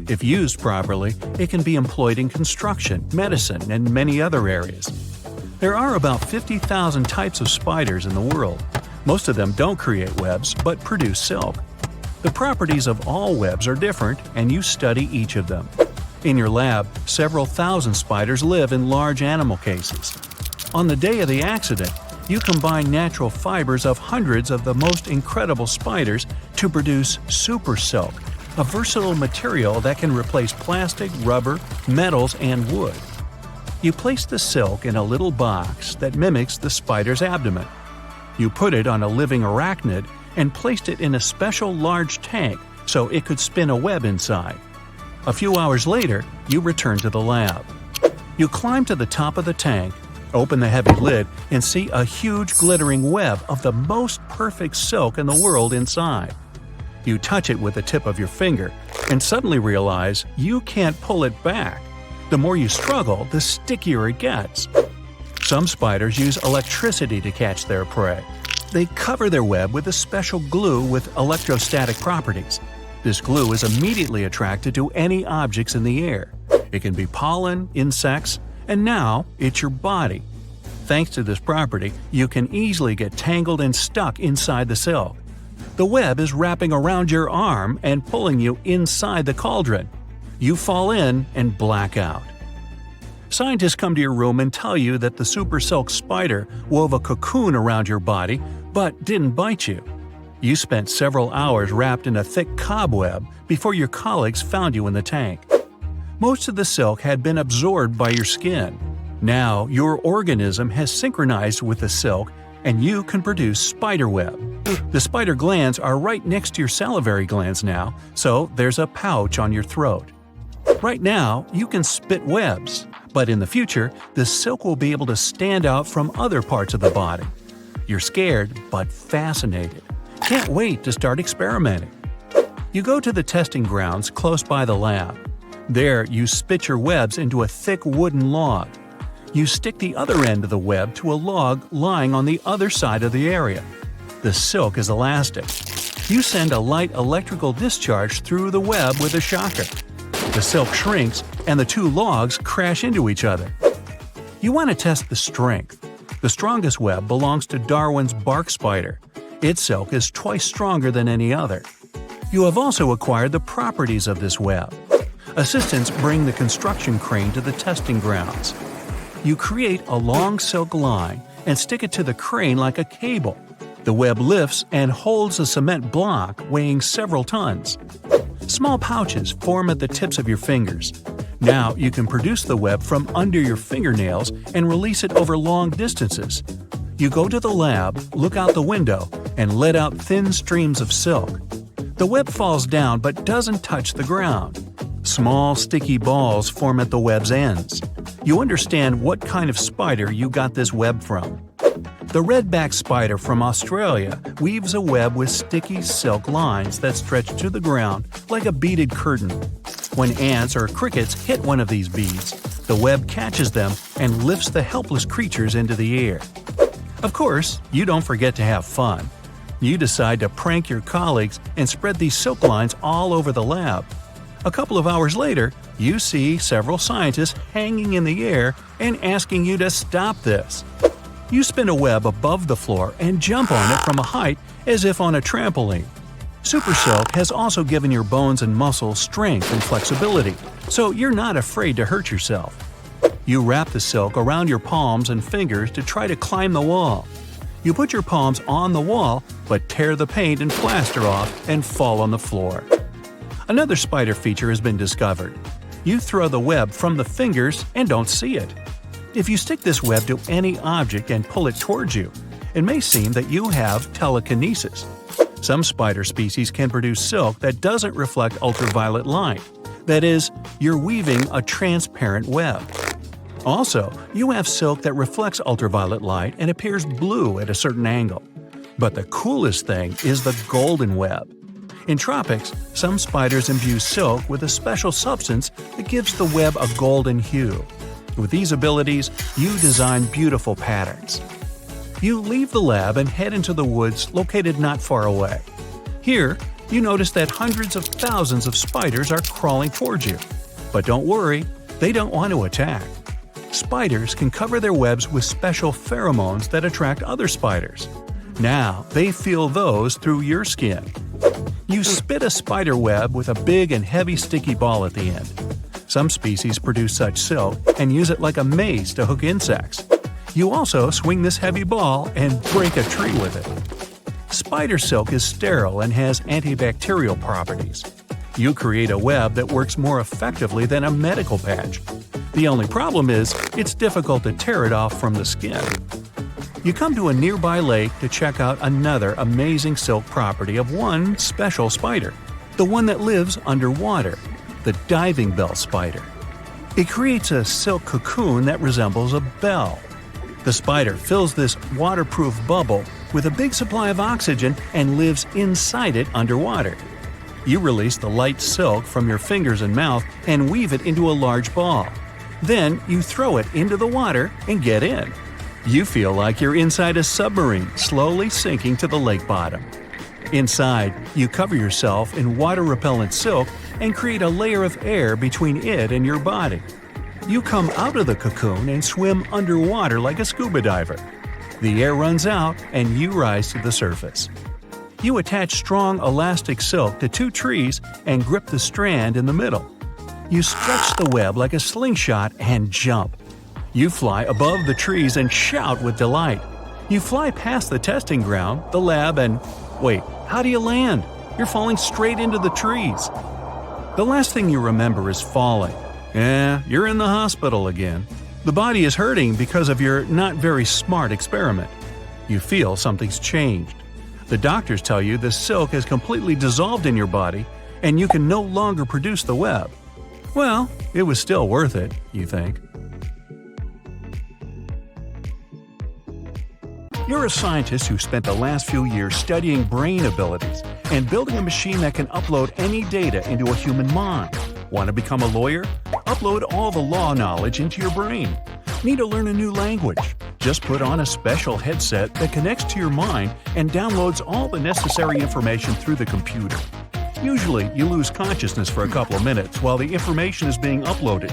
If used properly, it can be employed in construction, medicine, and many other areas. There are about 50,000 types of spiders in the world. Most of them don't create webs, but produce silk. The properties of all webs are different, and you study each of them. In your lab, several thousand spiders live in large animal cases. On the day of the accident, you combine natural fibers of hundreds of the most incredible spiders to produce super silk, a versatile material that can replace plastic, rubber, metals, and wood. You place the silk in a little box that mimics the spider's abdomen. You put it on a living arachnid and placed it in a special large tank so it could spin a web inside. A few hours later, you return to the lab. You climb to the top of the tank, open the heavy lid, and see a huge glittering web of the most perfect silk in the world inside. You touch it with the tip of your finger and suddenly realize you can't pull it back. The more you struggle, the stickier it gets. Some spiders use electricity to catch their prey. They cover their web with a special glue with electrostatic properties. This glue is immediately attracted to any objects in the air. It can be pollen, insects, and now it's your body. Thanks to this property, you can easily get tangled and stuck inside the silk. The web is wrapping around your arm and pulling you inside the cauldron. You fall in and black out. Scientists come to your room and tell you that the super silk spider wove a cocoon around your body but didn't bite you. You spent several hours wrapped in a thick cobweb before your colleagues found you in the tank. Most of the silk had been absorbed by your skin. Now your organism has synchronized with the silk and you can produce spider web. The spider glands are right next to your salivary glands now, so there's a pouch on your throat. Right now, you can spit webs, but in the future, the silk will be able to stand out from other parts of the body. You're scared, but fascinated. Can't wait to start experimenting. You go to the testing grounds close by the lab. There, you spit your webs into a thick wooden log. You stick the other end of the web to a log lying on the other side of the area. The silk is elastic. You send a light electrical discharge through the web with a shocker. The silk shrinks, and the two logs crash into each other. You want to test the strength. The strongest web belongs to Darwin's bark spider. Its silk is twice stronger than any other. You have also acquired the properties of this web. Assistants bring the construction crane to the testing grounds. You create a long silk line and stick it to the crane like a cable. The web lifts and holds a cement block weighing several tons. Small pouches form at the tips of your fingers. Now you can produce the web from under your fingernails and release it over long distances. You go to the lab, look out the window, and let out thin streams of silk. The web falls down but doesn't touch the ground. Small, sticky balls form at the web's ends. You understand what kind of spider you got this web from. The redback spider from Australia weaves a web with sticky silk lines that stretch to the ground like a beaded curtain. When ants or crickets hit one of these beads, the web catches them and lifts the helpless creatures into the air. Of course, you don't forget to have fun. You decide to prank your colleagues and spread these silk lines all over the lab. A couple of hours later, you see several scientists hanging in the air and asking you to stop this. You spin a web above the floor and jump on it from a height as if on a trampoline. Super silk has also given your bones and muscles strength and flexibility, so you're not afraid to hurt yourself. You wrap the silk around your palms and fingers to try to climb the wall. You put your palms on the wall, but tear the paint and plaster off and fall on the floor. Another spider feature has been discovered. You throw the web from the fingers and don't see it. If you stick this web to any object and pull it towards you, it may seem that you have telekinesis. Some spider species can produce silk that doesn't reflect ultraviolet light. That is, you're weaving a transparent web. Also, you have silk that reflects ultraviolet light and appears blue at a certain angle. But the coolest thing is the golden web. In tropics, some spiders imbue silk with a special substance that gives the web a golden hue. With these abilities, you design beautiful patterns. You leave the lab and head into the woods located not far away. Here, you notice that hundreds of thousands of spiders are crawling towards you. But don't worry, they don't want to attack. Spiders can cover their webs with special pheromones that attract other spiders. Now, they feel those through your skin. You spit a spider web with a big and heavy sticky ball at the end. Some species produce such silk and use it like a mace to hook insects. You also swing this heavy ball and break a tree with it. Spider silk is sterile and has antibacterial properties. You create a web that works more effectively than a medical patch. The only problem is, it's difficult to tear it off from the skin. You come to a nearby lake to check out another amazing silk property of one special spider, the one that lives underwater, the diving bell spider. It creates a silk cocoon that resembles a bell. The spider fills this waterproof bubble with a big supply of oxygen and lives inside it underwater. You release the light silk from your fingers and mouth and weave it into a large ball. Then you throw it into the water and get in. You feel like you're inside a submarine slowly sinking to the lake bottom. Inside, you cover yourself in water-repellent silk and create a layer of air between it and your body. You come out of the cocoon and swim underwater like a scuba diver. The air runs out and you rise to the surface. You attach strong elastic silk to two trees and grip the strand in the middle. You stretch the web like a slingshot and jump. You fly above the trees and shout with delight. You fly past the testing ground, the lab, and wait, how do you land? You're falling straight into the trees. The last thing you remember is falling. You're in the hospital again. The body is hurting because of your not very smart experiment. You feel something's changed. The doctors tell you the silk has completely dissolved in your body and you can no longer produce the web. Well, it was still worth it, you think. You're a scientist who spent the last few years studying brain abilities and building a machine that can upload any data into a human mind. Want to become a lawyer? Upload all the law knowledge into your brain. Need to learn a new language? Just put on a special headset that connects to your mind and downloads all the necessary information through the computer. Usually, you lose consciousness for a couple of minutes while the information is being uploaded.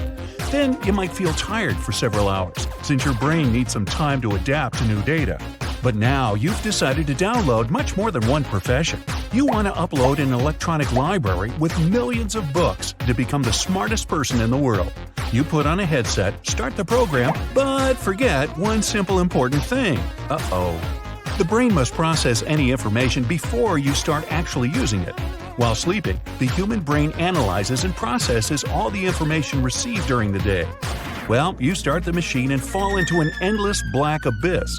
Then you might feel tired for several hours, since your brain needs some time to adapt to new data. But now you've decided to download much more than one profession. You want to upload an electronic library with millions of books to become the smartest person in the world. You put on a headset, start the program, but forget one simple important thing. Uh-oh. The brain must process any information before you start actually using it. While sleeping, the human brain analyzes and processes all the information received during the day. Well, you start the machine and fall into an endless black abyss.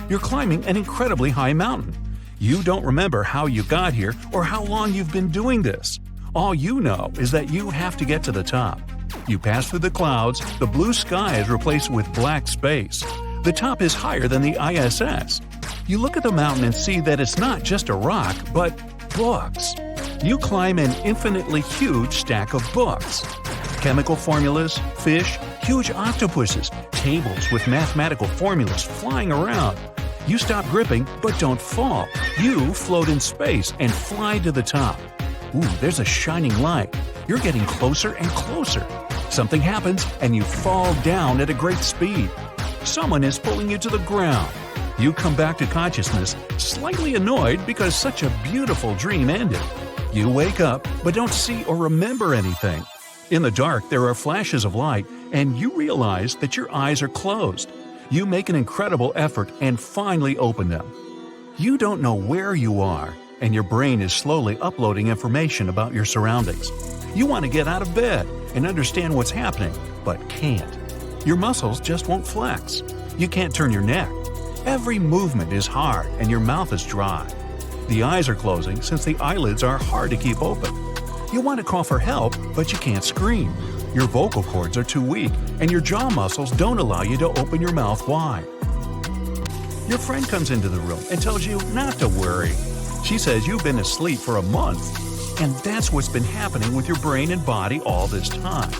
You're climbing an incredibly high mountain. You don't remember how you got here or how long you've been doing this. All you know is that you have to get to the top. You pass through the clouds, the blue sky is replaced with black space. The top is higher than the ISS. You look at the mountain and see that it's not just a rock, but books. You climb an infinitely huge stack of books. Chemical formulas, fish, huge octopuses, tables with mathematical formulas flying around. You stop gripping, but don't fall. You float in space and fly to the top. Ooh, there's a shining light. You're getting closer and closer. Something happens and you fall down at a great speed. Someone is pulling you to the ground. You come back to consciousness, slightly annoyed because such a beautiful dream ended. You wake up, but don't see or remember anything. In the dark, there are flashes of light, and you realize that your eyes are closed. You make an incredible effort and finally open them. You don't know where you are, and your brain is slowly uploading information about your surroundings. You want to get out of bed and understand what's happening, but can't. Your muscles just won't flex. You can't turn your neck. Every movement is hard, and your mouth is dry. The eyes are closing since the eyelids are hard to keep open. You want to call for help, but you can't scream. Your vocal cords are too weak, and your jaw muscles don't allow you to open your mouth wide. Your friend comes into the room and tells you not to worry. She says you've been asleep for a month, and that's what's been happening with your brain and body all this time.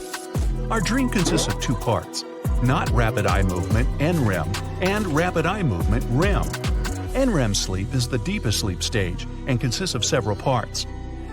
Our dream consists of two parts: not rapid eye movement, NREM, and rapid eye movement, REM. NREM sleep is the deepest sleep stage and consists of several parts.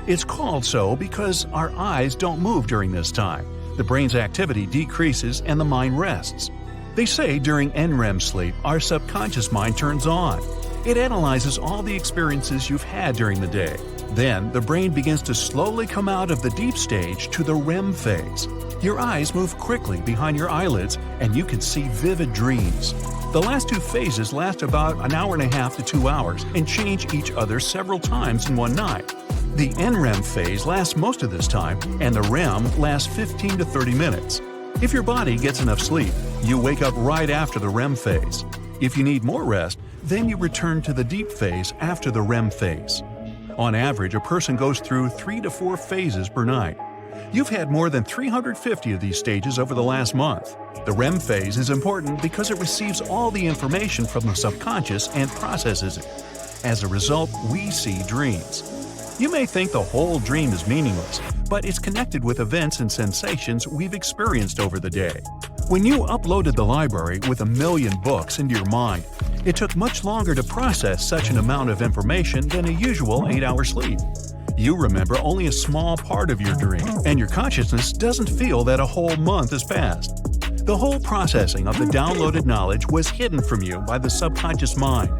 It's called so because our eyes don't move during this time. The brain's activity decreases and the mind rests. They say during NREM sleep, our subconscious mind turns on. It analyzes all the experiences you've had during the day. Then, the brain begins to slowly come out of the deep stage to the REM phase. Your eyes move quickly behind your eyelids and you can see vivid dreams. The last two phases last about an hour and a half to 2 hours and change each other several times in one night. The NREM phase lasts most of this time, and the REM lasts 15 to 30 minutes. If your body gets enough sleep, you wake up right after the REM phase. If you need more rest, then you return to the deep phase after the REM phase. On average, a person goes through 3 to 4 phases per night. You've had more than 350 of these stages over the last month. The REM phase is important because it receives all the information from the subconscious and processes it. As a result, we see dreams. You may think the whole dream is meaningless, but it's connected with events and sensations we've experienced over the day. When you uploaded the library with 1 million books into your mind, it took much longer to process such an amount of information than a usual 8-hour sleep. You remember only a small part of your dream, and your consciousness doesn't feel that a whole month has passed. The whole processing of the downloaded knowledge was hidden from you by the subconscious mind,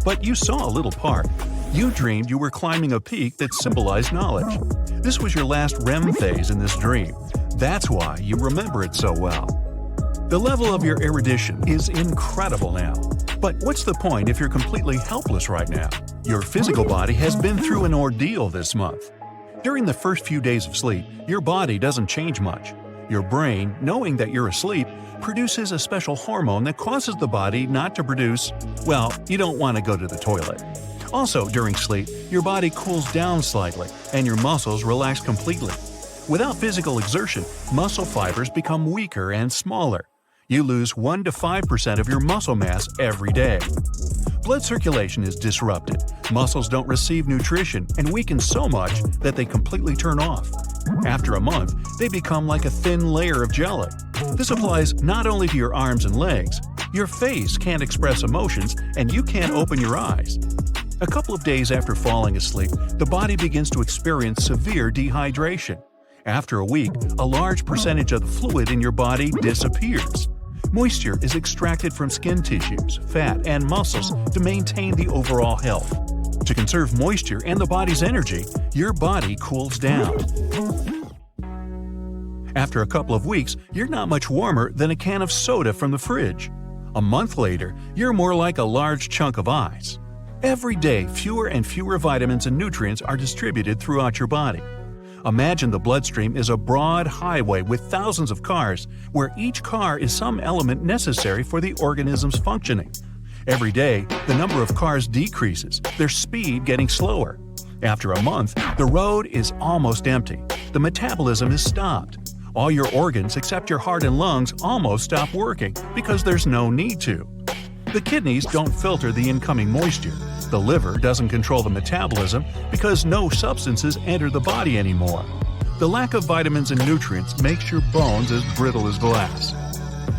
but you saw a little part. You dreamed you were climbing a peak that symbolized knowledge. This was your last REM phase in this dream. That's why you remember it so well. The level of your erudition is incredible now. But what's the point if you're completely helpless right now? Your physical body has been through an ordeal this month. During the first few days of sleep, your body doesn't change much. Your brain, knowing that you're asleep, produces a special hormone that causes the body not to produce, well, you don't want to go to the toilet. Also, during sleep, your body cools down slightly and your muscles relax completely. Without physical exertion, muscle fibers become weaker and smaller. You lose 1 to 5% of your muscle mass every day. Blood circulation is disrupted. Muscles don't receive nutrition and weaken so much that they completely turn off. After a month, they become like a thin layer of jelly. This applies not only to your arms and legs. Your face can't express emotions and you can't open your eyes. A couple of days after falling asleep, the body begins to experience severe dehydration. After a week, a large percentage of the fluid in your body disappears. Moisture is extracted from skin tissues, fat, and muscles to maintain the overall health. To conserve moisture and the body's energy, your body cools down. After a couple of weeks, you're not much warmer than a can of soda from the fridge. A month later, you're more like a large chunk of ice. Every day, fewer and fewer vitamins and nutrients are distributed throughout your body. Imagine the bloodstream is a broad highway with thousands of cars, where each car is some element necessary for the organism's functioning. Every day, the number of cars decreases, their speed getting slower. After a month, the road is almost empty. The metabolism is stopped. All your organs except your heart and lungs almost stop working because there's no need to. The kidneys don't filter the incoming moisture. The liver doesn't control the metabolism because no substances enter the body anymore. The lack of vitamins and nutrients makes your bones as brittle as glass.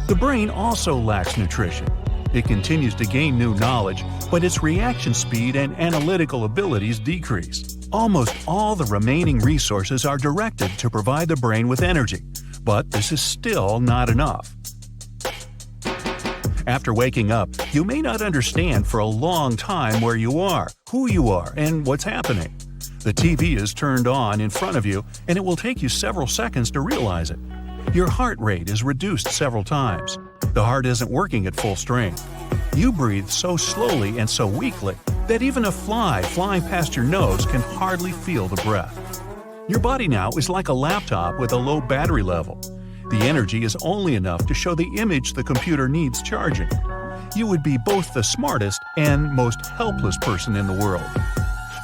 The brain also lacks nutrition. It continues to gain new knowledge, but its reaction speed and analytical abilities decrease. Almost all the remaining resources are directed to provide the brain with energy, but this is still not enough. After waking up, you may not understand for a long time where you are, who you are, and what's happening. The TV is turned on in front of you, and it will take you several seconds to realize it. Your heart rate is reduced several times. The heart isn't working at full strength. You breathe so slowly and so weakly that even a fly flying past your nose can hardly feel the breath. Your body now is like a laptop with a low battery level. The energy is only enough to show the image the computer needs charging. You would be both the smartest and most helpless person in the world.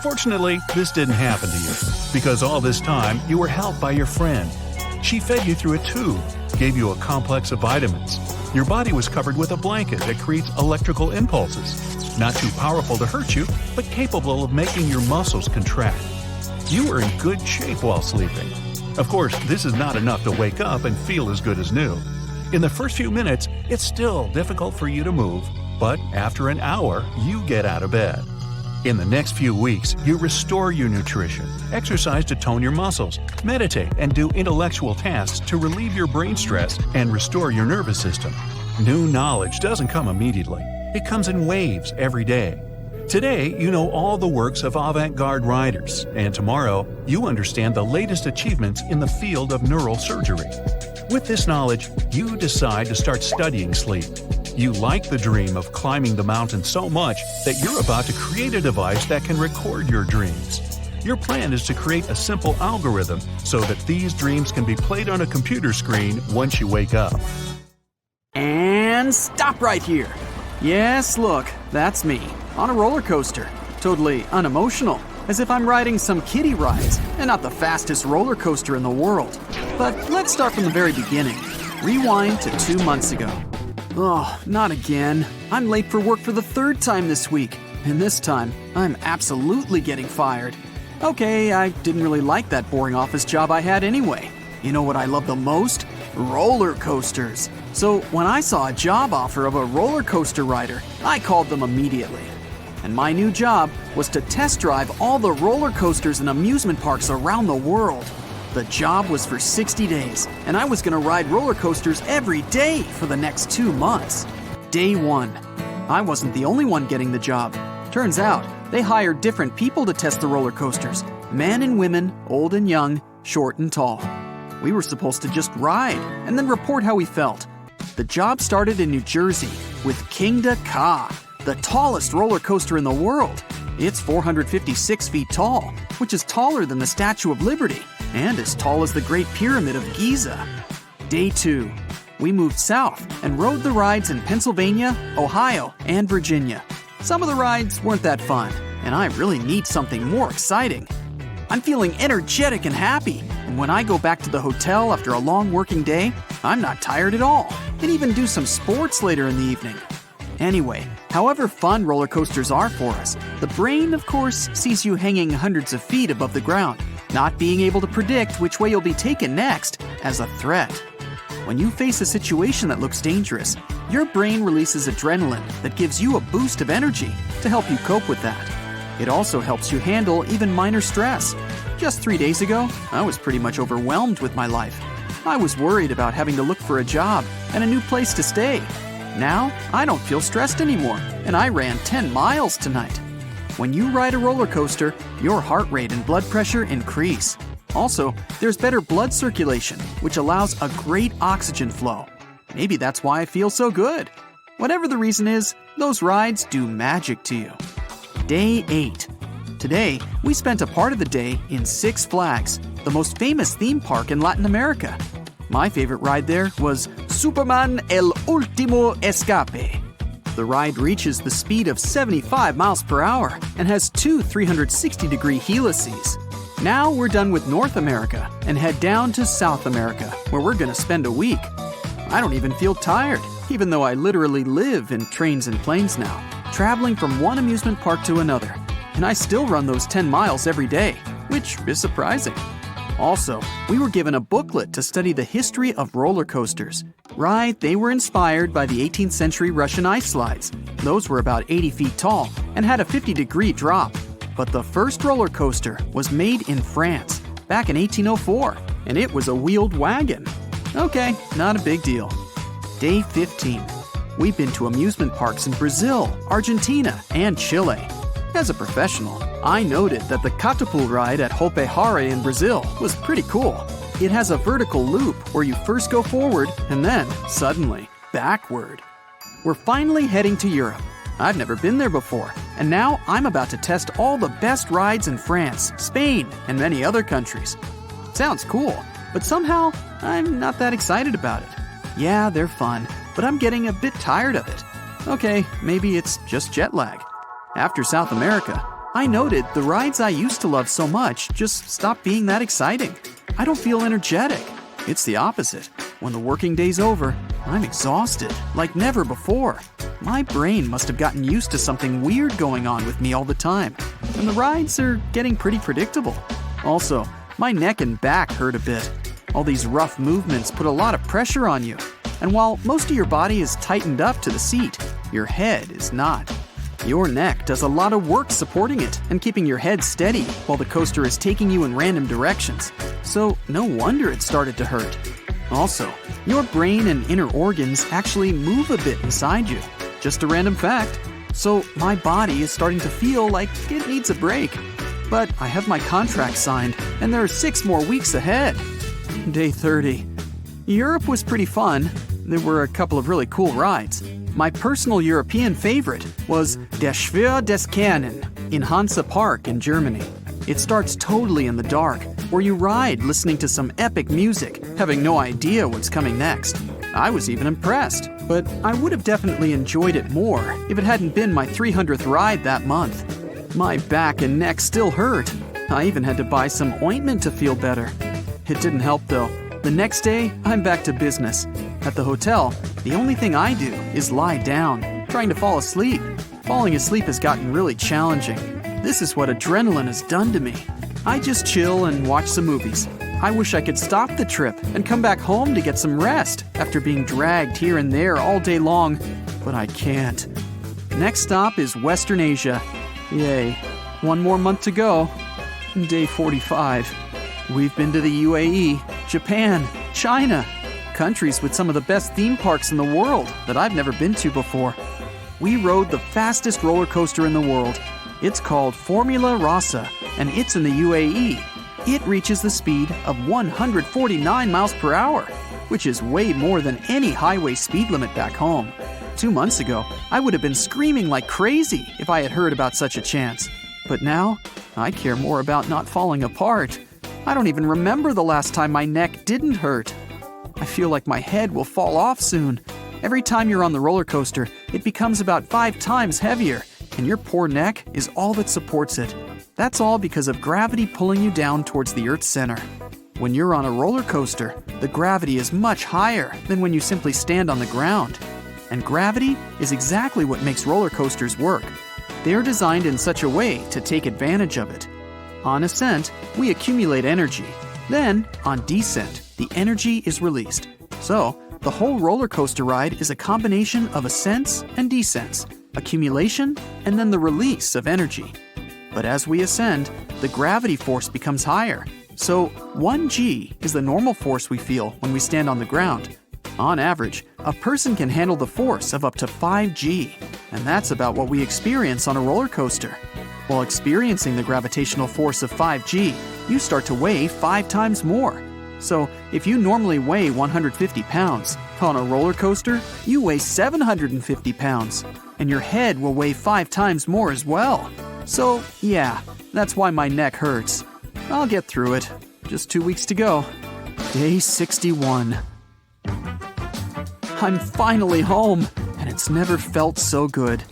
Fortunately, this didn't happen to you, because all this time you were helped by your friend. She fed you through a tube, gave you a complex of vitamins. Your body was covered with a blanket that creates electrical impulses, not too powerful to hurt you, but capable of making your muscles contract. You were in good shape while sleeping. Of course, this is not enough to wake up and feel as good as new. In the first few minutes, it's still difficult for you to move, but after an hour, you get out of bed. In the next few weeks, you restore your nutrition, exercise to tone your muscles, meditate, and do intellectual tasks to relieve your brain stress and restore your nervous system. New knowledge doesn't come immediately. It comes in waves every day. Today, you know all the works of avant-garde writers, and tomorrow, you understand the latest achievements in the field of neural surgery. With this knowledge, you decide to start studying sleep. You like the dream of climbing the mountain so much that you're about to create a device that can record your dreams. Your plan is to create a simple algorithm so that these dreams can be played on a computer screen once you wake up. And stop right here. Yes, look, that's me, on a roller coaster. Totally unemotional, as if I'm riding some kiddie rides, and not the fastest roller coaster in the world. But let's start from the very beginning. Rewind to 2 months ago. Oh, not again. I'm late for work for the 3rd time this week, and this time, I'm absolutely getting fired. Okay, I didn't really like that boring office job I had anyway. You know what I love the most? Roller coasters. So when I saw a job offer of a roller coaster rider, I called them immediately. And my new job was to test drive all the roller coasters and amusement parks around the world. The job was for 60 days, and I was going to ride roller coasters every day for the next 2 months. Day 1. I wasn't the only one getting the job. Turns out, they hired different people to test the roller coasters. Men and women, old and young, short and tall. We were supposed to just ride and then report how we felt. The job started in New Jersey with Kingda Ka, the tallest roller coaster in the world. It's 456 feet tall, which is taller than the Statue of Liberty and as tall as the Great Pyramid of Giza. Day 2. We moved south and rode the rides in Pennsylvania, Ohio, and Virginia. Some of the rides weren't that fun, and I really need something more exciting. I'm feeling energetic and happy, and And when I go back to the hotel after a long working day, I'm not tired at all, and even do some sports later in the evening. Anyway, however fun roller coasters are for us, the brain, of course, sees you hanging hundreds of feet above the ground, not being able to predict which way you'll be taken next, as a threat. When you face a situation that looks dangerous, your brain releases adrenaline that gives you a boost of energy to help you cope with that. It also helps you handle even minor stress. Just 3 days ago, I was pretty much overwhelmed with my life. I was worried about having to look for a job and a new place to stay. Now, I don't feel stressed anymore, and I ran 10 miles tonight. When you ride a roller coaster, your heart rate and blood pressure increase. Also, there's better blood circulation, which allows a great oxygen flow. Maybe that's why I feel so good. Whatever the reason is, those rides do magic to you. Day 8. Today, we spent a part of the day in Six Flags, the most famous theme park in Latin America. My favorite ride there was Superman El Último Escape. The ride reaches the speed of 75 miles per hour and has two 360-degree helices. Now we're done with North America and head down to South America, where we're going to spend a week. I don't even feel tired, even though I literally live in trains and planes now, traveling from one amusement park to another. And I still run those 10 miles every day, which is surprising. Also, we were given a booklet to study the history of roller coasters. Right, they were inspired by the 18th century Russian ice slides. Those were about 80 feet tall and had a 50-degree drop. But the first roller coaster was made in France back in 1804, and it was a wheeled wagon. Okay, not a big deal. Day 15. We've been to amusement parks in Brazil, Argentina, and Chile. As a professional, I noted that the catapult ride at Hope Hare in Brazil was pretty cool. It has a vertical loop where you first go forward and then, suddenly, backward. We're finally heading to Europe. I've never been there before, and now I'm about to test all the best rides in France, Spain, and many other countries. Sounds cool, but somehow I'm not that excited about it. Yeah, they're fun, but I'm getting a bit tired of it. Okay, maybe it's just jet lag. After South America, I noted the rides I used to love so much just stopped being that exciting. I don't feel energetic. It's the opposite. When the working day's over, I'm exhausted, like never before. My brain must have gotten used to something weird going on with me all the time, and the rides are getting pretty predictable. Also, my neck and back hurt a bit. All these rough movements put a lot of pressure on you, and while most of your body is tightened up to the seat, your head is not. Your neck does a lot of work supporting it and keeping your head steady while the coaster is taking you in random directions. So no wonder it started to hurt. Also, your brain and inner organs actually move a bit inside you. Just a random fact. So my body is starting to feel like it needs a break. But I have my contract signed and there are 6 more weeks ahead. Day 30. Europe was pretty fun. There were a couple of really cool rides. My personal European favorite was Der Schwur des Kernen in Hansa Park in Germany. It starts totally in the dark, where you ride listening to some epic music, having no idea what's coming next. I was even impressed, but I would have definitely enjoyed it more if it hadn't been my 300th ride that month. My back and neck still hurt. I even had to buy some ointment to feel better. It didn't help though. The next day, I'm back to business. At the hotel, the only thing I do is lie down, trying to fall asleep. Falling asleep has gotten really challenging. This is what adrenaline has done to me. I just chill and watch some movies. I wish I could stop the trip and come back home to get some rest after being dragged here and there all day long, but I can't. Next stop is Western Asia. Yay. 1 more month to go. Day 45. We've been to the UAE, Japan, China, countries with some of the best theme parks in the world that I've never been to before. We rode the fastest roller coaster in the world. It's called Formula Rossa, and it's in the UAE. It reaches the speed of 149 miles per hour, which is way more than any highway speed limit back home. 2 months ago, I would have been screaming like crazy if I had heard about such a chance. But now, I care more about not falling apart. I don't even remember the last time my neck didn't hurt. I feel like my head will fall off soon. Every time you're on the roller coaster, it becomes about 5 times heavier, and your poor neck is all that supports it. That's all because of gravity pulling you down towards the Earth's center. When you're on a roller coaster, the gravity is much higher than when you simply stand on the ground. And gravity is exactly what makes roller coasters work. They're designed in such a way to take advantage of it. On ascent, we accumulate energy. Then, on descent, the energy is released. So, the whole roller coaster ride is a combination of ascents and descents, accumulation, and then the release of energy. But as we ascend, the gravity force becomes higher. So 1g is the normal force we feel when we stand on the ground. On average, a person can handle the force of up to 5g, and that's about what we experience on a roller coaster. While experiencing the gravitational force of 5g, you start to weigh 5 times more. So if you normally weigh 150 pounds, on a roller coaster, you weigh 750 pounds, and your head will weigh 5 times more as well. So yeah, that's why my neck hurts. I'll get through it. Just 2 weeks to go. Day 61. I'm finally home, and it's never felt so good.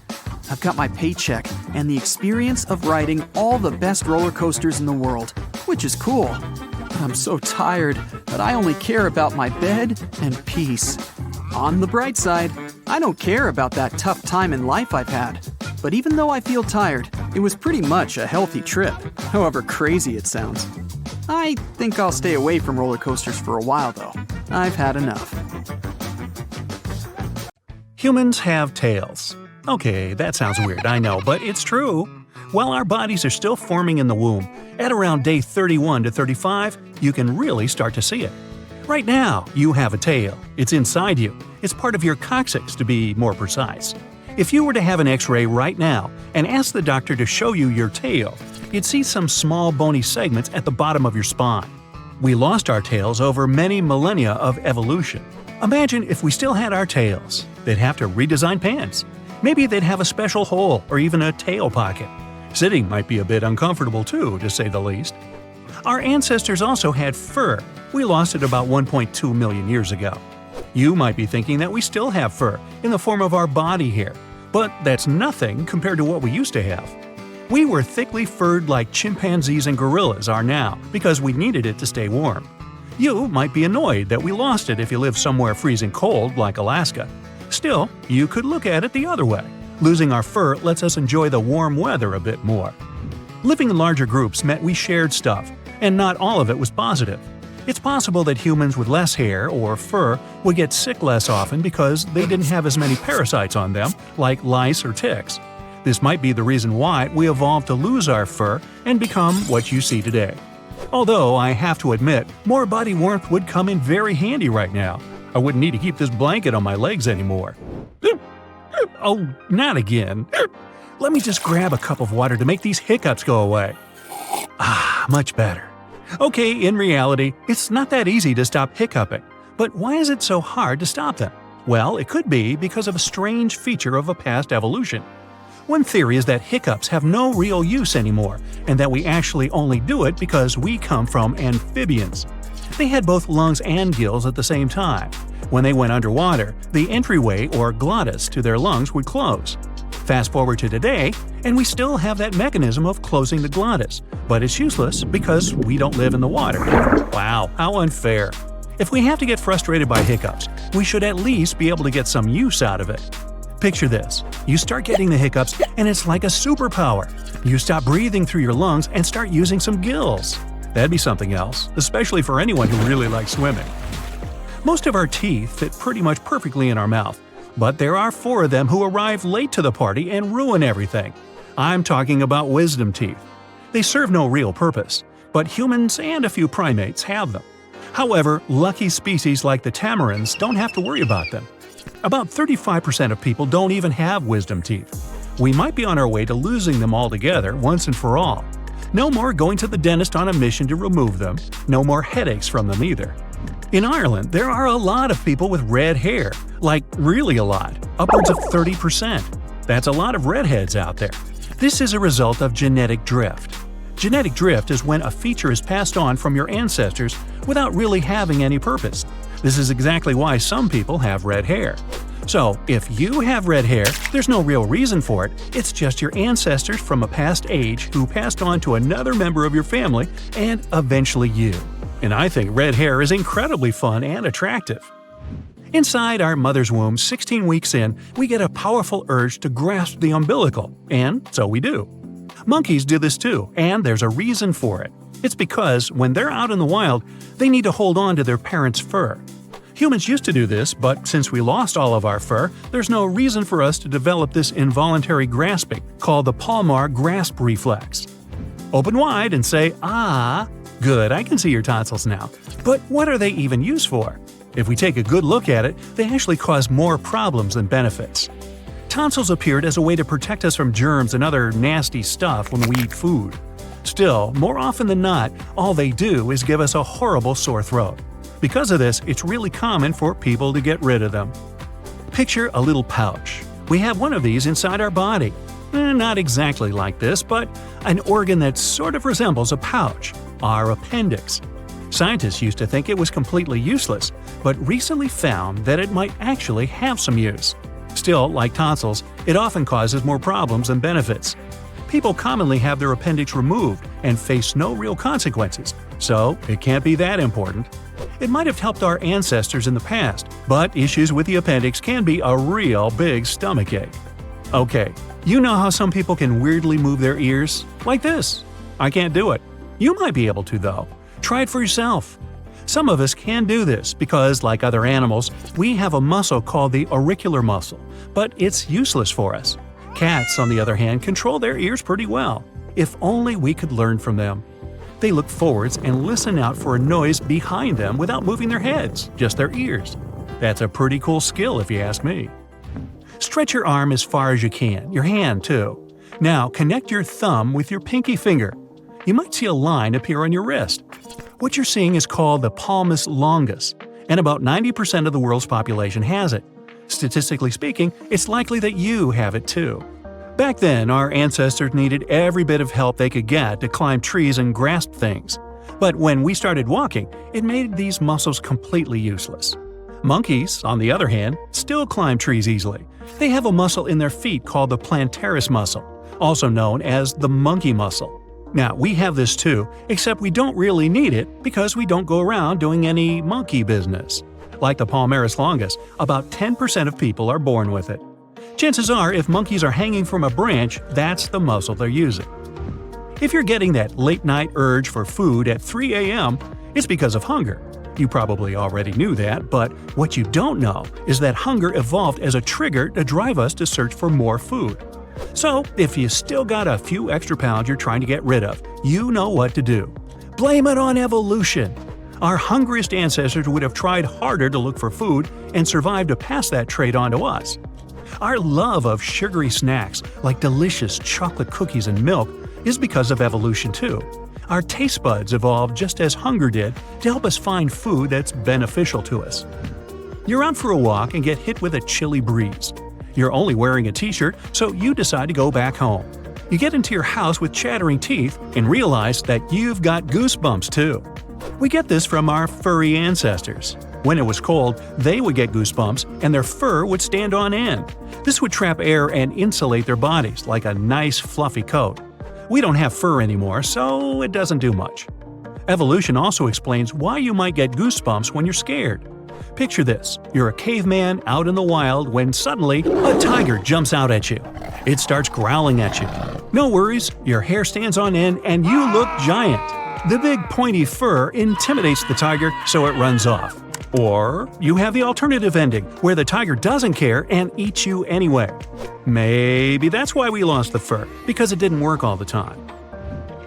I've got my paycheck and the experience of riding all the best roller coasters in the world, which is cool. But I'm so tired that I only care about my bed and peace. On the bright side, I don't care about that tough time in life I've had. But even though I feel tired, it was pretty much a healthy trip, however crazy it sounds. I think I'll stay away from roller coasters for a while, though. I've had enough. Humans have tails. Okay, that sounds weird, I know, but it's true. While our bodies are still forming in the womb, at around day 31 to 35, you can really start to see it. Right now, you have a tail. It's inside you. It's part of your coccyx, to be more precise. If you were to have an X-ray right now and ask the doctor to show you your tail, you'd see some small bony segments at the bottom of your spine. We lost our tails over many millennia of evolution. Imagine if we still had our tails. They'd have to redesign pants. Maybe they'd have a special hole or even a tail pocket. Sitting might be a bit uncomfortable too, to say the least. Our ancestors also had fur. We lost it about 1.2 million years ago. You might be thinking that we still have fur in the form of our body hair, but that's nothing compared to what we used to have. We were thickly furred like chimpanzees and gorillas are now because we needed it to stay warm. You might be annoyed that we lost it if you live somewhere freezing cold like Alaska. Still, you could look at it the other way. Losing our fur lets us enjoy the warm weather a bit more. Living in larger groups meant we shared stuff, and not all of it was positive. It's possible that humans with less hair or fur would get sick less often because they didn't have as many parasites on them, like lice or ticks. This might be the reason why we evolved to lose our fur and become what you see today. Although I have to admit, more body warmth would come in very handy right now. I wouldn't need to keep this blanket on my legs anymore. Oh, not again. Let me just grab a cup of water to make these hiccups go away. Ah, much better. Okay, in reality, it's not that easy to stop hiccuping. But why is it so hard to stop them? Well, it could be because of a strange feature of a past evolution. One theory is that hiccups have no real use anymore, and that we actually only do it because we come from amphibians. They had both lungs and gills at the same time. When they went underwater, the entryway or glottis to their lungs would close. Fast forward to today, and we still have that mechanism of closing the glottis, but it's useless because we don't live in the water. Wow, how unfair. If we have to get frustrated by hiccups, we should at least be able to get some use out of it. Picture this. You start getting the hiccups, and it's like a superpower. You stop breathing through your lungs and start using some gills. That'd be something else, especially for anyone who really likes swimming. Most of our teeth fit pretty much perfectly in our mouth, but there are 4 of them who arrive late to the party and ruin everything. I'm talking about wisdom teeth. They serve no real purpose, but humans and a few primates have them. However, lucky species like the tamarins don't have to worry about them. About 35% of people don't even have wisdom teeth. We might be on our way to losing them altogether once and for all. No more going to the dentist on a mission to remove them, no more headaches from them either. In Ireland, there are a lot of people with red hair, like really a lot, upwards of 30%. That's a lot of redheads out there. This is a result of genetic drift. Genetic drift is when a feature is passed on from your ancestors without really having any purpose. This is exactly why some people have red hair. So, if you have red hair, there's no real reason for it, it's just your ancestors from a past age who passed on to another member of your family and eventually you. and I think red hair is incredibly fun and attractive. Inside our mother's womb, 16 weeks in, we get a powerful urge to grasp the umbilical, and so we do. Monkeys do this too, and there's a reason for it. It's because when they're out in the wild, they need to hold on to their parents' fur. Humans used to do this, but since we lost all of our fur, there's no reason for us to develop this involuntary grasping, called the palmar grasp reflex. Open wide and say, "Ah." Good, I can see your tonsils now. But what are they even used for? If we take a good look at it, they actually cause more problems than benefits. Tonsils appeared as a way to protect us from germs and other nasty stuff when we eat food. Still, more often than not, all they do is give us a horrible sore throat. Because of this, it's really common for people to get rid of them. Picture a little pouch. We have one of these inside our body. Not exactly like this, but an organ that sort of resembles a pouch, our appendix. Scientists used to think it was completely useless, but recently found that it might actually have some use. Still, like tonsils, it often causes more problems than benefits. People commonly have their appendix removed and face no real consequences, so it can't be that important. It might have helped our ancestors in the past, but issues with the appendix can be a real big stomachache. Okay, you know how some people can weirdly move their ears? Like this. I can't do it. You might be able to, though. Try it for yourself. Some of us can do this because, like other animals, we have a muscle called the auricular muscle, but it's useless for us. Cats, on the other hand, control their ears pretty well. If only we could learn from them. They look forwards and listen out for a noise behind them without moving their heads, just their ears. That's a pretty cool skill if you ask me. Stretch your arm as far as you can, your hand too. Now connect your thumb with your pinky finger. You might see a line appear on your wrist. What you're seeing is called the palmus longus, and about 90% of the world's population has it. Statistically speaking, it's likely that you have it too. Back then, our ancestors needed every bit of help they could get to climb trees and grasp things. But when we started walking, it made these muscles completely useless. Monkeys, on the other hand, still climb trees easily. They have a muscle in their feet called the plantaris muscle, also known as the monkey muscle. Now, we have this too, except we don't really need it because we don't go around doing any monkey business. Like the palmaris longus, about 10% of people are born with it. Chances are, if monkeys are hanging from a branch, that's the muscle they're using. If you're getting that late-night urge for food at 3 a.m., it's because of hunger. You probably already knew that, but what you don't know is that hunger evolved as a trigger to drive us to search for more food. So, if you still got a few extra pounds you're trying to get rid of, you know what to do. Blame it on evolution. Our hungriest ancestors would have tried harder to look for food and survived to pass that trait on to us. Our love of sugary snacks, like delicious chocolate cookies and milk, is because of evolution too. Our taste buds evolved just as hunger did to help us find food that's beneficial to us. You're out for a walk and get hit with a chilly breeze. You're only wearing a t-shirt, so you decide to go back home. You get into your house with chattering teeth and realize that you've got goosebumps too. We get this from our furry ancestors. When it was cold, they would get goosebumps and their fur would stand on end. This would trap air and insulate their bodies like a nice fluffy coat. We don't have fur anymore, so it doesn't do much. Evolution also explains why you might get goosebumps when you're scared. Picture this. You're a caveman out in the wild when suddenly a tiger jumps out at you. It starts growling at you. No worries, your hair stands on end and you look giant. The big pointy fur intimidates the tiger, so it runs off. Or you have the alternative ending, where the tiger doesn't care and eats you anyway. Maybe that's why we lost the fur, because it didn't work all the time.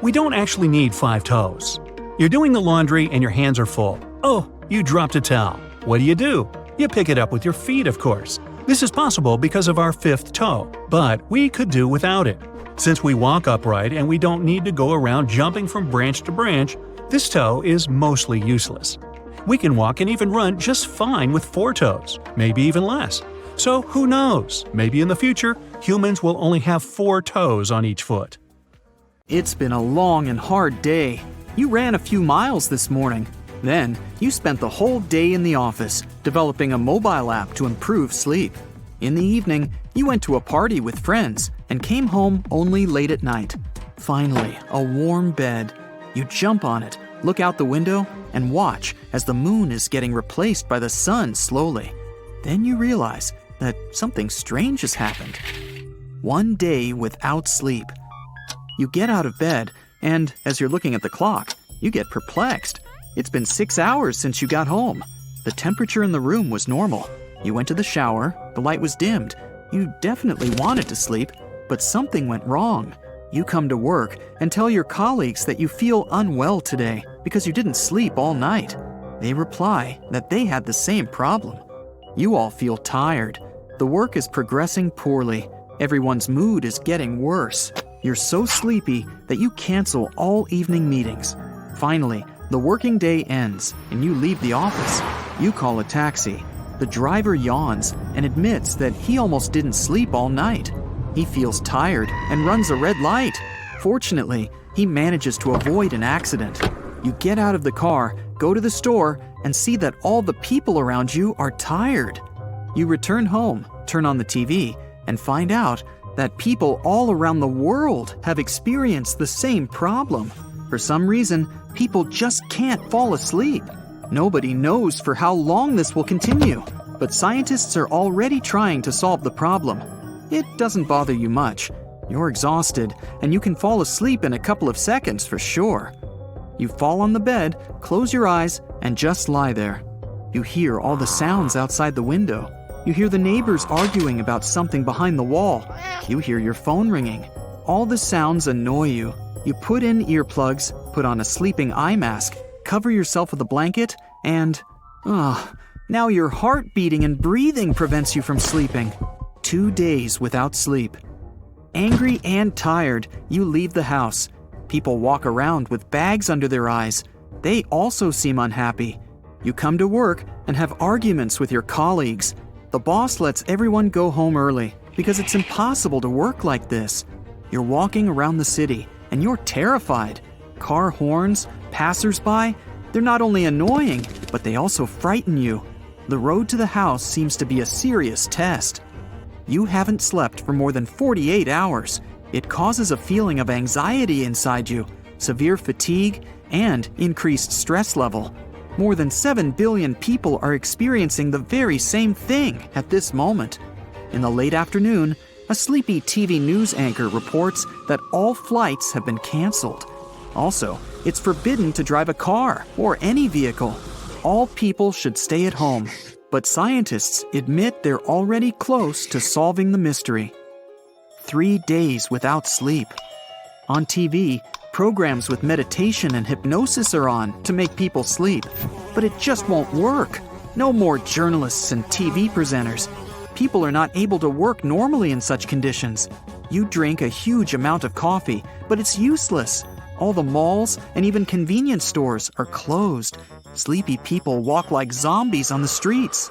We don't actually need 5 toes. You're doing the laundry and your hands are full. Oh, you dropped a towel. What do? You pick it up with your feet, of course. This is possible because of our 5th toe, but we could do without it. Since we walk upright and we don't need to go around jumping from branch to branch, this toe is mostly useless. We can walk and even run just fine with 4 toes, maybe even less. So who knows, maybe in the future, humans will only have 4 toes on each foot. It's been a long and hard day. You ran a few miles this morning. Then, you spent the whole day in the office, developing a mobile app to improve sleep. In the evening, you went to a party with friends and came home only late at night. Finally, a warm bed. You jump on it, Look out the window and watch as the moon is getting replaced by the sun slowly. Then you realize that something strange has happened. One day without sleep. You get out of bed, and as you're looking at the clock, you get perplexed. It's been 6 hours since you got home. The temperature in the room was normal. You went to the shower, the light was dimmed. You definitely wanted to sleep, but something went wrong. You come to work and tell your colleagues that you feel unwell today because you didn't sleep all night. They reply that they had the same problem. You all feel tired. The work is progressing poorly. Everyone's mood is getting worse. You're so sleepy that you cancel all evening meetings. Finally, the working day ends and you leave the office. You call a taxi. The driver yawns and admits that he almost didn't sleep all night. He feels tired and runs a red light. Fortunately, he manages to avoid an accident. You get out of the car, go to the store, and see that all the people around you are tired. You return home, turn on the TV, and find out that people all around the world have experienced the same problem. For some reason, people just can't fall asleep. Nobody knows for how long this will continue, but scientists are already trying to solve the problem. It doesn't bother you much. You're exhausted, and you can fall asleep in a couple of seconds for sure. You fall on the bed, close your eyes, and just lie there. You hear all the sounds outside the window. You hear the neighbors arguing about something behind the wall. You hear your phone ringing. All the sounds annoy you. You put in earplugs, put on a sleeping eye mask, cover yourself with a blanket, and... now your heart beating and breathing prevents you from sleeping. 2 days without sleep. Angry and tired, you leave the house. People walk around with bags under their eyes. They also seem unhappy. You come to work and have arguments with your colleagues. The boss lets everyone go home early because it's impossible to work like this. You're walking around the city and you're terrified. Car horns, passers-by, they're not only annoying, but they also frighten you. The road to the house seems to be a serious test. You haven't slept for more than 48 hours. It causes a feeling of anxiety inside you, severe fatigue, and increased stress level. More than 7 billion people are experiencing the very same thing at this moment. In the late afternoon, a sleepy TV news anchor reports that all flights have been canceled. Also, it's forbidden to drive a car or any vehicle. All people should stay at home, but scientists admit they're already close to solving the mystery. 3 days without sleep. On TV, programs with meditation and hypnosis are on to make people sleep, but it just won't work. No more journalists and TV presenters. People are not able to work normally in such conditions. You drink a huge amount of coffee, but it's useless. All the malls and even convenience stores are closed. Sleepy people walk like zombies on the streets.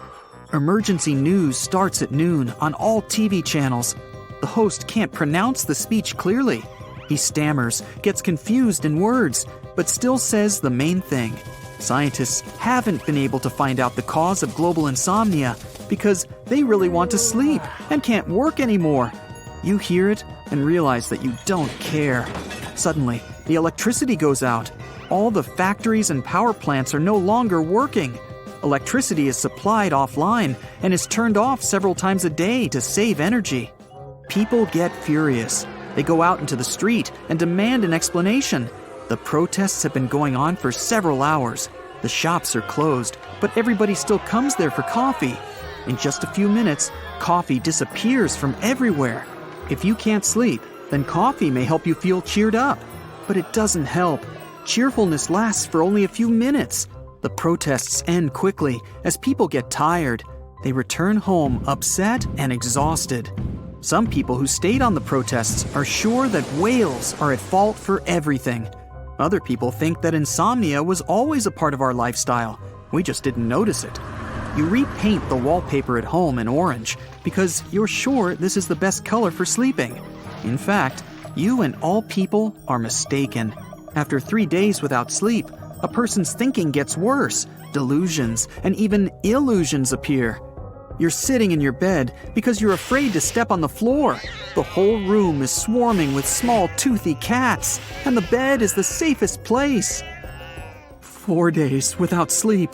Emergency news starts at noon on all TV channels. The host can't pronounce the speech clearly. He stammers, gets confused in words, but still says the main thing. Scientists haven't been able to find out the cause of global insomnia because they really want to sleep and can't work anymore. You hear it and realize that you don't care. Suddenly, the electricity goes out. All the factories and power plants are no longer working. Electricity is supplied offline and is turned off several times a day to save energy. People get furious. They go out into the street and demand an explanation. The protests have been going on for several hours. The shops are closed, but everybody still comes there for coffee. In just a few minutes, coffee disappears from everywhere. If you can't sleep, then coffee may help you feel cheered up. But it doesn't help. Cheerfulness lasts for only a few minutes. The protests end quickly as people get tired. They return home upset and exhausted. Some people who stayed on the protests are sure that whales are at fault for everything. Other people think that insomnia was always a part of our lifestyle. We just didn't notice it. You repaint the wallpaper at home in orange because you're sure this is the best color for sleeping. In fact, you and all people are mistaken. After 3 days without sleep, a person's thinking gets worse. Delusions and even illusions appear. You're sitting in your bed because you're afraid to step on the floor. The whole room is swarming with small toothy cats, and the bed is the safest place. 4 days without sleep.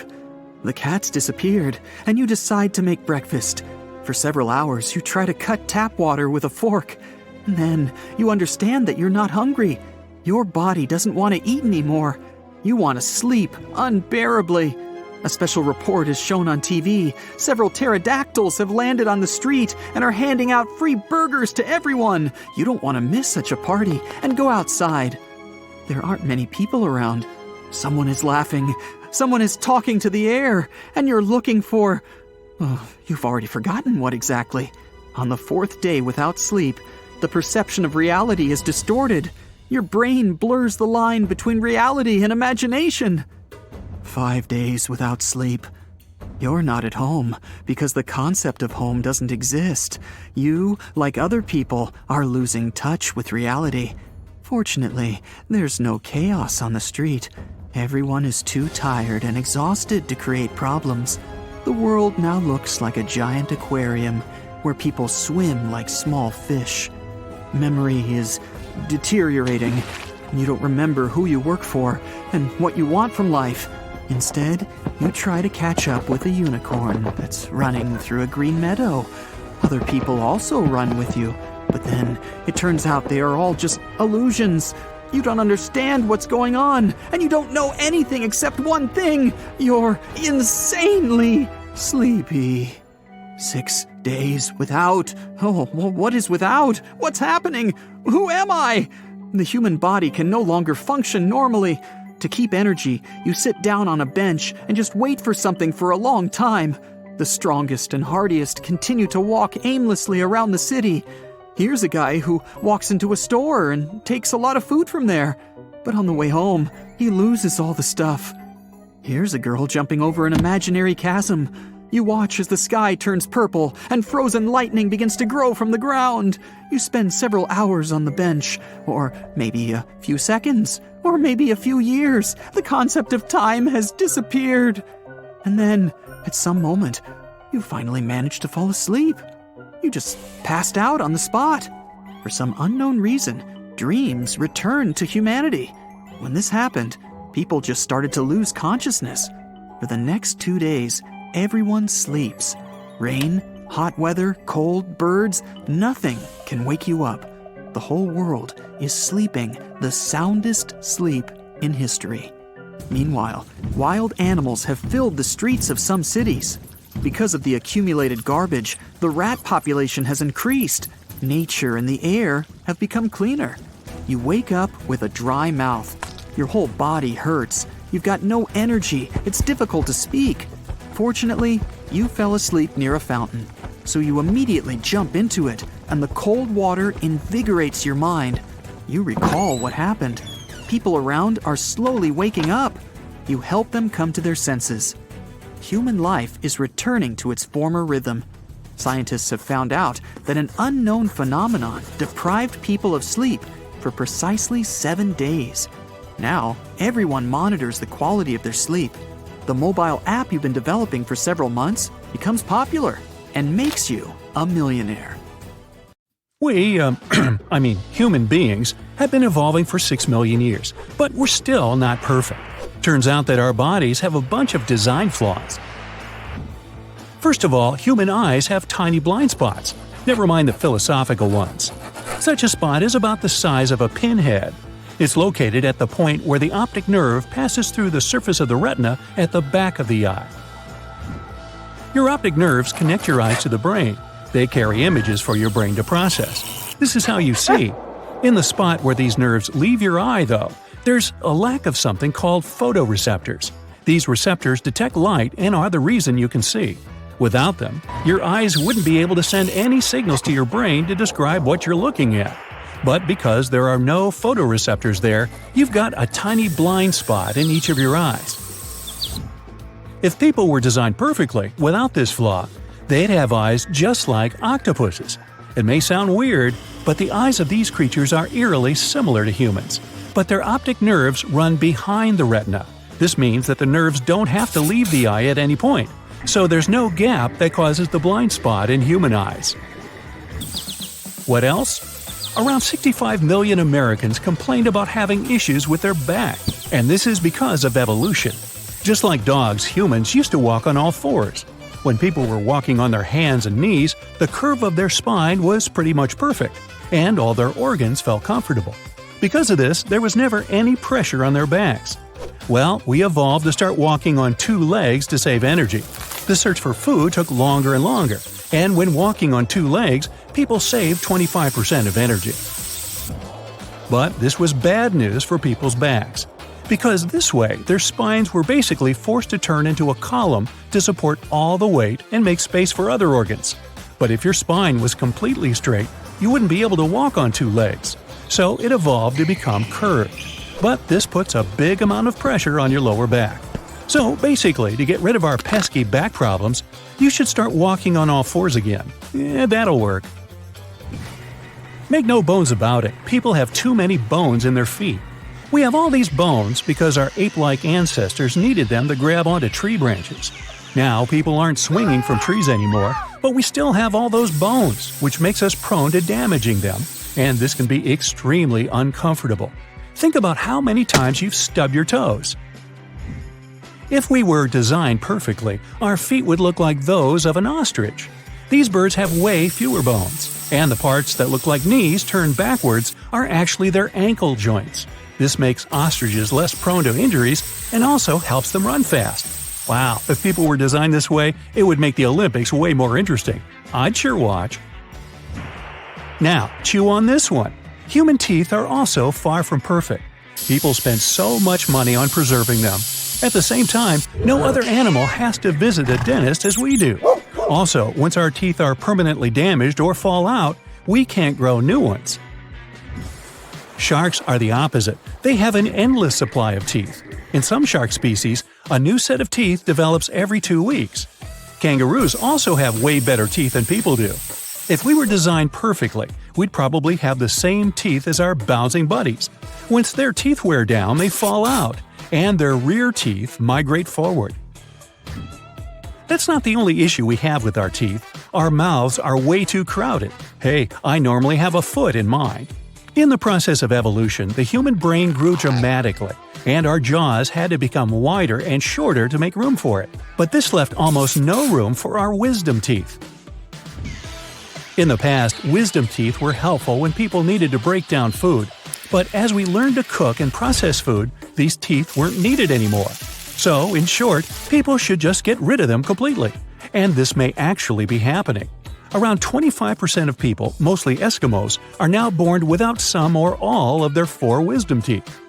The cat's disappeared, and you decide to make breakfast. For several hours, you try to cut tap water with a fork. And then, you understand that you're not hungry. Your body doesn't want to eat anymore. You want to sleep unbearably. A special report is shown on TV. Several pterodactyls have landed on the street and are handing out free burgers to everyone. You don't want to miss such a party and go outside. There aren't many people around. Someone is laughing. Someone is talking to the air. And you're looking for... Oh, you've already forgotten what exactly. On the 4th day without sleep, the perception of reality is distorted. Your brain blurs the line between reality and imagination. 5 days without sleep. You're not at home because the concept of home doesn't exist. You, like other people, are losing touch with reality. Fortunately, there's no chaos on the street. Everyone is too tired and exhausted to create problems. The world now looks like a giant aquarium where people swim like small fish. Memory is deteriorating. You don't remember who you work for and what you want from life. Instead, you try to catch up with a unicorn that's running through a green meadow. Other people also run with you, but then it turns out they are all just illusions. You don't understand what's going on, and you don't know anything except one thing. You're insanely sleepy. 6 days without. Oh, what is without? What's happening? Who am I? The human body can no longer function normally. To keep energy, you sit down on a bench and just wait for something for a long time. The strongest and hardiest continue to walk aimlessly around the city. Here's a guy who walks into a store and takes a lot of food from there. But on the way home, he loses all the stuff. Here's a girl jumping over an imaginary chasm. You watch as the sky turns purple and frozen lightning begins to grow from the ground. You spend several hours on the bench, or maybe a few seconds, or maybe a few years. The concept of time has disappeared. And then, at some moment, you finally manage to fall asleep. You just passed out on the spot. For some unknown reason, dreams returned to humanity. When this happened, people just started to lose consciousness. For the next 2 days, everyone sleeps. Rain, hot weather, cold, birds, nothing can wake you up. The whole world is sleeping the soundest sleep in history. Meanwhile, wild animals have filled the streets of some cities. Because of the accumulated garbage, the rat population has increased. Nature and the air have become cleaner. You wake up with a dry mouth. Your whole body hurts. You've got no energy. It's difficult to speak. Fortunately, you fell asleep near a fountain, so you immediately jump into it, and the cold water invigorates your mind. You recall what happened. People around are slowly waking up. You help them come to their senses. Human life is returning to its former rhythm. Scientists have found out that an unknown phenomenon deprived people of sleep for precisely 7 days. Now, everyone monitors the quality of their sleep. The mobile app you've been developing for several months becomes popular and makes you a millionaire. We, human beings, have been evolving for 6 million years, but we're still not perfect. Turns out that our bodies have a bunch of design flaws. First of all, human eyes have tiny blind spots, never mind the philosophical ones. Such a spot is about the size of a pinhead. It's located at the point where the optic nerve passes through the surface of the retina at the back of the eye. Your optic nerves connect your eyes to the brain. They carry images for your brain to process. This is how you see. In the spot where these nerves leave your eye, though, there's a lack of something called photoreceptors. These receptors detect light and are the reason you can see. Without them, your eyes wouldn't be able to send any signals to your brain to describe what you're looking at. But because there are no photoreceptors there, you've got a tiny blind spot in each of your eyes. If people were designed perfectly without this flaw, they'd have eyes just like octopuses. It may sound weird, but the eyes of these creatures are eerily similar to humans. But their optic nerves run behind the retina. This means that the nerves don't have to leave the eye at any point, so there's no gap that causes the blind spot in human eyes. What else? Around 65 million Americans complained about having issues with their back, and this is because of evolution. Just like dogs, humans used to walk on all fours. When people were walking on their hands and knees, the curve of their spine was pretty much perfect, and all their organs felt comfortable. Because of this, there was never any pressure on their backs. Well, we evolved to start walking on two legs to save energy. The search for food took longer and longer, and when walking on two legs, people saved 25% of energy. But this was bad news for people's backs. Because this way, their spines were basically forced to turn into a column to support all the weight and make space for other organs. But if your spine was completely straight, you wouldn't be able to walk on two legs. So it evolved to become curved. But this puts a big amount of pressure on your lower back. So basically, to get rid of our pesky back problems, you should start walking on all fours again. That'll work. Make no bones about it, people have too many bones in their feet. We have all these bones because our ape-like ancestors needed them to grab onto tree branches. Now people aren't swinging from trees anymore, but we still have all those bones, which makes us prone to damaging them, and this can be extremely uncomfortable. Think about how many times you've stubbed your toes. If we were designed perfectly, our feet would look like those of an ostrich. These birds have way fewer bones, and the parts that look like knees turned backwards are actually their ankle joints. This makes ostriches less prone to injuries and also helps them run fast. Wow, if people were designed this way, it would make the Olympics way more interesting. I'd sure watch. Now, chew on this one. Human teeth are also far from perfect. People spend so much money on preserving them. At the same time, no other animal has to visit a dentist as we do. Also, once our teeth are permanently damaged or fall out, we can't grow new ones. Sharks are the opposite. They have an endless supply of teeth. In some shark species, a new set of teeth develops every 2 weeks. Kangaroos also have way better teeth than people do. If we were designed perfectly, we'd probably have the same teeth as our bouncing buddies. Once their teeth wear down, they fall out, and their rear teeth migrate forward. That's not the only issue we have with our teeth. Our mouths are way too crowded. Hey, I normally have a foot in mine. In the process of evolution, the human brain grew dramatically, and our jaws had to become wider and shorter to make room for it. But this left almost no room for our wisdom teeth. In the past, wisdom teeth were helpful when people needed to break down food, but as we learned to cook and process food, these teeth weren't needed anymore. So, in short, people should just get rid of them completely. And this may actually be happening. Around 25% of people, mostly Eskimos, are now born without some or all of their 4 wisdom teeth.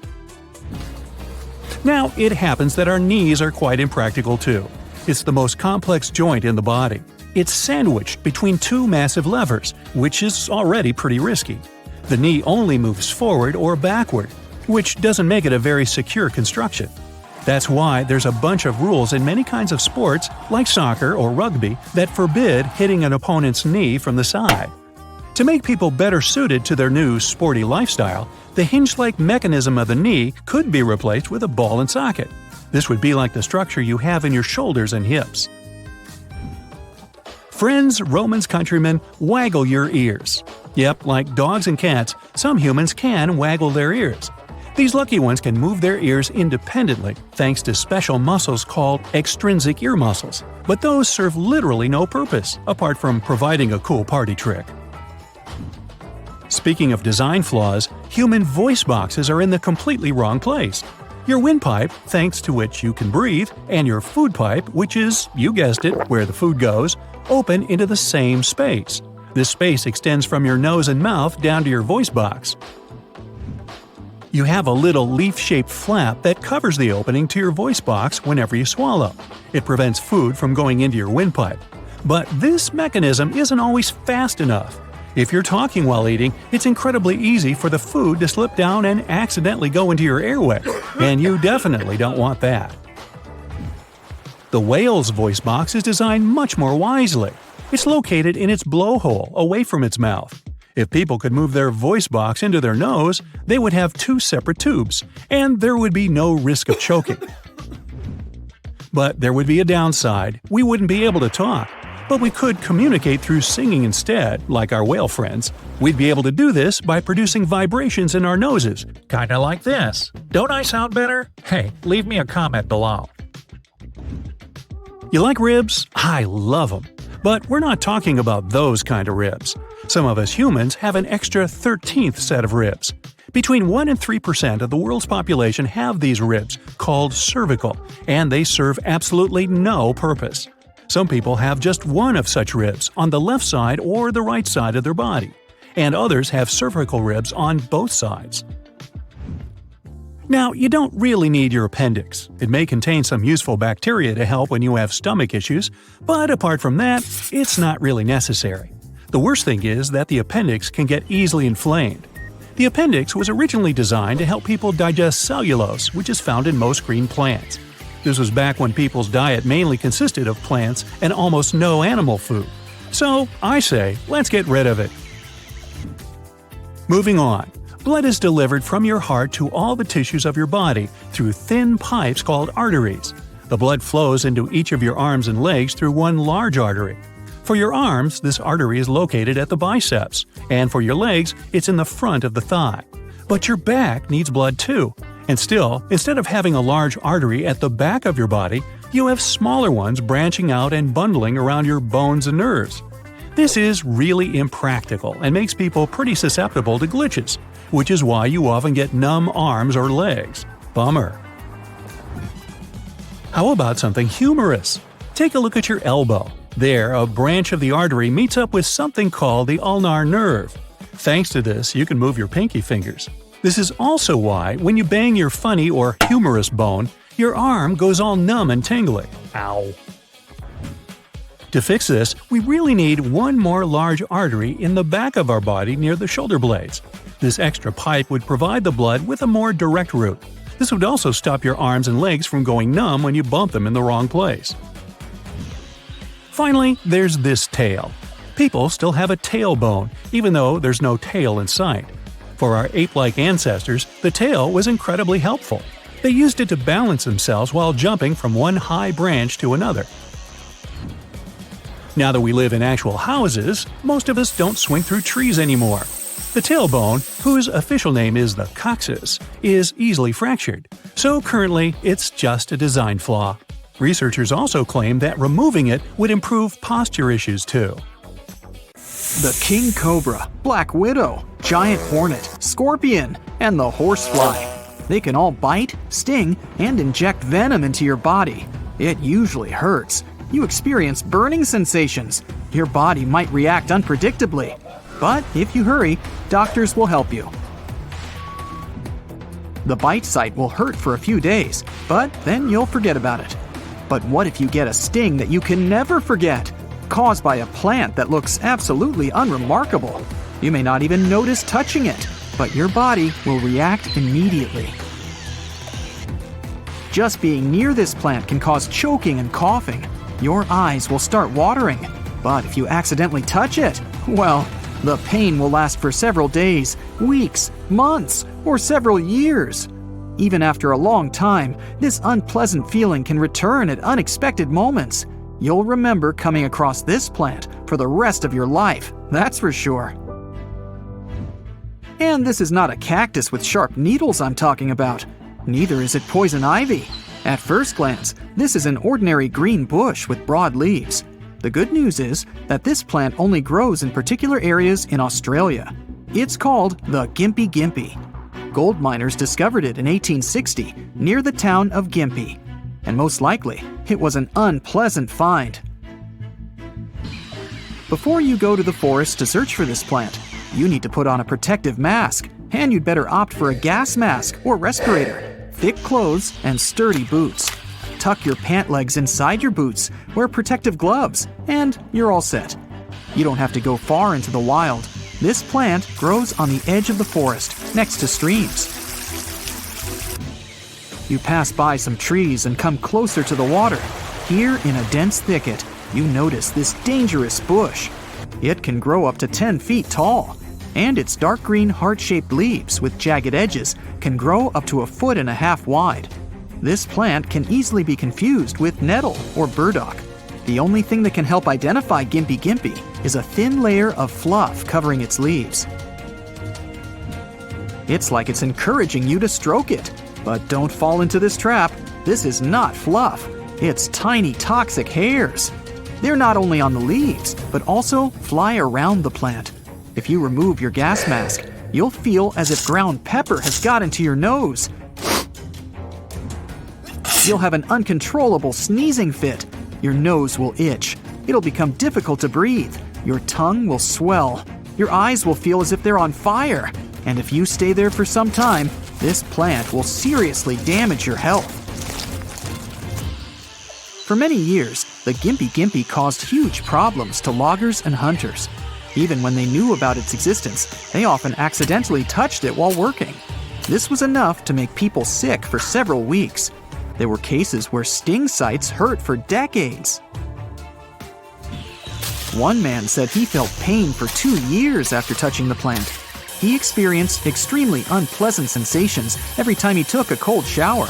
Now, it happens that our knees are quite impractical too. It's the most complex joint in the body. It's sandwiched between 2 massive levers, which is already pretty risky. The knee only moves forward or backward, which doesn't make it a very secure construction. That's why there's a bunch of rules in many kinds of sports, like soccer or rugby, that forbid hitting an opponent's knee from the side. To make people better suited to their new sporty lifestyle, the hinge-like mechanism of the knee could be replaced with a ball and socket. This would be like the structure you have in your shoulders and hips. Friends, Romans, countrymen, waggle your ears. Yep, like dogs and cats, some humans can waggle their ears. These lucky ones can move their ears independently thanks to special muscles called extrinsic ear muscles, but those serve literally no purpose, apart from providing a cool party trick. Speaking of design flaws, human voice boxes are in the completely wrong place. Your windpipe, thanks to which you can breathe, and your food pipe, which is, you guessed it, where the food goes, open into the same space. This space extends from your nose and mouth down to your voice box. You have a little leaf-shaped flap that covers the opening to your voice box whenever you swallow. It prevents food from going into your windpipe. But this mechanism isn't always fast enough. If you're talking while eating, it's incredibly easy for the food to slip down and accidentally go into your airway, and you definitely don't want that. The whale's voice box is designed much more wisely. It's located in its blowhole, away from its mouth. If people could move their voice box into their nose, they would have 2 separate tubes, and there would be no risk of choking. But there would be a downside. We wouldn't be able to talk. but we could communicate through singing instead, like our whale friends. We'd be able to do this by producing vibrations in our noses, Kinda like this. Don't I sound better? Hey, leave me a comment below. You like ribs? I love them. But we're not talking about those kind of ribs. Some of us humans have an extra 13th set of ribs. Between 1 and 3% of the world's population have these ribs, called cervical, and they serve absolutely no purpose. Some people have just one of such ribs on the left side or the right side of their body, and others have cervical ribs on both sides. Now, you don't really need your appendix. It may contain some useful bacteria to help when you have stomach issues, but apart from that, it's not really necessary. The worst thing is that the appendix can get easily inflamed. The appendix was originally designed to help people digest cellulose, which is found in most green plants. This was back when people's diet mainly consisted of plants and almost no animal food. So, I say, let's get rid of it. Moving on. Blood is delivered from your heart to all the tissues of your body through thin pipes called arteries. The blood flows into each of your arms and legs through one large artery. For your arms, this artery is located at the biceps, and for your legs, it's in the front of the thigh. But your back needs blood too. And still, instead of having a large artery at the back of your body, you have smaller ones branching out and bundling around your bones and nerves. This is really impractical and makes people pretty susceptible to glitches, which is why you often get numb arms or legs. Bummer. How about something humorous? Take a look at your elbow. There, a branch of the artery meets up with something called the ulnar nerve. Thanks to this, you can move your pinky fingers. This is also why, when you bang your funny or humorous bone, your arm goes all numb and tingly. Ow. To fix this, we really need one more large artery in the back of our body near the shoulder blades. This extra pipe would provide the blood with a more direct route. This would also stop your arms and legs from going numb when you bump them in the wrong place. Finally, there's this tail. People still have a tailbone, even though there's no tail in sight. For our ape-like ancestors, the tail was incredibly helpful. They used it to balance themselves while jumping from one high branch to another. Now that we live in actual houses, most of us don't swing through trees anymore. The tailbone, whose official name is the coccyx, is easily fractured, so currently it's just a design flaw. Researchers also claim that removing it would improve posture issues too. The king cobra, black widow, giant hornet, scorpion, and the horsefly. They can all bite, sting, and inject venom into your body. It usually hurts. You experience burning sensations. Your body might react unpredictably. But if you hurry, doctors will help you. The bite site will hurt for a few days, but then you'll forget about it. But what if you get a sting that you can never forget, caused by a plant that looks absolutely unremarkable? You may not even notice touching it, but your body will react immediately. Just being near this plant can cause choking and coughing. Your eyes will start watering. But if you accidentally touch it, well, the pain will last for several days, weeks, months, or several years. Even after a long time, this unpleasant feeling can return at unexpected moments. You'll remember coming across this plant for the rest of your life, that's for sure. And this is not a cactus with sharp needles I'm talking about. Neither is it poison ivy. At first glance, this is an ordinary green bush with broad leaves. The good news is that this plant only grows in particular areas in Australia. It's called the Gympie Gympie. Gold miners discovered it in 1860 near the town of Gympie, and most likely it was an unpleasant find. Before you go to the forest to search for this plant, you need to put on a protective mask, and you'd better opt for a gas mask or respirator, thick clothes, and sturdy boots. Tuck your pant legs inside your boots, wear protective gloves, and you're all set. You don't have to go far into the wild. This plant grows on the edge of the forest, next to streams. You pass by some trees and come closer to the water. Here, in a dense thicket, you notice this dangerous bush. It can grow up to 10 feet tall, and its dark green heart-shaped leaves with jagged edges can grow up to 1.5 feet wide. This plant can easily be confused with nettle or burdock. The only thing that can help identify Gimpy Gimpy is a thin layer of fluff covering its leaves. It's like it's encouraging you to stroke it. But don't fall into this trap. This is not fluff. It's tiny toxic hairs. They're not only on the leaves, but also fly around the plant. If you remove your gas mask, you'll feel as if ground pepper has got into your nose. You'll have an uncontrollable sneezing fit. Your nose will itch. It'll become difficult to breathe. Your tongue will swell. Your eyes will feel as if they're on fire. And if you stay there for some time, this plant will seriously damage your health. For many years, the Gimpy Gimpy caused huge problems to loggers and hunters. Even when they knew about its existence, they often accidentally touched it while working. This was enough to make people sick for several weeks. There were cases where sting sites hurt for decades. One man said he felt pain for 2 years after touching the plant. He experienced extremely unpleasant sensations every time he took a cold shower.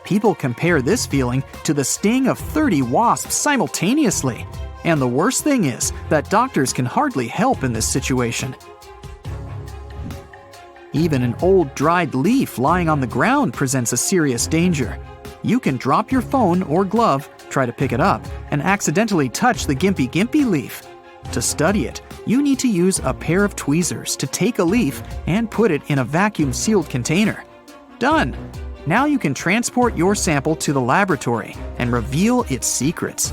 People compare this feeling to the sting of 30 wasps simultaneously. And the worst thing is that doctors can hardly help in this situation. Even an old dried leaf lying on the ground presents a serious danger. You can drop your phone or glove, try to pick it up, and accidentally touch the Gimpy Gimpy leaf. To study it, you need to use a pair of tweezers to take a leaf and put it in a vacuum-sealed container. Done! Now you can transport your sample to the laboratory and reveal its secrets.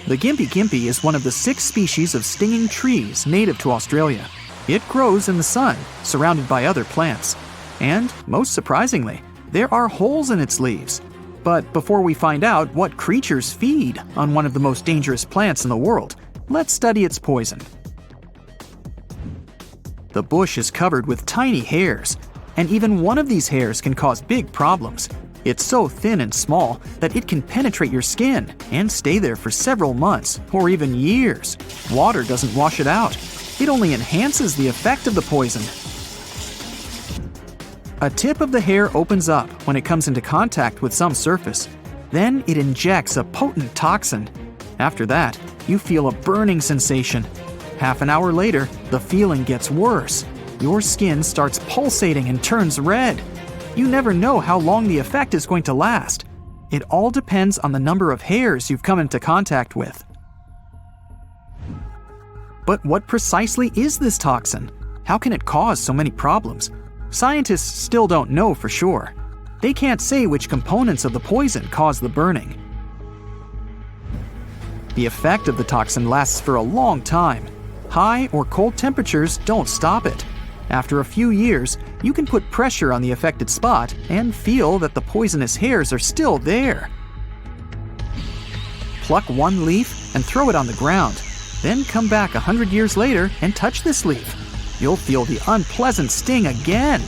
The Gimpy Gimpy is one of the 6 species of stinging trees native to Australia. It grows in the sun, surrounded by other plants. And, most surprisingly, there are holes in its leaves. But before we find out what creatures feed on one of the most dangerous plants in the world, let's study its poison. The bush is covered with tiny hairs, and even one of these hairs can cause big problems. It's so thin and small that it can penetrate your skin and stay there for several months or even years. Water doesn't wash it out. It only enhances the effect of the poison. A tip of the hair opens up when it comes into contact with some surface. Then it injects a potent toxin. After that, you feel a burning sensation. Half an hour later, the feeling gets worse. Your skin starts pulsating and turns red. You never know how long the effect is going to last. It all depends on the number of hairs you've come into contact with. But what precisely is this toxin? How can it cause so many problems? Scientists still don't know for sure. They can't say which components of the poison cause the burning. The effect of the toxin lasts for a long time. High or cold temperatures don't stop it. After a few years, you can put pressure on the affected spot and feel that the poisonous hairs are still there. Pluck one leaf and throw it on the ground. Then come back 100 years later and touch this leaf. You'll feel the unpleasant sting again.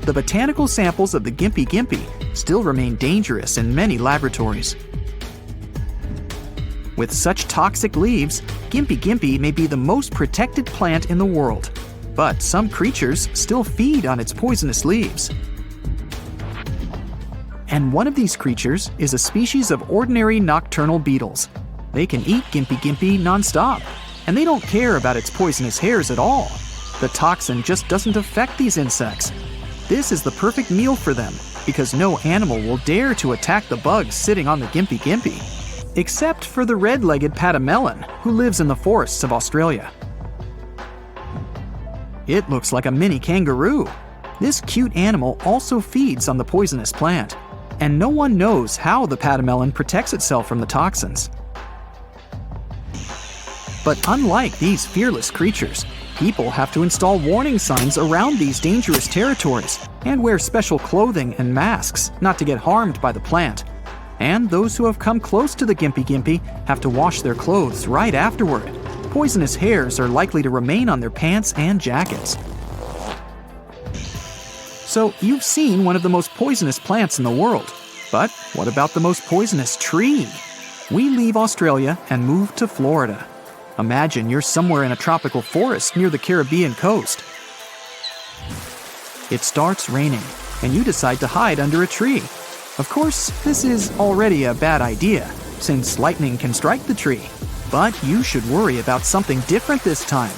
The botanical samples of the Gimpy Gimpy still remain dangerous in many laboratories. With such toxic leaves, Gimpy Gimpy may be the most protected plant in the world. But some creatures still feed on its poisonous leaves. And one of these creatures is a species of ordinary nocturnal beetles. They can eat Gimpy Gimpy nonstop, and they don't care about its poisonous hairs at all. The toxin just doesn't affect these insects. This is the perfect meal for them, because no animal will dare to attack the bugs sitting on the Gimpy Gimpy, except for the red-legged patamelon, who lives in the forests of Australia. It looks like a mini kangaroo. This cute animal also feeds on the poisonous plant, and no one knows how the patamelon protects itself from the toxins. But unlike these fearless creatures, people have to install warning signs around these dangerous territories and wear special clothing and masks not to get harmed by the plant. And those who have come close to the Gimpy Gimpy have to wash their clothes right afterward. Poisonous hairs are likely to remain on their pants and jackets. So you've seen one of the most poisonous plants in the world. But what about the most poisonous tree? We leave Australia and move to Florida. Imagine you're somewhere in a tropical forest near the Caribbean coast. It starts raining, and you decide to hide under a tree. Of course, this is already a bad idea, since lightning can strike the tree. But you should worry about something different this time.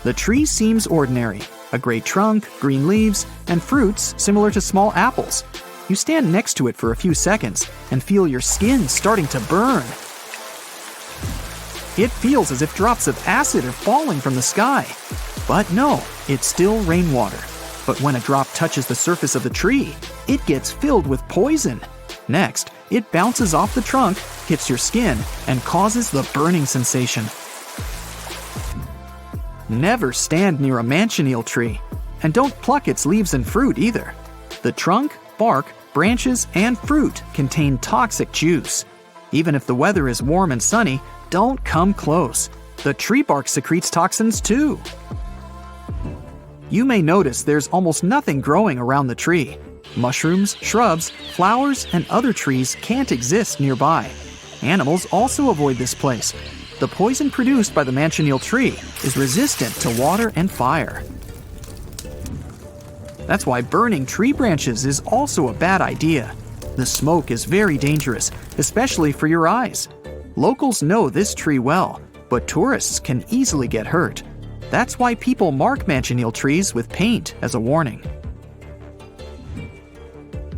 The tree seems ordinary. A gray trunk, green leaves, and fruits similar to small apples. You stand next to it for a few seconds and feel your skin starting to burn. It feels as if drops of acid are falling from the sky. But no, it's still rainwater. But when a drop touches the surface of the tree, it gets filled with poison. Next, it bounces off the trunk, hits your skin, and causes the burning sensation. Never stand near a manchineel tree. And don't pluck its leaves and fruit either. The trunk, bark, branches, and fruit contain toxic juice. Even if the weather is warm and sunny, don't come close. The tree bark secretes toxins too. You may notice there's almost nothing growing around the tree. Mushrooms, shrubs, flowers, and other trees can't exist nearby. Animals also avoid this place. The poison produced by the manchineel tree is resistant to water and fire. That's why burning tree branches is also a bad idea. The smoke is very dangerous, especially for your eyes. Locals know this tree well, but tourists can easily get hurt. That's why people mark manchineel trees with paint as a warning.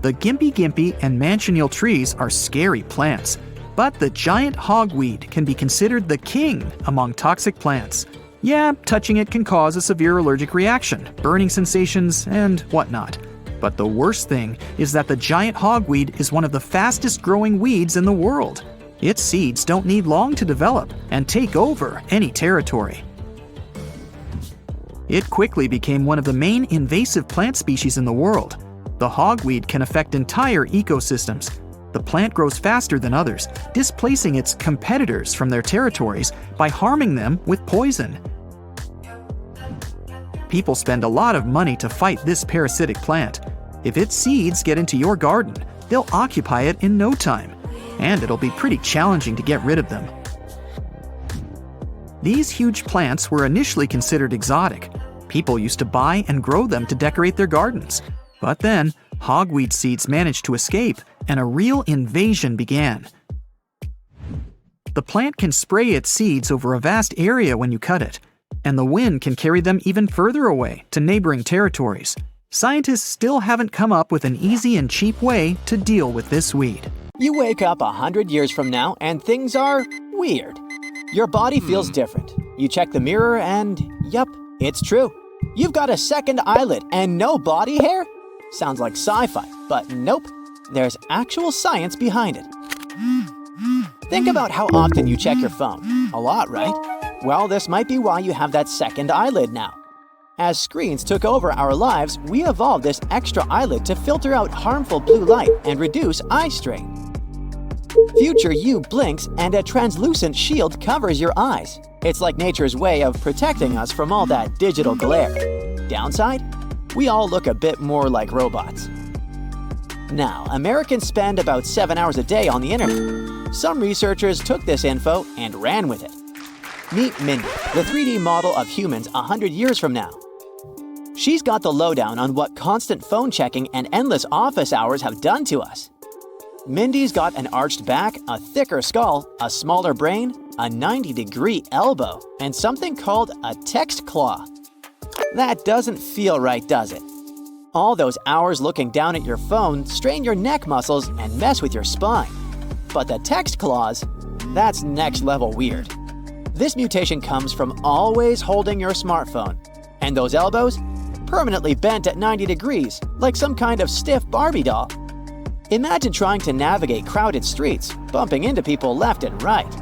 The gimpy and manchineel trees are scary plants, but the giant hogweed can be considered the king among toxic plants. Yeah, touching it can cause a severe allergic reaction, burning sensations, and whatnot. But the worst thing is that the giant hogweed is one of the fastest growing weeds in the world. Its seeds don't need long to develop and take over any territory. It quickly became one of the main invasive plant species in the world. The hogweed can affect entire ecosystems. The plant grows faster than others, displacing its competitors from their territories by harming them with poison. People spend a lot of money to fight this parasitic plant. If its seeds get into your garden, they'll occupy it in no time, and it'll be pretty challenging to get rid of them. These huge plants were initially considered exotic. People used to buy and grow them to decorate their gardens. But then, hogweed seeds managed to escape, and a real invasion began. The plant can spray its seeds over a vast area when you cut it, and the wind can carry them even further away to neighboring territories. Scientists still haven't come up with an easy and cheap way to deal with this weed. You wake up 100 years from now and things are weird. Your body feels different. You check the mirror and, yup, it's true. You've got a second eyelid and no body hair? Sounds like sci-fi, but nope. There's actual science behind it. Think about how often you check your phone. A lot, right? Well, this might be why you have that second eyelid now. As screens took over our lives, we evolved this extra eyelid to filter out harmful blue light and reduce eye strain. Future you blinks and a translucent shield covers your eyes. It's like nature's way of protecting us from all that digital glare. Downside? We all look a bit more like robots. Now, Americans spend about 7 hours a day on the internet. Some researchers took this info and ran with it. Meet Mindy, the 3D model of humans 100 years from now. She's got the lowdown on what constant phone checking and endless office hours have done to us. Mindy's got an arched back, a thicker skull, a smaller brain, a 90-degree elbow, and something called a text claw. That doesn't feel right, does it? All those hours looking down at your phone strain your neck muscles and mess with your spine. But the text claws, that's next level weird. This mutation comes from always holding your smartphone. And those elbows? Permanently bent at 90 degrees, like some kind of stiff Barbie doll. Imagine trying to navigate crowded streets, bumping into people left and right.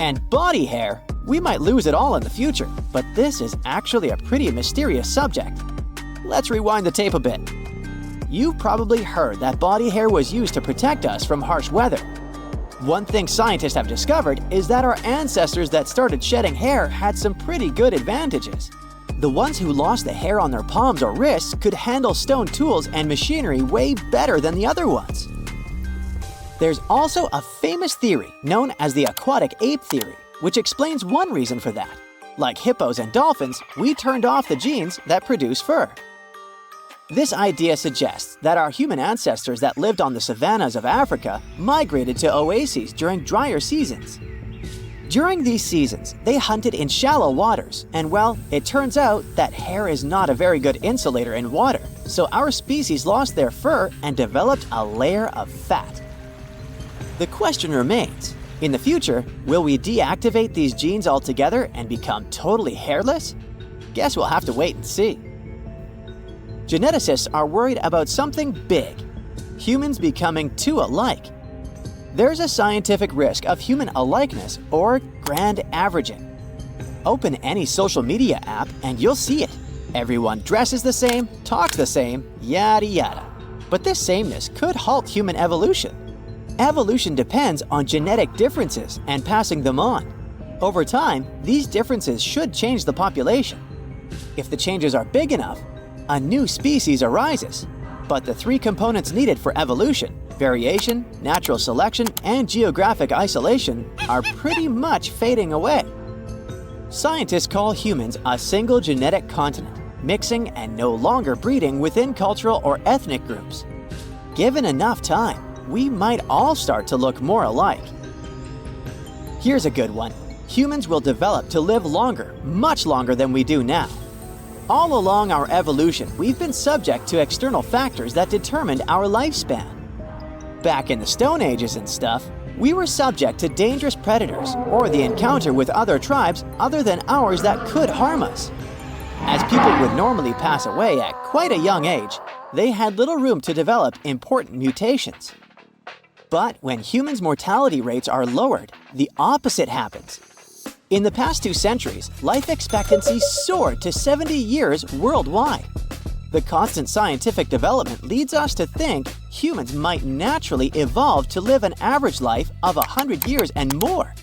And body hair? We might lose it all in the future, but this is actually a pretty mysterious subject. Let's rewind the tape a bit. You've probably heard that body hair was used to protect us from harsh weather. One thing scientists have discovered is that our ancestors that started shedding hair had some pretty good advantages. The ones who lost the hair on their palms or wrists could handle stone tools and machinery way better than the other ones. There's also a famous theory known as the aquatic ape theory, which explains one reason for that. Like hippos and dolphins, we turned off the genes that produce fur. This idea suggests that our human ancestors that lived on the savannas of Africa migrated to oases during drier seasons. During these seasons, they hunted in shallow waters, and well, it turns out that hair is not a very good insulator in water, so our species lost their fur and developed a layer of fat. The question remains, in the future, will we deactivate these genes altogether and become totally hairless? Guess we'll have to wait and see. Geneticists are worried about something big: humans becoming too alike. There's a scientific risk of human alikeness, or grand averaging. Open any social media app and you'll see it. Everyone dresses the same, talks the same, yada yada. But this sameness could halt human evolution. Evolution depends on genetic differences and passing them on. Over time, these differences should change the population. If the changes are big enough, a new species arises. But the three components needed for evolution, variation, natural selection, and geographic isolation, are pretty much fading away. Scientists call humans a single genetic continent, mixing and no longer breeding within cultural or ethnic groups. Given enough time, we might all start to look more alike. Here's a good one. Humans will develop to live longer, much longer than we do now. All along our evolution, we've been subject to external factors that determined our lifespan. Back in the Stone Ages and stuff, we were subject to dangerous predators or the encounter with other tribes other than ours that could harm us. As people would normally pass away at quite a young age, they had little room to develop important mutations. But when humans' mortality rates are lowered, the opposite happens. In the past 2 centuries, life expectancy soared to 70 years worldwide. The constant scientific development leads us to think humans might naturally evolve to live an average life of 100 years and more.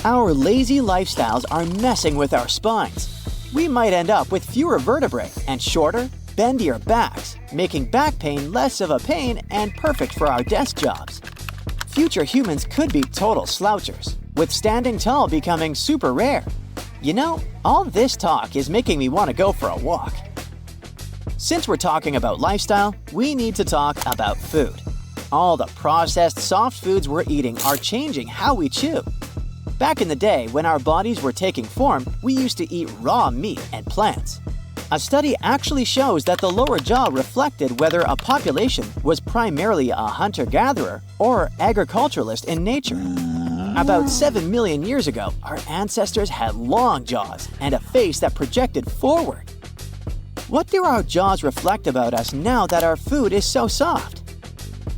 Our lazy lifestyles are messing with our spines. We might end up with fewer vertebrae and shorter, bendier backs, making back pain less of a pain and perfect for our desk jobs. Future humans could be total slouchers, with standing tall becoming super rare. You know, all this talk is making me want to go for a walk. Since we're talking about lifestyle, we need to talk about food. All the processed soft foods we're eating are changing how we chew. Back in the day, when our bodies were taking form, we used to eat raw meat and plants. A study actually shows that the lower jaw reflected whether a population was primarily a hunter-gatherer or agriculturalist in nature. About 7 million years ago, our ancestors had long jaws and a face that projected forward. What do our jaws reflect about us now that our food is so soft?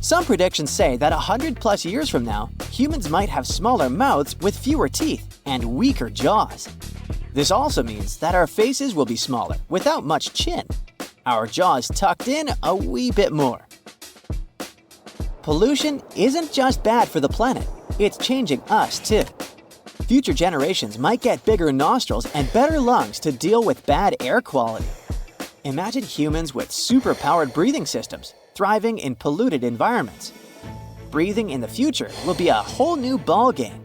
Some predictions say that 100+ years from now, humans might have smaller mouths with fewer teeth and weaker jaws. This also means that our faces will be smaller, without much chin. Our jaws tucked in a wee bit more. Pollution isn't just bad for the planet, it's changing us too. Future generations might get bigger nostrils and better lungs to deal with bad air quality. Imagine humans with super-powered breathing systems, thriving in polluted environments. Breathing in the future will be a whole new ballgame.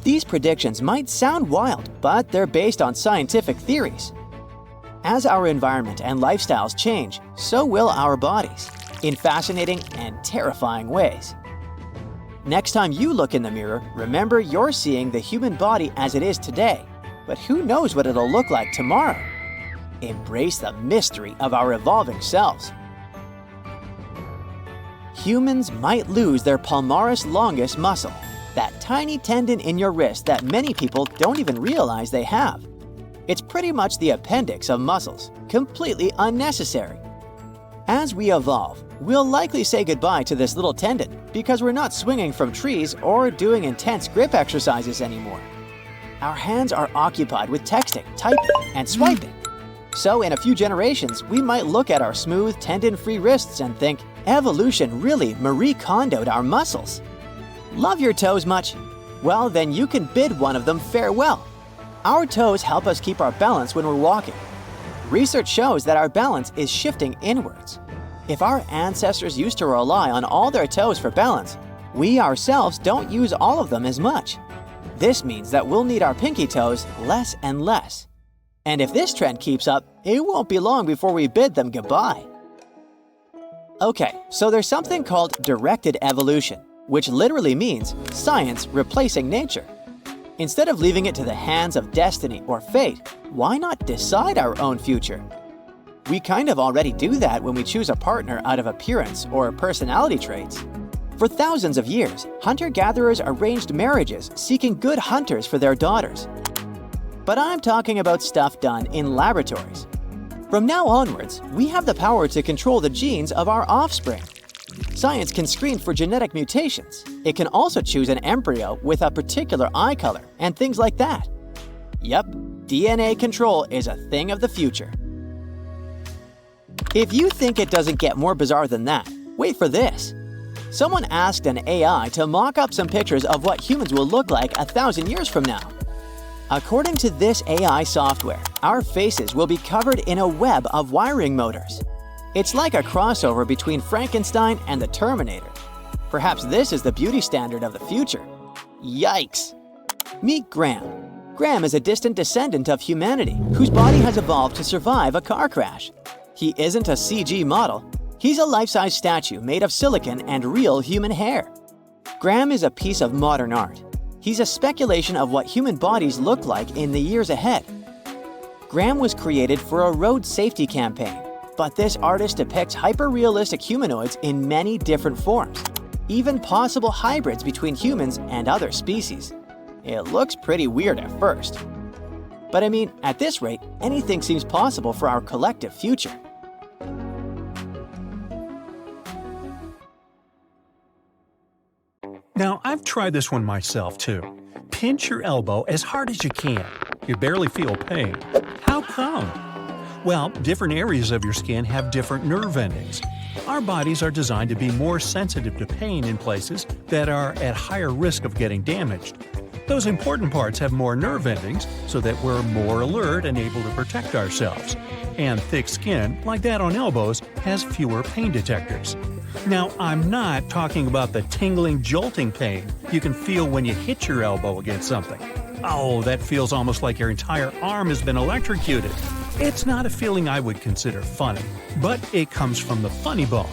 These predictions might sound wild, but they're based on scientific theories. As our environment and lifestyles change, so will our bodies, in fascinating and terrifying ways. Next time you look in the mirror, remember you're seeing the human body as it is today, but who knows what it'll look like tomorrow? Embrace the mystery of our evolving selves. Humans might lose their palmaris longus muscle, that tiny tendon in your wrist that many people don't even realize they have. It's pretty much the appendix of muscles, completely unnecessary. As we evolve, we'll likely say goodbye to this little tendon because we're not swinging from trees or doing intense grip exercises anymore. Our hands are occupied with texting, typing, and swiping. So in a few generations, we might look at our smooth, tendon-free wrists and think, evolution really Marie Kondo'd our muscles. Love your toes much? Well, then you can bid one of them farewell. Our toes help us keep our balance when we're walking. Research shows that our balance is shifting inwards. If our ancestors used to rely on all their toes for balance, we ourselves don't use all of them as much. This means that we'll need our pinky toes less and less. And if this trend keeps up, it won't be long before we bid them goodbye. Okay, so there's something called directed evolution, which literally means science replacing nature. Instead of leaving it to the hands of destiny or fate, why not decide our own future? We kind of already do that when we choose a partner out of appearance or personality traits. For thousands of years, hunter-gatherers arranged marriages seeking good hunters for their daughters. But I'm talking about stuff done in laboratories. From now onwards, we have the power to control the genes of our offspring. Science can screen for genetic mutations. It can also choose an embryo with a particular eye color and things like that. Yep, DNA control is a thing of the future. If you think it doesn't get more bizarre than that, wait for this. Someone asked an AI to mock up some pictures of what humans will look like 1,000 years from now. According to this AI software, our faces will be covered in a web of wiring motors. It's like a crossover between Frankenstein and the Terminator. Perhaps this is the beauty standard of the future. Yikes! Meet Graham. Graham is a distant descendant of humanity whose body has evolved to survive a car crash. He isn't a CG model. He's a life-size statue made of silicon and real human hair. Graham is a piece of modern art. He's a speculation of what human bodies look like in the years ahead. Graham was created for a road safety campaign, but this artist depicts hyper-realistic humanoids in many different forms, even possible hybrids between humans and other species. It looks pretty weird at first. But I mean, at this rate, anything seems possible for our collective future. Now, I've tried this one myself, too. Pinch your elbow as hard as you can. You barely feel pain. How come? Well, different areas of your skin have different nerve endings. Our bodies are designed to be more sensitive to pain in places that are at higher risk of getting damaged. Those important parts have more nerve endings so that we're more alert and able to protect ourselves. And thick skin, like that on elbows, has fewer pain detectors. Now, I'm not talking about the tingling, jolting pain you can feel when you hit your elbow against something. Oh, that feels almost like your entire arm has been electrocuted. It's not a feeling I would consider funny, but it comes from the funny bone.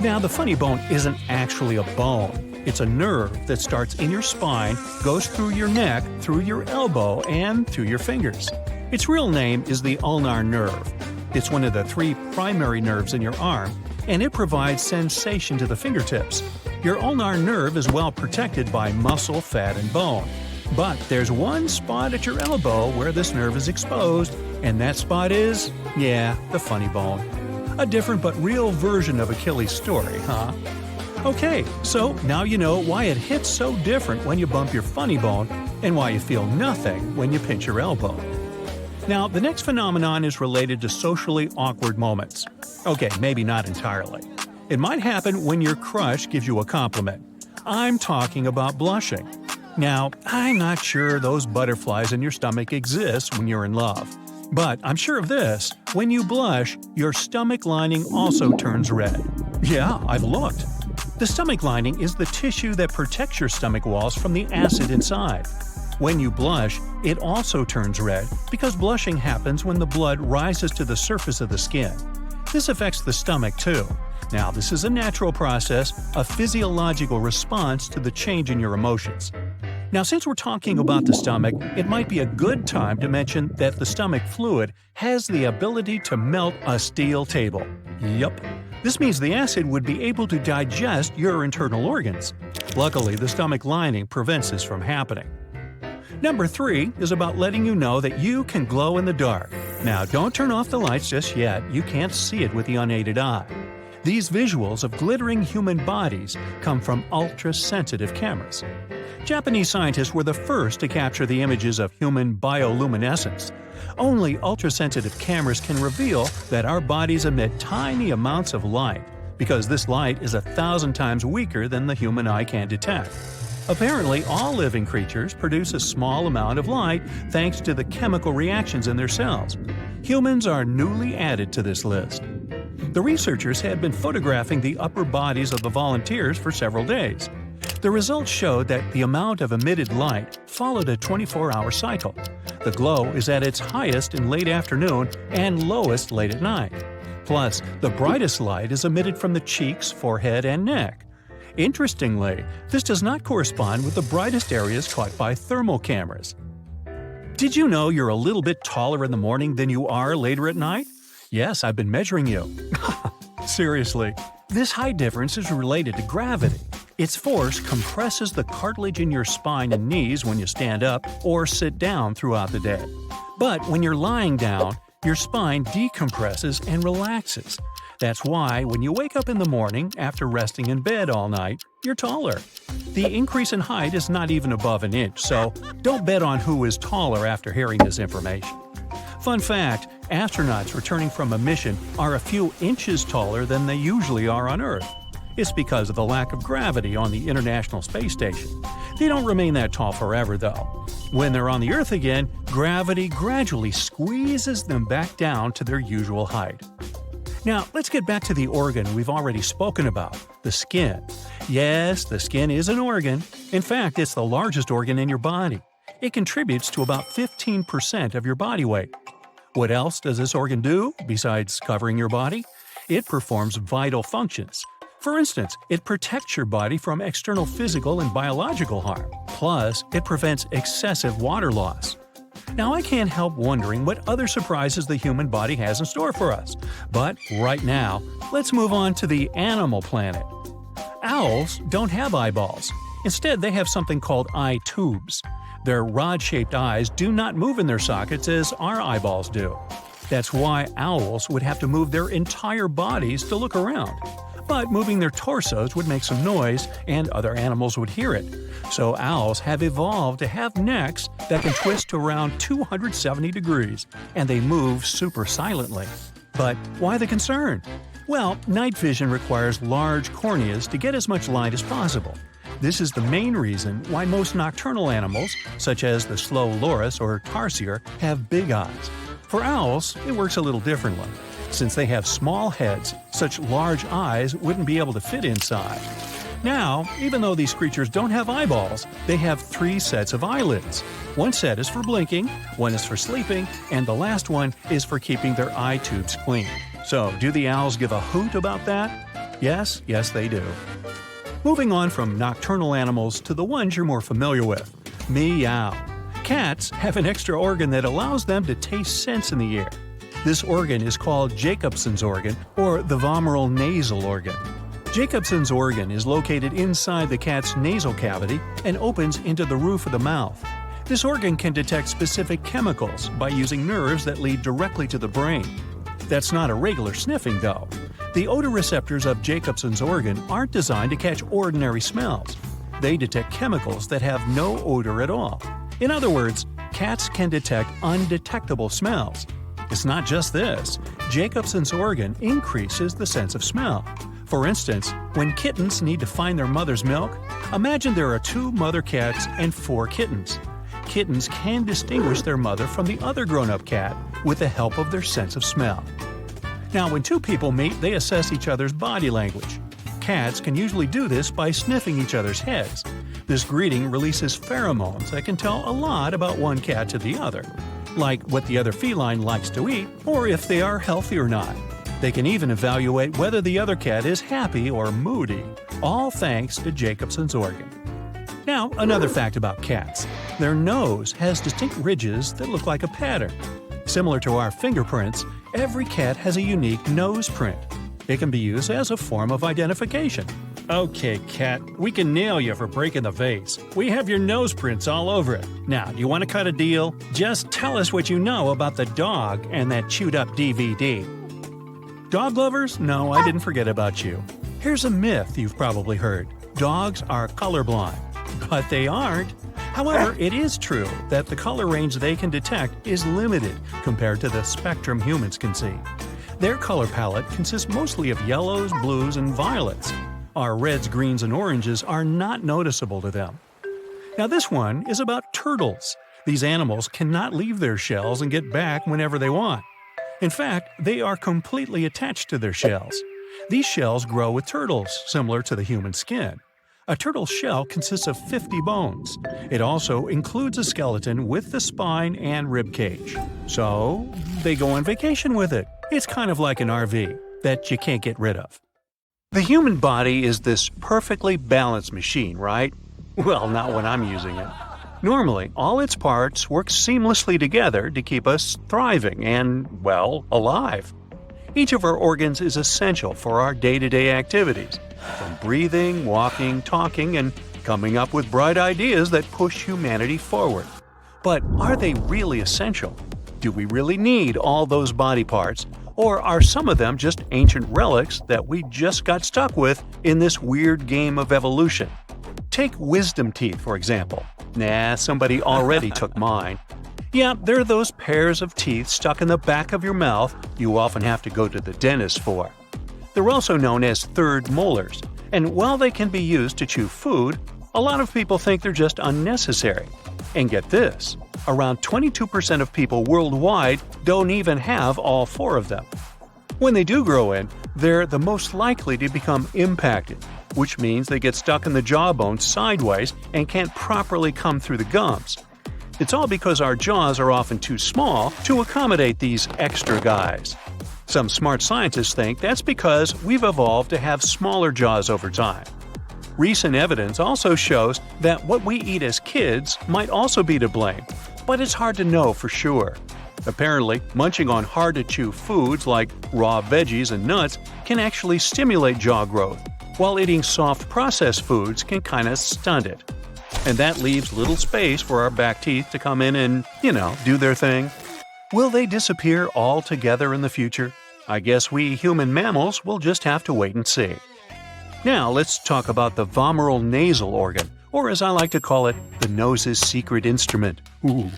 Now, the funny bone isn't actually a bone. It's a nerve that starts in your spine, goes through your neck, through your elbow, and through your fingers. Its real name is the ulnar nerve. It's one of the 3 primary nerves in your arm, and it provides sensation to the fingertips. Your ulnar nerve is well protected by muscle, fat, and bone. But there's one spot at your elbow where this nerve is exposed, and that spot is, the funny bone. A different but real version of Achilles' story, huh? Okay, so now you know why it hits so different when you bump your funny bone and why you feel nothing when you pinch your elbow. Now, the next phenomenon is related to socially awkward moments. Okay, maybe not entirely. It might happen when your crush gives you a compliment. I'm talking about blushing. Now, I'm not sure those butterflies in your stomach exist when you're in love. But I'm sure of this, when you blush, your stomach lining also turns red. Yeah, I've looked. The stomach lining is the tissue that protects your stomach walls from the acid inside. When you blush, it also turns red because blushing happens when the blood rises to the surface of the skin. This affects the stomach too. Now, this is a natural process, a physiological response to the change in your emotions. Now, since we're talking about the stomach, it might be a good time to mention that the stomach fluid has the ability to melt a steel table. Yup. This means the acid would be able to digest your internal organs. Luckily, the stomach lining prevents this from happening. Number 3 is about letting you know that you can glow in the dark. Now, don't turn off the lights just yet. You can't see it with the unaided eye. These visuals of glittering human bodies come from ultra-sensitive cameras. Japanese scientists were the first to capture the images of human bioluminescence. Only ultra-sensitive cameras can reveal that our bodies emit tiny amounts of light, because this light is 1,000 times weaker than the human eye can detect. Apparently, all living creatures produce a small amount of light thanks to the chemical reactions in their cells. Humans are newly added to this list. The researchers had been photographing the upper bodies of the volunteers for several days. The results showed that the amount of emitted light followed a 24-hour cycle. The glow is at its highest in late afternoon and lowest late at night. Plus, the brightest light is emitted from the cheeks, forehead, and neck. Interestingly, this does not correspond with the brightest areas caught by thermal cameras. Did you know you're a little bit taller in the morning than you are later at night? Yes, I've been measuring you. Seriously. This height difference is related to gravity. Its force compresses the cartilage in your spine and knees when you stand up or sit down throughout the day. But when you're lying down, your spine decompresses and relaxes. That's why when you wake up in the morning after resting in bed all night, you're taller. The increase in height is not even above an inch, so don't bet on who is taller after hearing this information. Fun fact, astronauts returning from a mission are a few inches taller than they usually are on Earth. It's because of the lack of gravity on the International Space Station. They don't remain that tall forever, though. When they're on the Earth again, gravity gradually squeezes them back down to their usual height. Now, let's get back to the organ we've already spoken about, the skin. Yes, the skin is an organ. In fact, it's the largest organ in your body. It contributes to about 15% of your body weight. What else does this organ do besides covering your body? It performs vital functions. For instance, it protects your body from external physical and biological harm. Plus, it prevents excessive water loss. Now, I can't help wondering what other surprises the human body has in store for us. But right now, let's move on to the animal planet. Owls don't have eyeballs. Instead, they have something called eye tubes. Their rod-shaped eyes do not move in their sockets as our eyeballs do. That's why owls would have to move their entire bodies to look around. But moving their torsos would make some noise, and other animals would hear it. So owls have evolved to have necks that can twist to around 270 degrees, and they move super silently. But why the concern? Well, night vision requires large corneas to get as much light as possible. This is the main reason why most nocturnal animals, such as the slow loris or tarsier, have big eyes. For owls, it works a little differently. Since they have small heads, such large eyes wouldn't be able to fit inside. Now, even though these creatures don't have eyeballs, they have 3 sets of eyelids. One set is for blinking, one is for sleeping, and the last one is for keeping their eye tubes clean. So, do the owls give a hoot about that? Yes, they do. Moving on from nocturnal animals to the ones you're more familiar with. Meow. Cats have an extra organ that allows them to taste scents in the air. This organ is called Jacobson's organ, or the vomeral nasal organ. Jacobson's organ is located inside the cat's nasal cavity and opens into the roof of the mouth. This organ can detect specific chemicals by using nerves that lead directly to the brain. That's not a regular sniffing, though. The odor receptors of Jacobson's organ aren't designed to catch ordinary smells. They detect chemicals that have no odor at all. In other words, cats can detect undetectable smells. It's not just this. Jacobson's organ increases the sense of smell. For instance, when kittens need to find their mother's milk, imagine there are 2 mother cats and 4 kittens. Kittens can distinguish their mother from the other grown-up cat with the help of their sense of smell. Now, when 2 people meet, they assess each other's body language. Cats can usually do this by sniffing each other's heads. This greeting releases pheromones that can tell a lot about one cat to the other, like what the other feline likes to eat or if they are healthy or not. They can even evaluate whether the other cat is happy or moody, all thanks to Jacobson's organ. Now, another fact about cats. Their nose has distinct ridges that look like a pattern. Similar to our fingerprints, every cat has a unique nose print. It can be used as a form of identification. Okay, cat, we can nail you for breaking the vase. We have your nose prints all over it. Now, do you want to cut a deal? Just tell us what you know about the dog and that chewed-up DVD. Dog lovers? No, I didn't forget about you. Here's a myth you've probably heard. Dogs are colorblind. But they aren't. However, it is true that the color range they can detect is limited compared to the spectrum humans can see. Their color palette consists mostly of yellows, blues, and violets. Our reds, greens, and oranges are not noticeable to them. Now this one is about turtles. These animals cannot leave their shells and get back whenever they want. In fact, they are completely attached to their shells. These shells grow with turtles, similar to the human skin. A turtle's shell consists of 50 bones. It also includes a skeleton with the spine and rib cage. So, they go on vacation with it. It's kind of like an RV that you can't get rid of. The human body is this perfectly balanced machine, right? Well, not when I'm using it. Normally, all its parts work seamlessly together to keep us thriving and, well, alive. Each of our organs is essential for our day-to-day activities, from breathing, walking, talking, and coming up with bright ideas that push humanity forward. But are they really essential? Do we really need all those body parts, or are some of them just ancient relics that we just got stuck with in this weird game of evolution? Take wisdom teeth, for example. Nah, somebody already took mine. Yeah, they're those pairs of teeth stuck in the back of your mouth you often have to go to the dentist for. They're also known as third molars, and while they can be used to chew food, a lot of people think they're just unnecessary. And get this, around 22% of people worldwide don't even have all four of them. When they do grow in, they're the most likely to become impacted, which means they get stuck in the jawbone sideways and can't properly come through the gums. It's all because our jaws are often too small to accommodate these extra guys. Some smart scientists think that's because we've evolved to have smaller jaws over time. Recent evidence also shows that what we eat as kids might also be to blame, but it's hard to know for sure. Apparently, munching on hard-to-chew foods like raw veggies and nuts can actually stimulate jaw growth, while eating soft processed foods can kinda stunt it. And that leaves little space for our back teeth to come in and, do their thing. Will they disappear altogether in the future? I guess we human mammals will just have to wait and see. Now let's talk about the vomeral nasal organ, or as I like to call it, the nose's secret instrument. Ooh.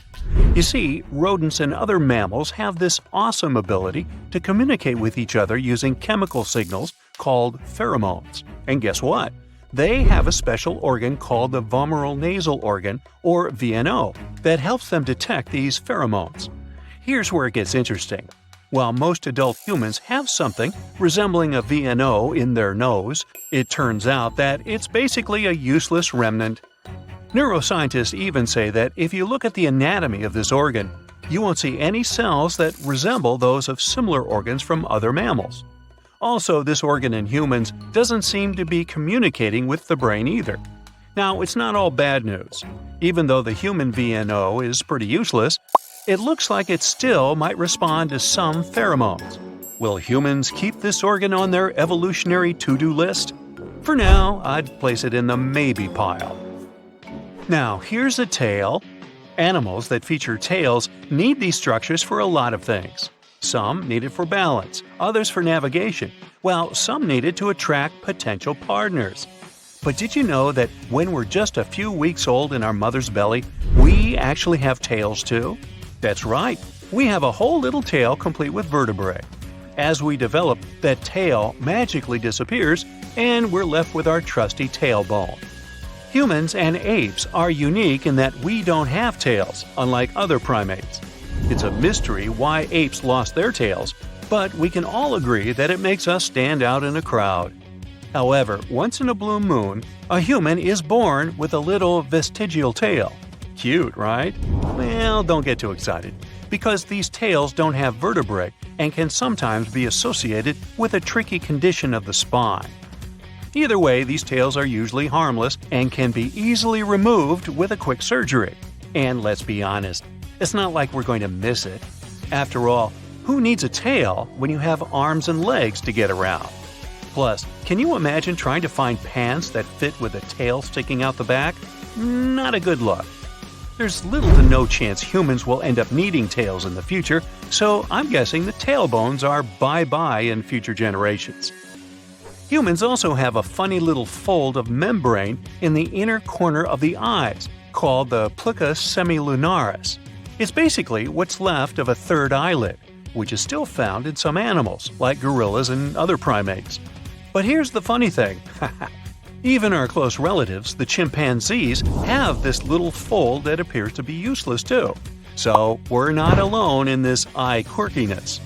You see, rodents and other mammals have this awesome ability to communicate with each other using chemical signals called pheromones. And guess what? They have a special organ called the vomeral nasal organ, or VNO, that helps them detect these pheromones. Here's where it gets interesting. While most adult humans have something resembling a VNO in their nose, it turns out that it's basically a useless remnant. Neuroscientists even say that if you look at the anatomy of this organ, you won't see any cells that resemble those of similar organs from other mammals. Also, this organ in humans doesn't seem to be communicating with the brain either. Now, it's not all bad news. Even though the human VNO is pretty useless, it looks like it still might respond to some pheromones. Will humans keep this organ on their evolutionary to-do list? For now, I'd place it in the maybe pile. Now, here's a tail. Animals that feature tails need these structures for a lot of things. Some need it for balance, others for navigation, while some need it to attract potential partners. But did you know that when we're just a few weeks old in our mother's belly, we actually have tails too? That's right, we have a whole little tail complete with vertebrae. As we develop, that tail magically disappears and we're left with our trusty tailbone. Humans and apes are unique in that we don't have tails, unlike other primates. It's a mystery why apes lost their tails, but we can all agree that it makes us stand out in a crowd. However, once in a blue moon, a human is born with a little vestigial tail. Cute, right? Well, don't get too excited, because these tails don't have vertebrae and can sometimes be associated with a tricky condition of the spine. Either way, these tails are usually harmless and can be easily removed with a quick surgery. And let's be honest, it's not like we're going to miss it. After all, who needs a tail when you have arms and legs to get around? Plus, can you imagine trying to find pants that fit with a tail sticking out the back? Not a good look. There's little to no chance humans will end up needing tails in the future, so I'm guessing the tailbones are bye-bye in future generations. Humans also have a funny little fold of membrane in the inner corner of the eyes, called the plica semilunaris. It's basically what's left of a third eyelid, which is still found in some animals, like gorillas and other primates. But here's the funny thing. Even our close relatives, the chimpanzees, have this little fold that appears to be useless too. So we're not alone in this eye quirkiness.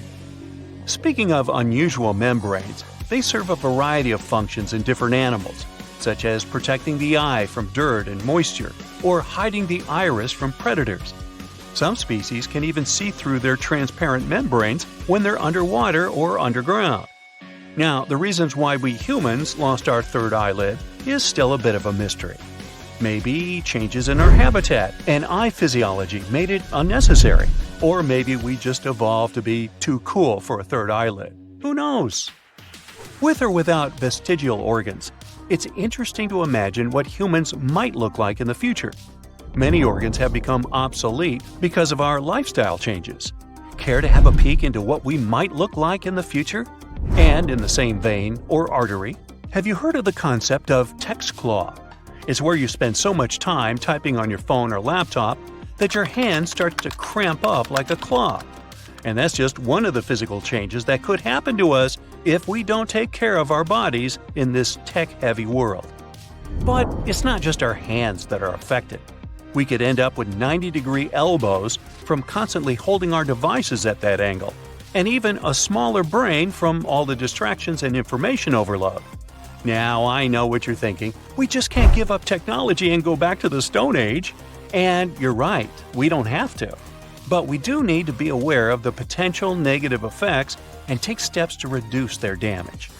Speaking of unusual membranes, they serve a variety of functions in different animals. such as protecting the eye from dirt and moisture, or hiding the iris from predators. Some species can even see through their transparent membranes when they're underwater or underground. Now, the reasons why we humans lost our third eyelid is still a bit of a mystery. Maybe changes in our habitat and eye physiology made it unnecessary. Or maybe we just evolved to be too cool for a third eyelid. Who knows? With or without vestigial organs, it's interesting to imagine what humans might look like in the future. Many organs have become obsolete because of our lifestyle changes. Care to have a peek into what we might look like in the future? And in the same vein, or artery, have you heard of the concept of text claw? It's where you spend so much time typing on your phone or laptop that your hand starts to cramp up like a claw. And that's just one of the physical changes that could happen to us if we don't take care of our bodies in this tech-heavy world. But it's not just our hands that are affected. We could end up with 90-degree elbows from constantly holding our devices at that angle, and even a smaller brain from all the distractions and information overload. Now, I know what you're thinking. We just can't give up technology and go back to the Stone Age. And you're right, we don't have to. But we do need to be aware of the potential negative effects and take steps to reduce their damage.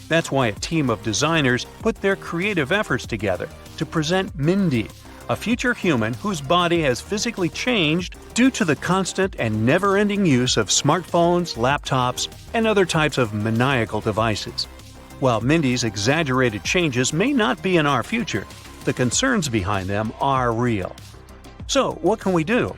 That's why a team of designers put their creative efforts together to present Mindy, a future human whose body has physically changed due to the constant and never-ending use of smartphones, laptops, and other types of maniacal devices. While Mindy's exaggerated changes may not be in our future, the concerns behind them are real. So, what can we do?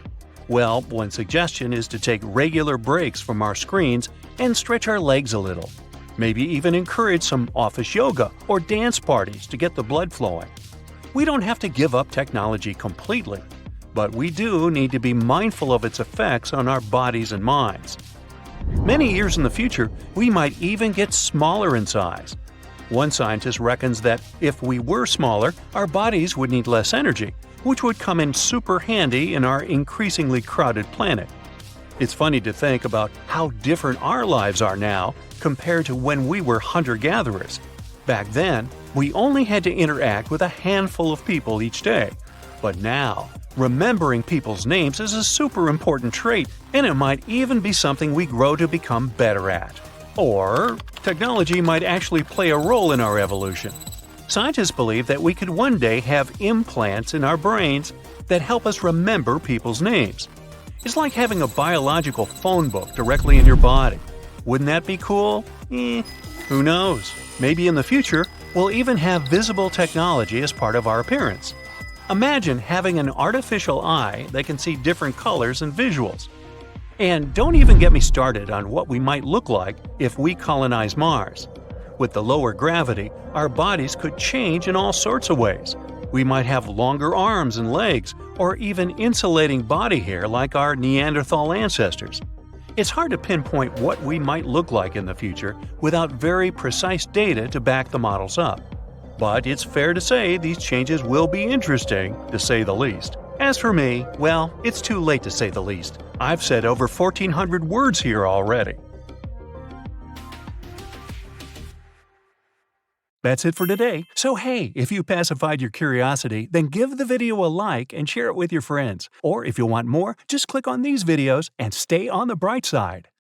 Well, one suggestion is to take regular breaks from our screens and stretch our legs a little. Maybe even encourage some office yoga or dance parties to get the blood flowing. We don't have to give up technology completely, but we do need to be mindful of its effects on our bodies and minds. Many years in the future, we might even get smaller in size. One scientist reckons that if we were smaller, our bodies would need less energy, which would come in super handy in our increasingly crowded planet. It's funny to think about how different our lives are now compared to when we were hunter-gatherers. Back then, we only had to interact with a handful of people each day. But now, remembering people's names is a super important trait, and it might even be something we grow to become better at. Or, technology might actually play a role in our evolution. Scientists believe that we could one day have implants in our brains that help us remember people's names. It's like having a biological phone book directly in your body. Wouldn't that be cool? Who knows? Maybe in the future, we'll even have visible technology as part of our appearance. Imagine having an artificial eye that can see different colors and visuals. And don't even get me started on what we might look like if we colonize Mars. With the lower gravity, our bodies could change in all sorts of ways. We might have longer arms and legs, or even insulating body hair like our Neanderthal ancestors. It's hard to pinpoint what we might look like in the future without very precise data to back the models up. But it's fair to say these changes will be interesting, to say the least. As for me, well, it's too late to say the least. I've said over 1,400 words here already. That's it for today. So hey, if you pacified your curiosity, then give the video a like and share it with your friends. Or if you want more, just click on these videos and stay on the bright side.